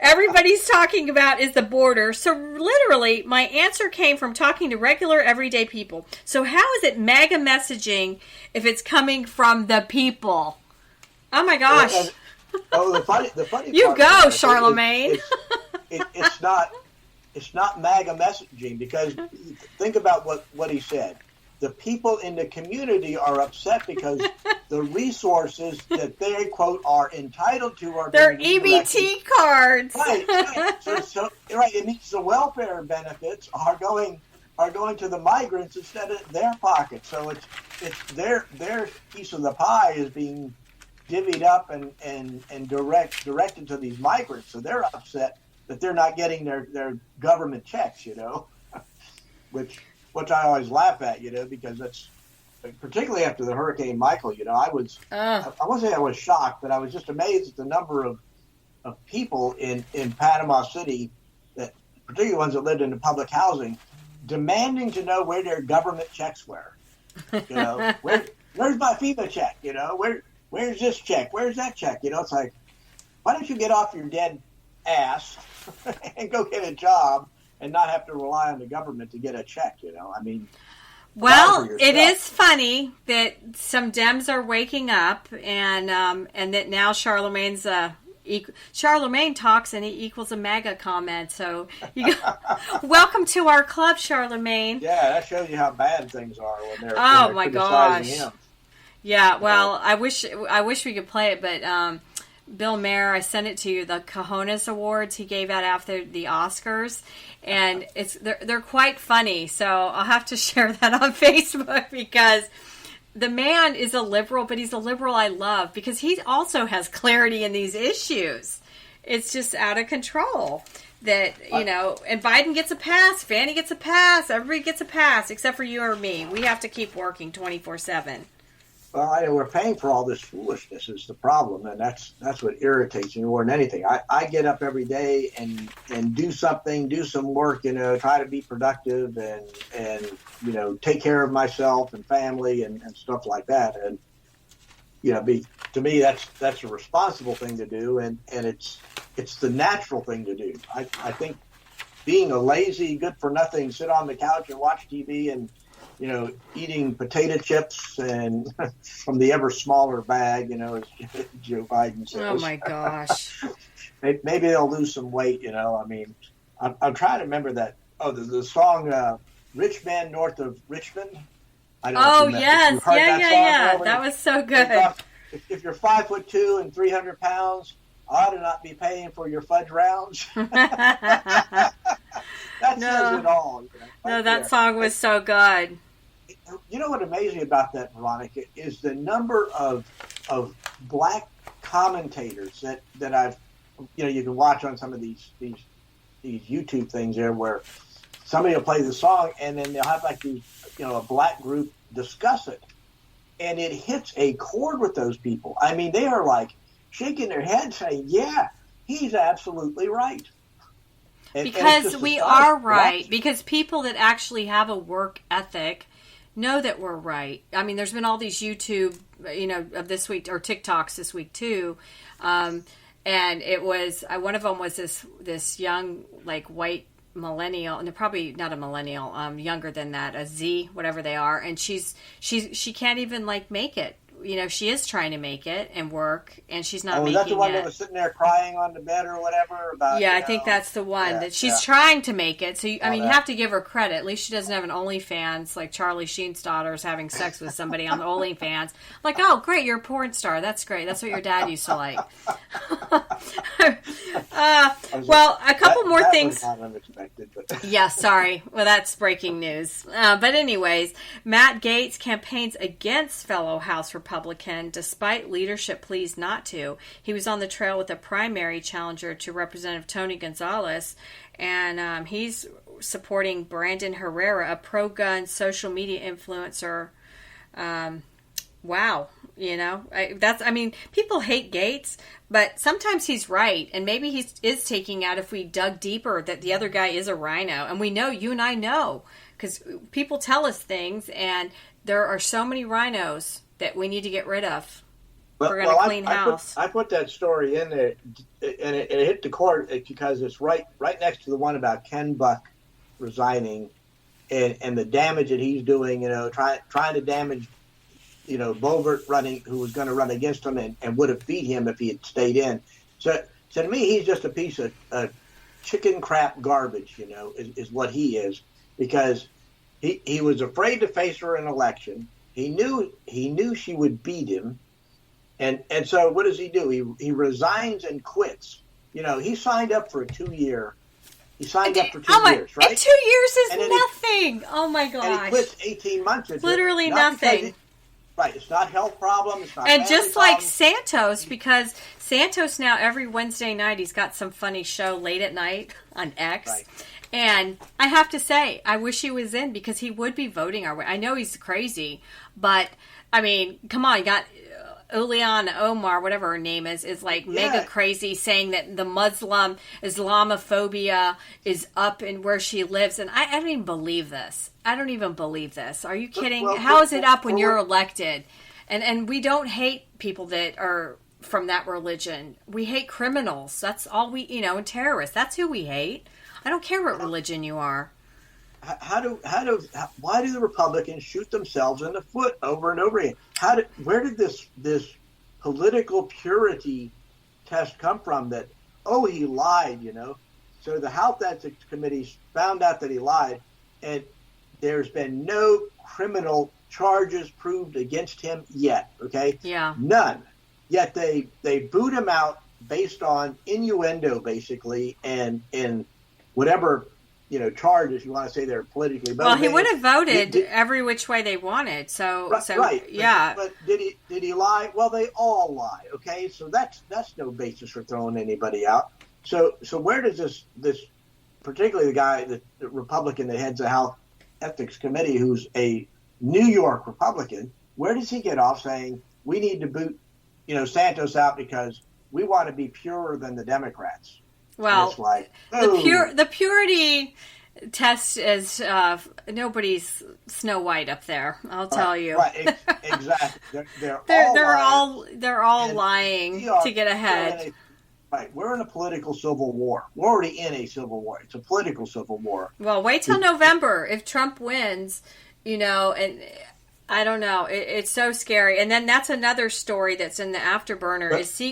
everybody's talking about is the border. So literally, my answer came from talking to regular, everyday people. So how is it MAGA messaging if it's coming from the people? Oh my gosh! The funny you part go, Charlemagne. It's not MAGA messaging because think about what he said. The people in the community are upset because the resources that they quote are entitled to are their EBT cards. Right. So right. It means the welfare benefits are going to the migrants instead of their pocket. So it's their piece of the pie is being divvied up and directed to these migrants. So they're upset that they're not getting their government checks, which I always laugh at, because that's particularly after the Hurricane Michael, I won't say I was shocked, but I was just amazed at the number of people in Panama City, that particularly ones that lived in the public housing, demanding to know where their government checks were. Where's my FEMA check? Where's this check? Where's that check? It's like, why don't you get off your dead ass and go get a job and not have to rely on the government to get a check? Well, it is funny that some Dems are waking up and that now Charlemagne's Charlemagne talks and he equals a MAGA comment. So welcome to our club, Charlemagne. Yeah, that shows you how bad things are when they're my criticizing gosh. him. Yeah, well, I wish we could play it, but Bill Maher, I sent it to you, the Cojones Awards he gave out after the Oscars, and they're quite funny. So I'll have to share that on Facebook because the man is a liberal, but he's a liberal I love because he also has clarity in these issues. It's just out of control that, and Biden gets a pass, Fani gets a pass, everybody gets a pass except for you or me. We have to keep working 24/7. Well, we're paying for all this foolishness is the problem, and that's what irritates me more than anything. I get up every day and do something, do some work, try to be productive and take care of myself and family and stuff like that. to me, that's a responsible thing to do, and it's the natural thing to do. I think being a lazy, good for nothing, sit on the couch and watch TV and eating potato chips and from the ever smaller bag, as Joe Biden says. Oh my gosh. Maybe they'll lose some weight. I mean, I'm trying to remember that. Oh, the song "Rich Man North of Richmond." I don't know if yes, if yeah. That was so good. If you're 5'2" and 300 pounds, I ought to not be paying for your fudge rounds. That says it all. That song was so good. You know what amazes me about that, Veronica, is the number of black commentators that I've, you can watch on some of these YouTube things there where somebody will play the song and then they'll have like these, a black group discuss it. And it hits a chord with those people. I mean, they are like shaking their heads saying, yeah, he's absolutely right. Because we are right. Because people that actually have a work ethic know that we're right. I mean, there's been all these YouTube, of this week, or TikToks this week too. And it was, one of them was this young, like, white millennial, and they're probably not a millennial, younger than that, a Z, whatever they are. And she can't even, like, make it. She is trying to make it and work, and she's not making it. Oh, is that the one that was sitting there crying on the bed or whatever? About, I think that's the one that she's trying to make it. So, you have to give her credit. At least she doesn't have an OnlyFans, like Charlie Sheen's daughter is having sex with somebody on the OnlyFans. Like, oh, great, you're a porn star. That's great. That's what your dad used to like. Well, a couple more things. That was not unexpected, but... Yeah, sorry. Well, that's breaking news. But anyways, Matt Gaetz campaigns against fellow House Republican, despite leadership pleas not to. He was on the trail with a primary challenger to Representative Tony Gonzalez, and he's supporting Brandon Herrera, a pro-gun social media influencer. Wow. People hate Gaetz, but sometimes he's right, and maybe he is taking out, if we dug deeper, that the other guy is a rhino, and we know, you and I know, because people tell us things, and there are so many rhinos that we need to get rid of. We're going to clean house. I put that story in there, and it hit the court because it's right next to the one about Ken Buck resigning, and the damage that he's doing, trying to damage Boebert who was going to run against him and would have beat him if he had stayed in. So to me, he's just a piece of chicken crap garbage, is what he is, because he was afraid to face her in an election. He knew she would beat him. And so what does he do? He resigns and quits. He signed up for a 2-year. He signed up for 2 years, right? And 2 years is nothing. Oh my gosh. And he quits 18 months. Literally nothing. Right, it's not health problem. It's not. And just problem. like Santos, because Santos now every Wednesday night he's got some funny show late at night on X. Right. And I have to say, I wish he was in, because he would be voting our way. I know he's crazy, but I mean, come on, you got Ileana Omar, whatever her name is like mega crazy, saying that the Muslim Islamophobia is up in where she lives, and I don't even believe this. Are you kidding? How is it up when you're elected? And we don't hate people that are from that religion. We hate criminals. That's all we, and terrorists. That's who we hate. I don't care what religion you are. Why do the Republicans shoot themselves in the foot over and over again? Where did this political purity test come from that, he lied, So the House Ethics Committee found out that he lied, and there's been no criminal charges proved against him yet, okay? Yeah. None. Yet they boot him out based on innuendo, basically, and whatever charges you want to say they're politically motivated. Well, he would have voted every which way they wanted. So right. Yeah. But did he lie? Well, they all lie. Okay, so that's no basis for throwing anybody out. So where does this particularly the guy, the Republican that heads the House Ethics Committee, who's a New York Republican, where does he get off saying we need to boot Santos out because we want to be purer than the Democrats? Well, the purity test as nobody's Snow White up there. I'll tell you. Right, exactly. They're all lying to get ahead. We're in a political civil war. We're already in a civil war. It's a political civil war. Well, wait till November. If Trump wins, and I don't know. It's so scary. And then that's another story that's in the afterburner. Is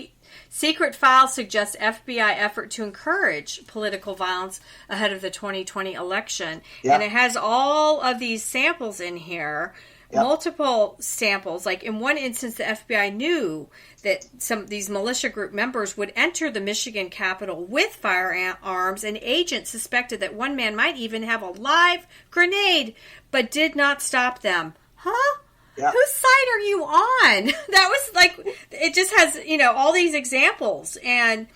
secret files suggest FBI effort to encourage political violence ahead of the 2020 election. Yep. And it has all of these samples in here. Yep. Multiple samples. Like in one instance, the FBI knew that some of these militia group members would enter the Michigan Capitol with firearms, and agents suspected that one man might even have a live grenade, but did not stop them. Huh? Yep. Whose side are you on? That was like, it just has, all these examples, and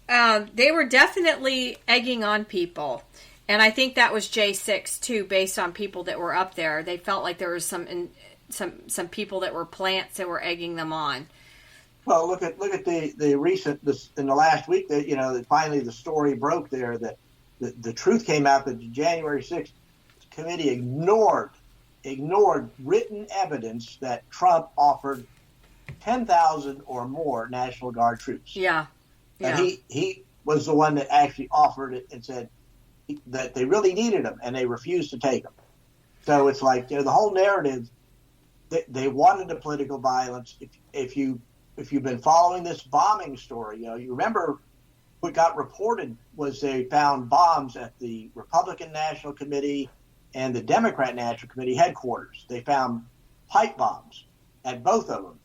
they were definitely egging on people. And I think that was J6 too, based on people that were up there. They felt like there was some people that were plants that were egging them on. Well, look at the recent in the last week that finally the story broke there that the truth came out that the January 6th committee ignored written evidence that Trump offered 10,000 or more National Guard troops. Yeah. And he was the one that actually offered it and said that they really needed them, and they refused to take them. So it's like the whole narrative. They wanted the political violence. If you've been following this bombing story, you remember what got reported was they found bombs at the Republican National Committee and the Democrat National Committee headquarters. They found pipe bombs at both of them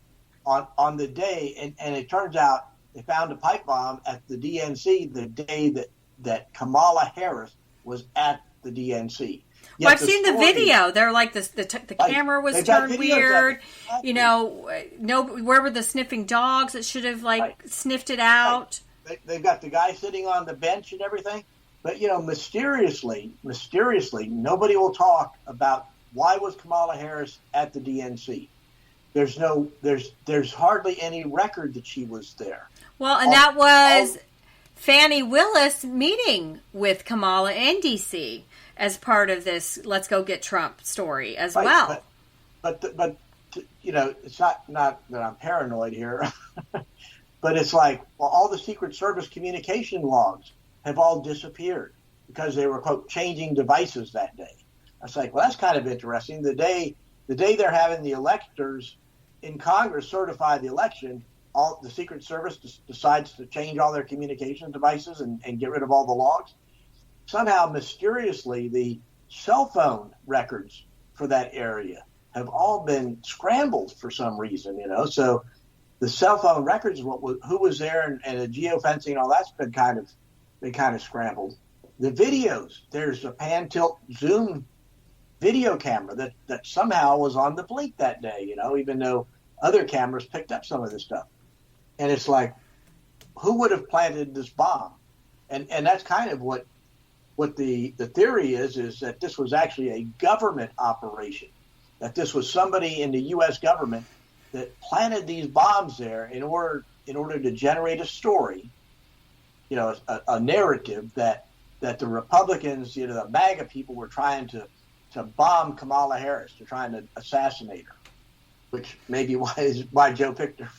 on the day, and it turns out they found a pipe bomb at the DNC the day that Kamala Harris was at the DNC. Well, I've seen the video. They're like the camera was turned weird. Where were the sniffing dogs that should have sniffed it out? Right. They've got the guy sitting on the bench and everything. But mysteriously, nobody will talk about why was Kamala Harris at the DNC. There's hardly any record that she was there. Well, and that was Fani Willis meeting with Kamala in D.C. as part of this "Let's Go Get Trump" story as well. But it's not that I'm paranoid here, but it's like all the Secret Service communication logs have all disappeared because they were, quote, changing devices that day. I was like, well, that's kind of interesting. The day they're having the electors in Congress certify the election, all the Secret Service decides to change all their communication devices and get rid of all the logs. Somehow, mysteriously, the cell phone records for that area have all been scrambled for some reason, So the cell phone records, who was there, and the geofencing and all that's been kind of scrambled. The videos, there's a pan tilt zoom video camera that somehow was on the blink that day, even though other cameras picked up some of this stuff. And it's like, who would have planted this bomb? And that's kind of what the theory is that this was actually a government operation, that this was somebody in the U.S. government that planted these bombs there in order to generate a story, a narrative that the Republicans, the MAGA people were trying to bomb Kamala Harris, to trying to assassinate her, which may be why Joe picked her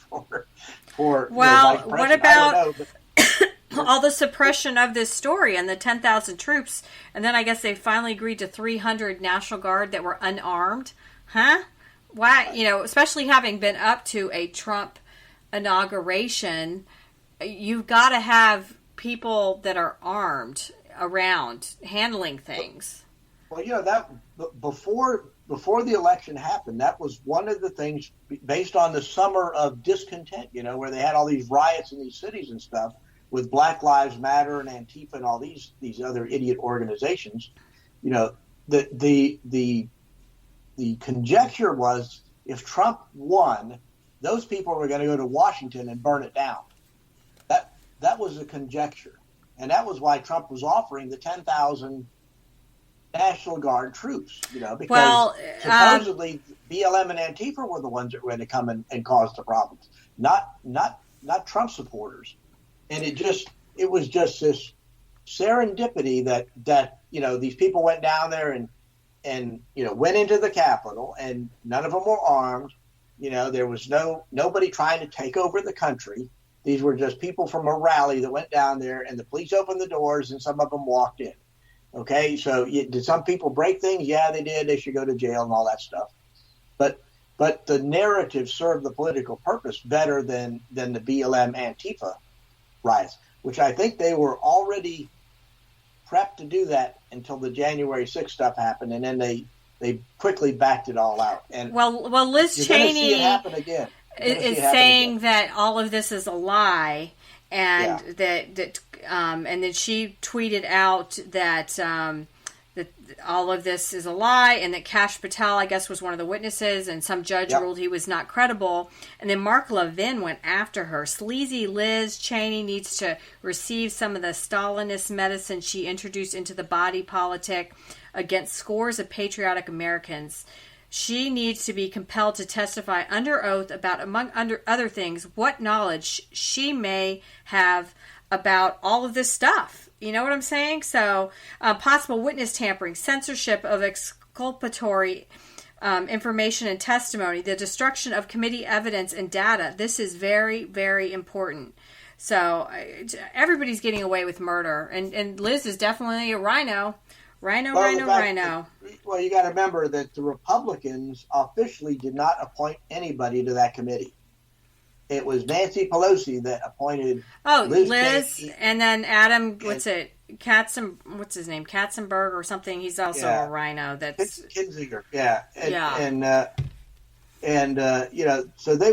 for well, vice president. What about all the suppression of this story and the 10,000 troops, and then I guess they finally agreed to 300 National Guard that were unarmed? Huh? Why? Especially having been up to a Trump inauguration, you've got to have people that are armed around handling things. Well, that before the election happened, that was one of the things based on the summer of discontent, where they had all these riots in these cities and stuff with Black Lives Matter and Antifa and all these other idiot organizations. The conjecture was if Trump won, those people were going to go to Washington and burn it down. That was a conjecture. And that was why Trump was offering the 10,000 National Guard troops, because supposedly BLM and Antifa were the ones that were going to come and cause the problems, not Trump supporters. And it was just this serendipity that these people went down there and went into the Capitol, and none of them were armed. There was nobody trying to take over the country. These were just people from a rally that went down there, and the police opened the doors, and some of them walked in. Okay, so did some people break things? Yeah, they did. They should go to jail and all that stuff. But the narrative served the political purpose better than the BLM Antifa riots, which I think they were already prepped to do that until the January 6th stuff happened, and then they quickly backed it all out. And well, Liz Cheney is saying that all of this is a lie, and that and then she tweeted out that that all of this is a lie, and that Kash Patel, I guess, was one of the witnesses, and some judge ruled he was not credible. And then Mark Levin went after her. Sleazy Liz Cheney needs to receive some of the Stalinist medicine she introduced into the body politic against scores of patriotic Americans. She needs to be compelled to testify under oath about, among other things, what knowledge she may have about all of this stuff. You know what I'm saying? So, possible witness tampering, censorship of exculpatory information and testimony, the destruction of committee evidence and data. This is very, very important. So, everybody's getting away with murder. And Liz is definitely a rhino. Rhino. Well, you got to remember that the Republicans officially did not appoint anybody to that committee. It was Nancy Pelosi that appointed Liz Cheney. And then Adam, what's his name? Katzenberg or something. He's also a rhino. That's Kinzinger. Yeah. So they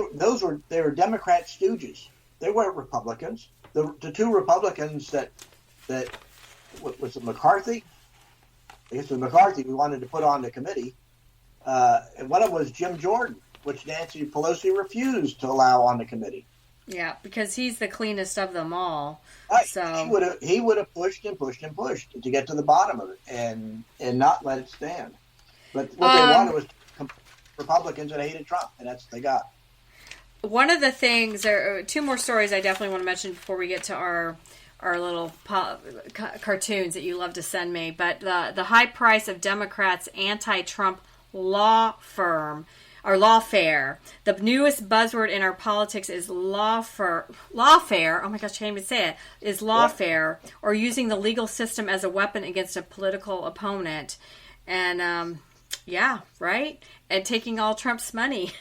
were Democrat stooges. They weren't Republicans. The two Republicans that was it McCarthy? I guess it was McCarthy we wanted to put on the committee. And one of them was Jim Jordan, which Nancy Pelosi refused to allow on the committee. Yeah, because he's the cleanest of them all. Right. So he would have pushed and pushed and pushed to get to the bottom of it and not let it stand. But what they wanted was Republicans that hated Trump, and that's what they got. One of the things, there are two more stories I definitely want to mention before we get to our little cartoons that you love to send me. But the high price of Democrats' anti-Trump law lawfare. The newest buzzword in our politics is lawfare. Oh my gosh, I can't even say it. Is lawfare, or using the legal system as a weapon against a political opponent. And right? And taking all Trump's money.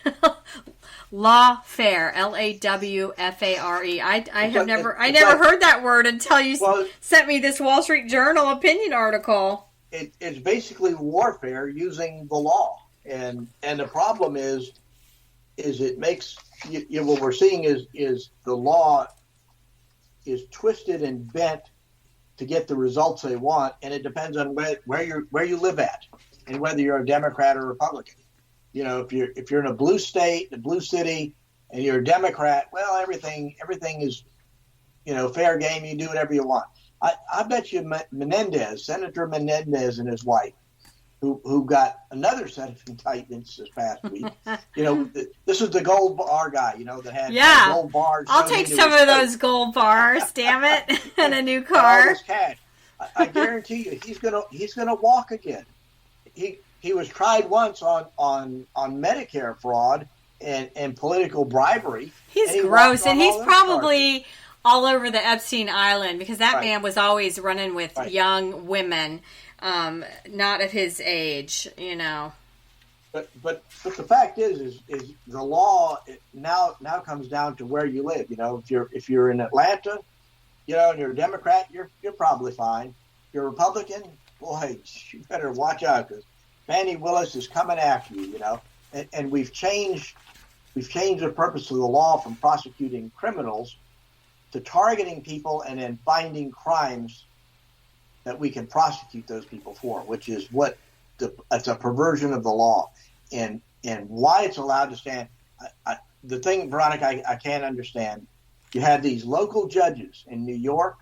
Lawfare, Lawfare. I never heard that word until you sent me this Wall Street Journal opinion article. It's basically warfare using the law. And the problem is it makes what we're seeing is the law is twisted and bent to get the results they want, and it depends on where you live at and whether you're a Democrat or Republican. If you're in a blue state, a blue city, and you're a Democrat, well, everything is fair game. You do whatever you want. I bet you Senator Menendez and his wife, who got another set of indictments this past week. This is the gold bar guy, that had gold bars. I'll take some of those gold bars, damn it, and a new car. All this cash. I guarantee you, he's gonna walk again. He was tried once on Medicare fraud and political bribery. He's gross, and he's probably all over the Epstein Island because that man was always running with young women. Not of his age, But the fact is the law now comes down to where you live. If you're in Atlanta, and you're a Democrat, you're probably fine. If you're a Republican, boy, you better watch out because Fani Willis is coming after you. And we've changed the purpose of the law from prosecuting criminals to targeting people and then finding crimes that we can prosecute those people for, which is it's a perversion of the law, and why it's allowed to stand. The thing, Veronica, I can't understand. You had these local judges in New York.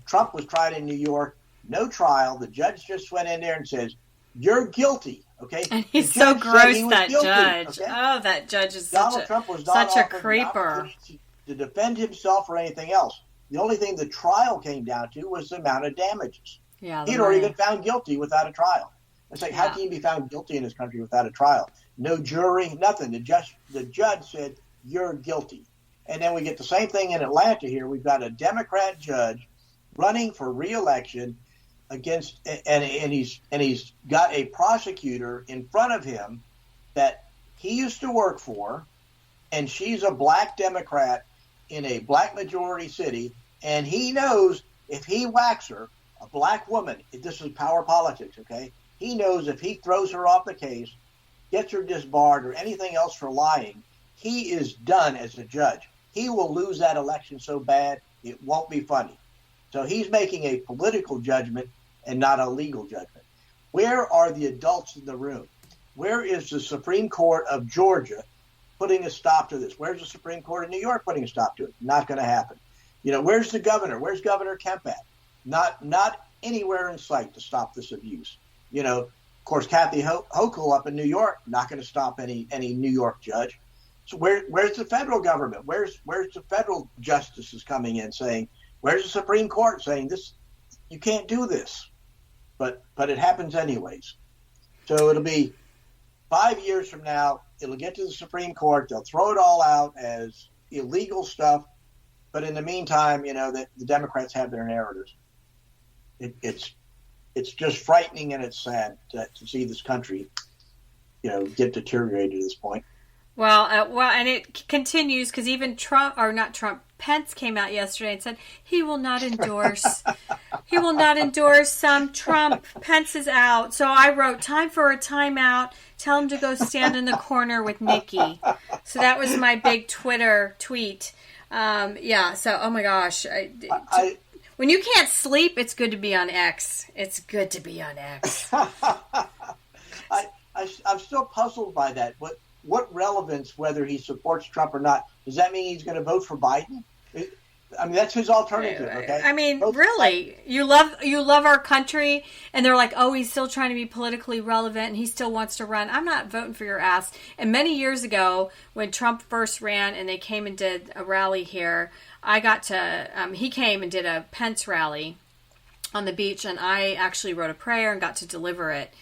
Trump was tried in New York, no trial. The judge just went in there and says, "You're guilty." Okay, and he's so gross. That judge. Okay? Oh, that judge is Donald Trump was such a creeper. To defend himself or anything else. The only thing the trial came down to was the amount of damages. Yeah, he'd already been found guilty without a trial. It's like, how can you be found guilty in this country without a trial? No jury, nothing. The judge said, you're guilty. And then we get the same thing in Atlanta here. We've got a Democrat judge running for re-election against, and he's got a prosecutor in front of him that he used to work for, and she's a black Democrat in a black majority city, and he knows if he whacks her, a black woman, this is power politics, okay? He knows if he throws her off the case, gets her disbarred or anything else for lying, he is done as a judge. He will lose that election so bad, it won't be funny. So he's making a political judgment and not a legal judgment. Where are the adults in the room? Where is the Supreme Court of Georgia putting a stop to this? Where's the Supreme Court of New York putting a stop to it? Not going to happen. Where's the governor? Where's Governor Kemp at? Not anywhere in sight to stop this abuse. Of course, Kathy Hochul up in New York, not going to stop any New York judge. So where's the federal government? Where's the federal justices coming in saying, where's the Supreme Court saying this? You can't do this, but it happens anyways. So it'll be 5 years from now. It'll get to the Supreme Court. They'll throw it all out as illegal stuff. But in the meantime, that the Democrats have their narratives. It's just frightening and it's sad to see this country, get deteriorated at this point. Well, and it continues because even Pence came out yesterday and said he will not endorse. He will not endorse Trump. Pence is out. So I wrote, time for a timeout. Tell him to go stand in the corner with Nikki. So that was my big Twitter tweet. So, oh my gosh. When you can't sleep, it's good to be on X. It's good to be on X. I'm still puzzled by that. What relevance, whether he supports Trump or not, does that mean he's going to vote for Biden? That's his alternative, okay? Really, you love our country, and they're like, oh, he's still trying to be politically relevant, and he still wants to run. I'm not voting for your ass. And many years ago, when Trump first ran, and they came and did a rally here, I got to. He came and did a Pence rally on the beach, and I actually wrote a prayer and got to deliver it.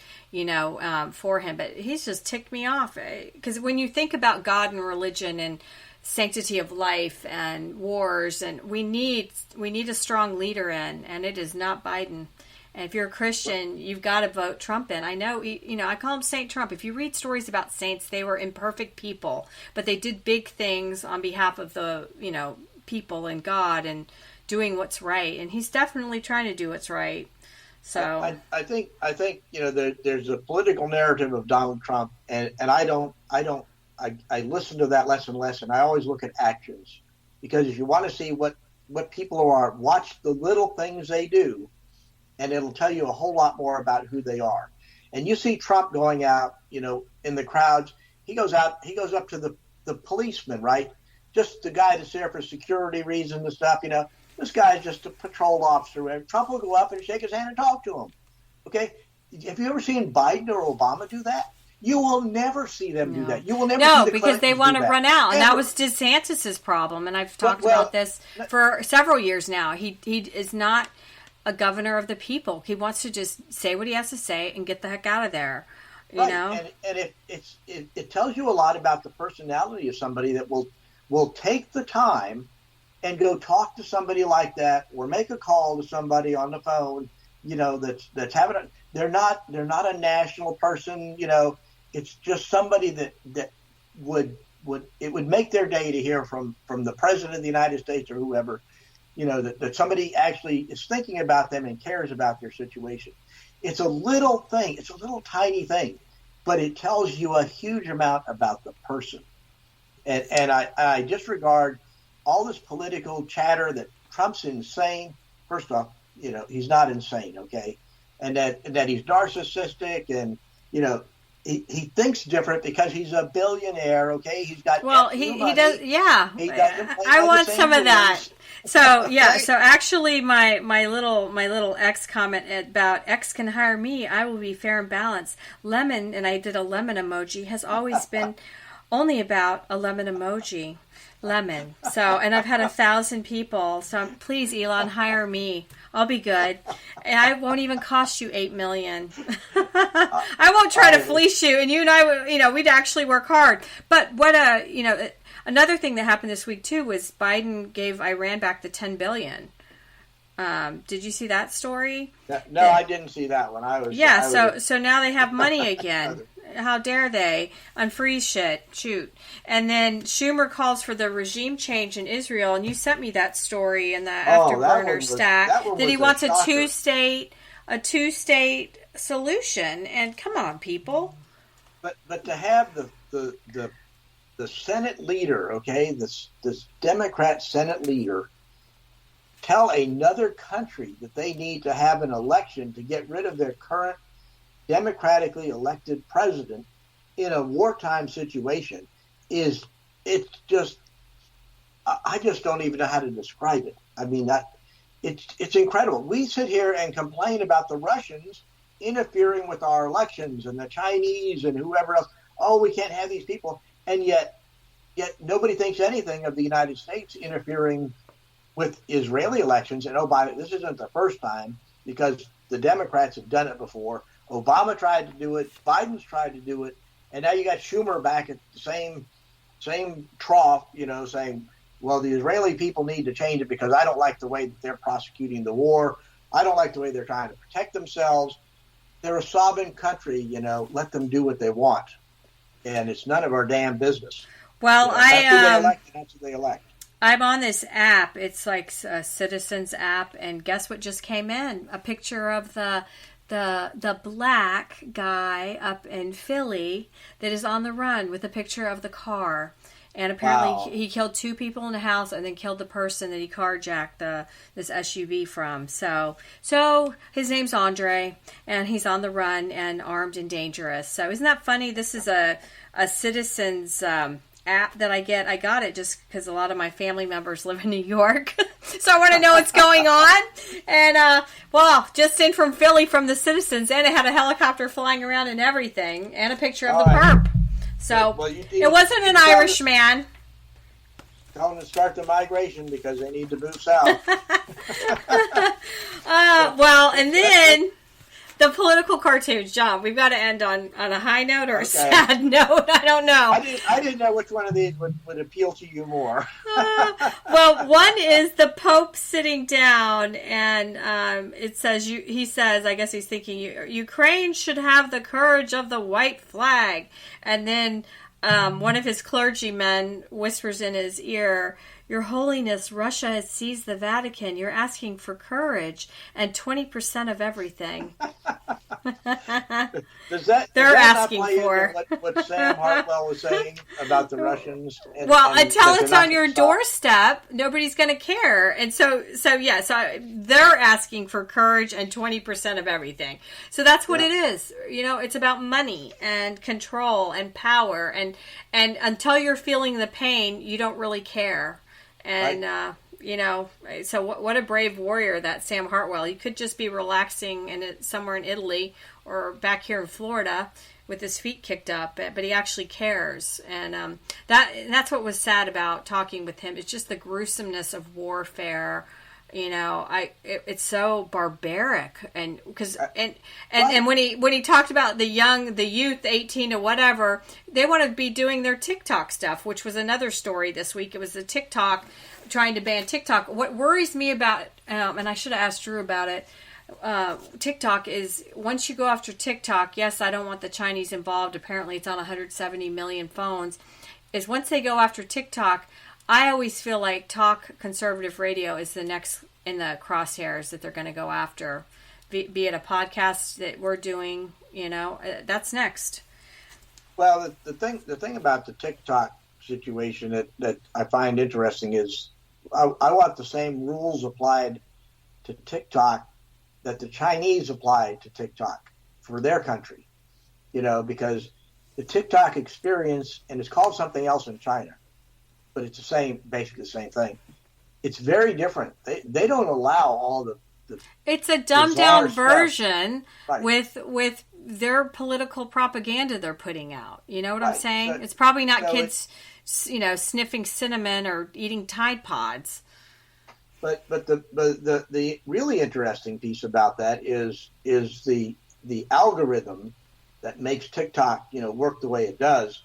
For him, but he's just ticked me off because when you think about God and religion and sanctity of life and wars, and we need a strong leader and it is not Biden. And if you're a Christian, you've got to vote Trump in. I know, I call him Saint Trump. If you read stories about saints, they were imperfect people, but they did big things on behalf of the, people and God and doing what's right. And he's definitely trying to do what's right. So I think there's a political narrative of Donald Trump, and I listen to that less and less, and I always look at actions, because if you want to see what people are, watch the little things they do, and it'll tell you a whole lot more about who they are. And you see Trump going out, in the crowds. He goes up to the policeman, right? Just the guy that's there for security reasons and stuff, This guy's just a patrol officer. Trump will go up and shake his hand and talk to him. Okay? Have you ever seen Biden or Obama do that? You will never see them do that. You will never see the because they want to run out. And that was DeSantis' problem. And I've talked about this for several years now. He is not a governor of the people. He wants to just say what he has to say and get the heck out of there. You know? And it tells you a lot about the personality of somebody that will take the time and go talk to somebody like that, or make a call to somebody on the phone, that's having they're not a national person, it's just somebody that would make their day to hear from the President of the United States or whoever, that somebody actually is thinking about them and cares about their situation. It's a little thing, it's a little tiny thing, but it tells you a huge amount about the person. And I disregard all this political chatter that Trump's insane. First off, he's not insane, okay? And that he's narcissistic and, he thinks different because he's a billionaire, okay? He's got he does, yeah. I want some of that. So, yeah, so actually my little X comment about X can hire me, I will be fair and balanced. Lemon, and I did a lemon emoji, has always been only about a lemon emoji. Lemon. So, and I've had 1,000 people. So please, Elon, hire me. I'll be good. And I won't even cost you $8 million. I won't try to fleece you. And you and I, we'd actually work hard. But what another thing that happened this week too was Biden gave Iran back the $10 billion. Did you see that story? No, I didn't see that one. So now they have money again. How dare they unfreeze shit? Shoot. And then Schumer calls for the regime change in Israel, and you sent me that story in the afterburner stack that he wants a two-state solution. And come on, people. But to have the Senate leader, okay, this Democrat Senate leader, tell another country that they need to have an election to get rid of their current democratically elected president in a wartime situation I just don't even know how to describe it. I mean, it's incredible. We sit here and complain about the Russians interfering with our elections and the Chinese and whoever else. Oh, we can't have these people. And yet nobody thinks anything of the United States interfering with Israeli elections. And this isn't the first time, because the Democrats have done it before. Obama tried to do it. Biden's tried to do it. And now you got Schumer back at the same trough, saying, well, the Israeli people need to change it because I don't like the way that they're prosecuting the war. I don't like the way they're trying to protect themselves. They're a sovereign country, let them do what they want. And it's none of our damn business. Well, that's who they elect. I'm on this app. It's like a Citizens app. And guess what just came in? A picture of the black guy up in Philly that is on the run with a picture of the car. And apparently he killed 2 people in the house and then killed the person that he carjacked this SUV from. So his name's Andre, and he's on the run and armed and dangerous. So isn't that funny? This is a Citizens app that I get. I got it just because a lot of my family members live in New York. So I want to know what's going on. And, just in from Philly from the Citizens, and it had a helicopter flying around and everything, and a picture of the perp. So it wasn't an Irish man. Tell them to start the migration because they need to move south. And then the political cartoons, John. We've got to end on a high note or a sad note. I don't know. I didn't know which one of these would appeal to you more. One is the Pope sitting down, and it says he says, I guess he's thinking Ukraine should have the courage of the white flag, and then one of his clergymen whispers in his ear, Your Holiness, Russia has seized the Vatican. You're asking for courage and 20% of everything. They're asking for what Sam Hartwell was saying about the Russians. Until it's on your doorstep, nobody's going to care. And so they're asking for courage and 20% of everything. So that's what it is. It's about money and control and power. And until you're feeling the pain, you don't really care. And, so what a brave warrior that Sam Hartwell. He could just be relaxing somewhere in Italy or back here in Florida with his feet kicked up, but he actually cares. And that's what was sad about talking with him. It's just the gruesomeness of warfare. It's so barbaric, and when he talked about the youth, 18 to whatever, they want to be doing their TikTok stuff, which was another story this week. It was the TikTok, trying to ban TikTok. What worries me about, and I should have asked Drew about it, TikTok is, once you go after TikTok, yes, I don't want the Chinese involved. Apparently it's on 170 million phones. Is once they go after TikTok, I always feel like talk conservative radio is the next in the crosshairs that they're going to go after, be it a podcast that we're doing, that's next. Well, the thing about the TikTok situation that I find interesting is I want the same rules applied to TikTok that the Chinese applied to TikTok for their country, because the TikTok experience, and it's called something else in China, but it's basically the same thing. It's very different. They don't allow all the it's a dumbed down version, right, with their political propaganda they're putting out. You know what I'm Right. saying? So- It's probably not so kids, sniffing cinnamon or eating Tide Pods. But the really interesting piece about that is the algorithm that makes TikTok work the way it does.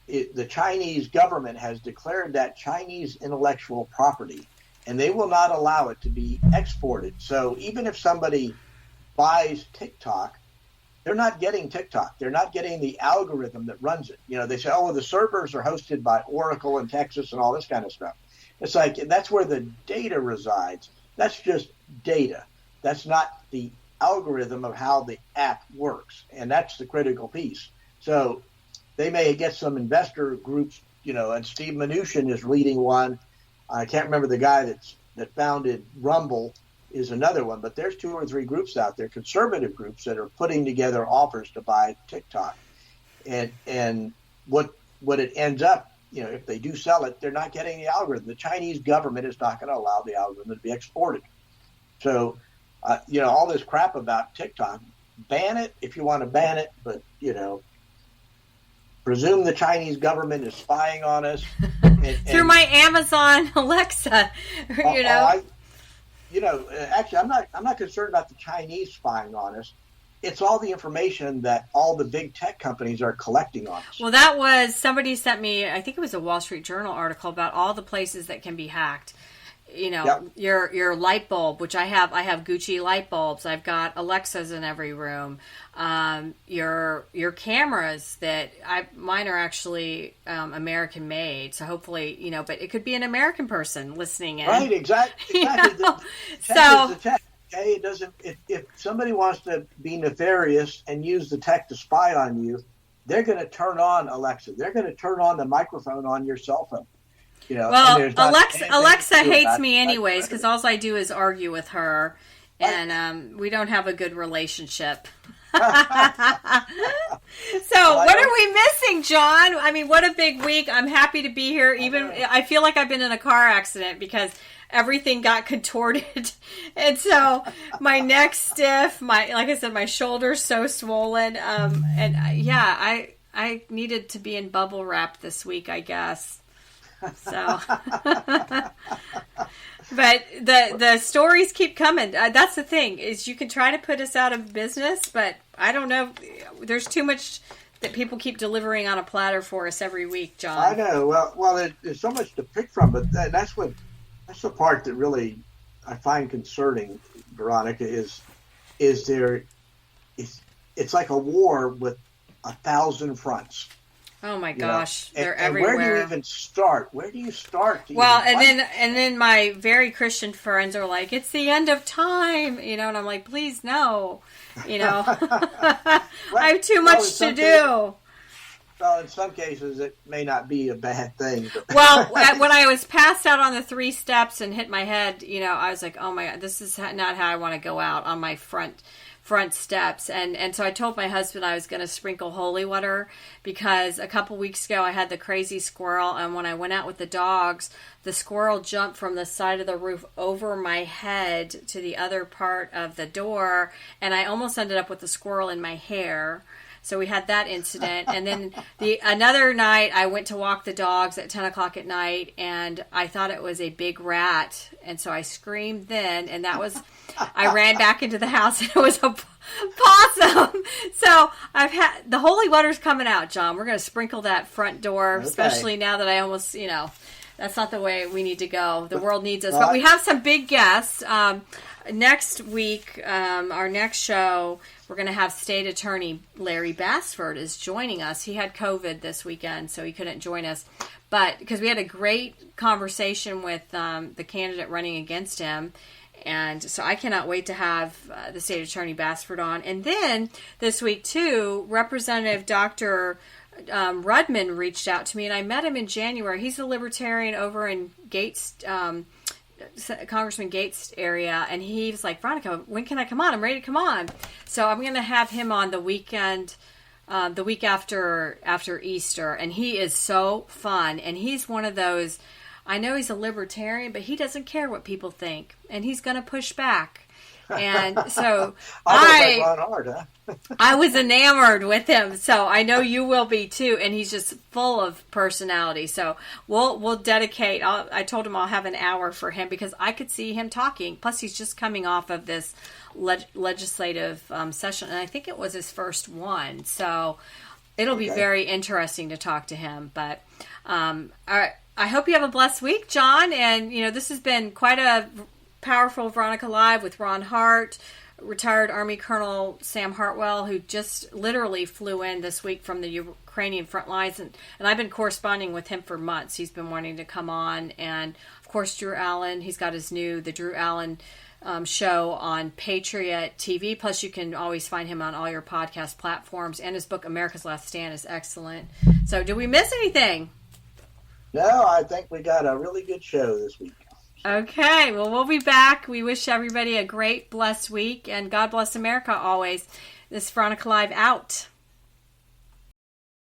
The Chinese government has declared that Chinese intellectual property, and they will not allow it to be exported. So even if somebody buys TikTok, they're not getting TikTok. They're not getting the algorithm that runs it. They say, oh, well, the servers are hosted by Oracle in Texas and all this kind of stuff. It's like that's where the data resides. That's just data. That's not the algorithm of how the app works, and that's the critical piece. So they may get some investor groups, and Steve Mnuchin is leading one. I can't remember the guy that founded Rumble is another one, but there's 2 or 3 groups out there, conservative groups, that are putting together offers to buy TikTok. And what it ends up, if they do sell it, they're not getting the algorithm. The Chinese government is not going to allow the algorithm to be exported. So, all this crap about TikTok, ban it if you want to ban it, but, presume the Chinese government is spying on us. Through my Amazon Alexa, Actually, I'm not concerned about the Chinese spying on us. It's all the information that all the big tech companies are collecting on us. Well, that was, somebody sent me, I think it was a Wall Street Journal article about all the places that can be hacked. Yep. Your light bulb, which I have Gucci light bulbs. I've got Alexas in every room. Your cameras mine are actually American made, so hopefully but it could be an American person listening in. Right, exactly. The tech. Okay, it doesn't. If somebody wants to be nefarious and use the tech to spy on you, they're going to turn on Alexa. They're going to turn on the microphone on your cell phone. Well, Alexa hates me anyways because all I do is argue with her, and we don't have a good relationship. So what are we missing, John? I mean, what a big week. I'm happy to be here. I feel like I've been in a car accident because everything got contorted. And so my neck's stiff. Like I said, my shoulder's so swollen. I needed to be in bubble wrap this week, I guess. So, but the stories keep coming. That's the thing, is you can try to put us out of business, but I don't know. There's too much that people keep delivering on a platter for us every week, John. I know. Well, there's so much to pick from, but that's the part that really I find concerning, Veronica, is it's like a war with 1,000 fronts. Oh my gosh, they're everywhere. And where do you even start? Where do you start? And then my very Christian friends are like, "It's the end of time," and I'm like, "Please no," I have too much to do. Well, in some cases, it may not be a bad thing. But. Well, when I was passed out on the 3 steps and hit my head, I was like, "Oh my God, this is not how I want to go out on my front steps." And so I told my husband I was going to sprinkle holy water because a couple weeks ago I had the crazy squirrel, and when I went out with the dogs, the squirrel jumped from the side of the roof over my head to the other part of the door, and I almost ended up with the squirrel in my hair. So we had that incident. And then another night I went to walk the dogs at 10 o'clock at night, and I thought it was a big rat. And so I screamed then, and I ran back into the house, and it was a possum. So the holy water's coming out, John. We're going to sprinkle that front door, especially now that I almost, that's not the way we need to go. The world needs us. But we have some big guests. Next week, our next show, we're going to have State Attorney Larry Bassford is joining us. He had COVID this weekend, so he couldn't join us. But because we had a great conversation with the candidate running against him, and so I cannot wait to have the State Attorney Bassford on. And then this week, too, Representative Dr. Rudman reached out to me, and I met him in January. He's a Libertarian over in Gates, Congressman Gates' area, and he was like, "Veronica, when can I come on? I'm ready to come on." So I'm going to have him on the weekend, the week after Easter, and he is so fun. And he's one of those, I know he's a libertarian, but he doesn't care what people think, and he's going to push back. And so I like Ron Hart, huh? I was enamored with him, so I know you will be too. And he's just full of personality. So we'll dedicate. I told him I'll have an hour for him because I could see him talking. Plus, he's just coming off of this legislative session, and I think it was his first one. So it'll be very interesting to talk to him. But all right, I hope you have a blessed week, John. And this has been quite a powerful Veronica Live with Ron Hart, retired Army Colonel Sam Hartwell, who just literally flew in this week from the Ukrainian front lines. And I've been corresponding with him for months. He's been wanting to come on. And, of course, Drew Allen. He's got the Drew Allen show on Patriot TV. Plus, you can always find him on all your podcast platforms. And his book, America's Last Stand, is excellent. So did we miss anything? No, I think we got a really good show this week. Okay, well, we'll be back. We wish everybody a great, blessed week, and God bless America always. This is Veronica Live out.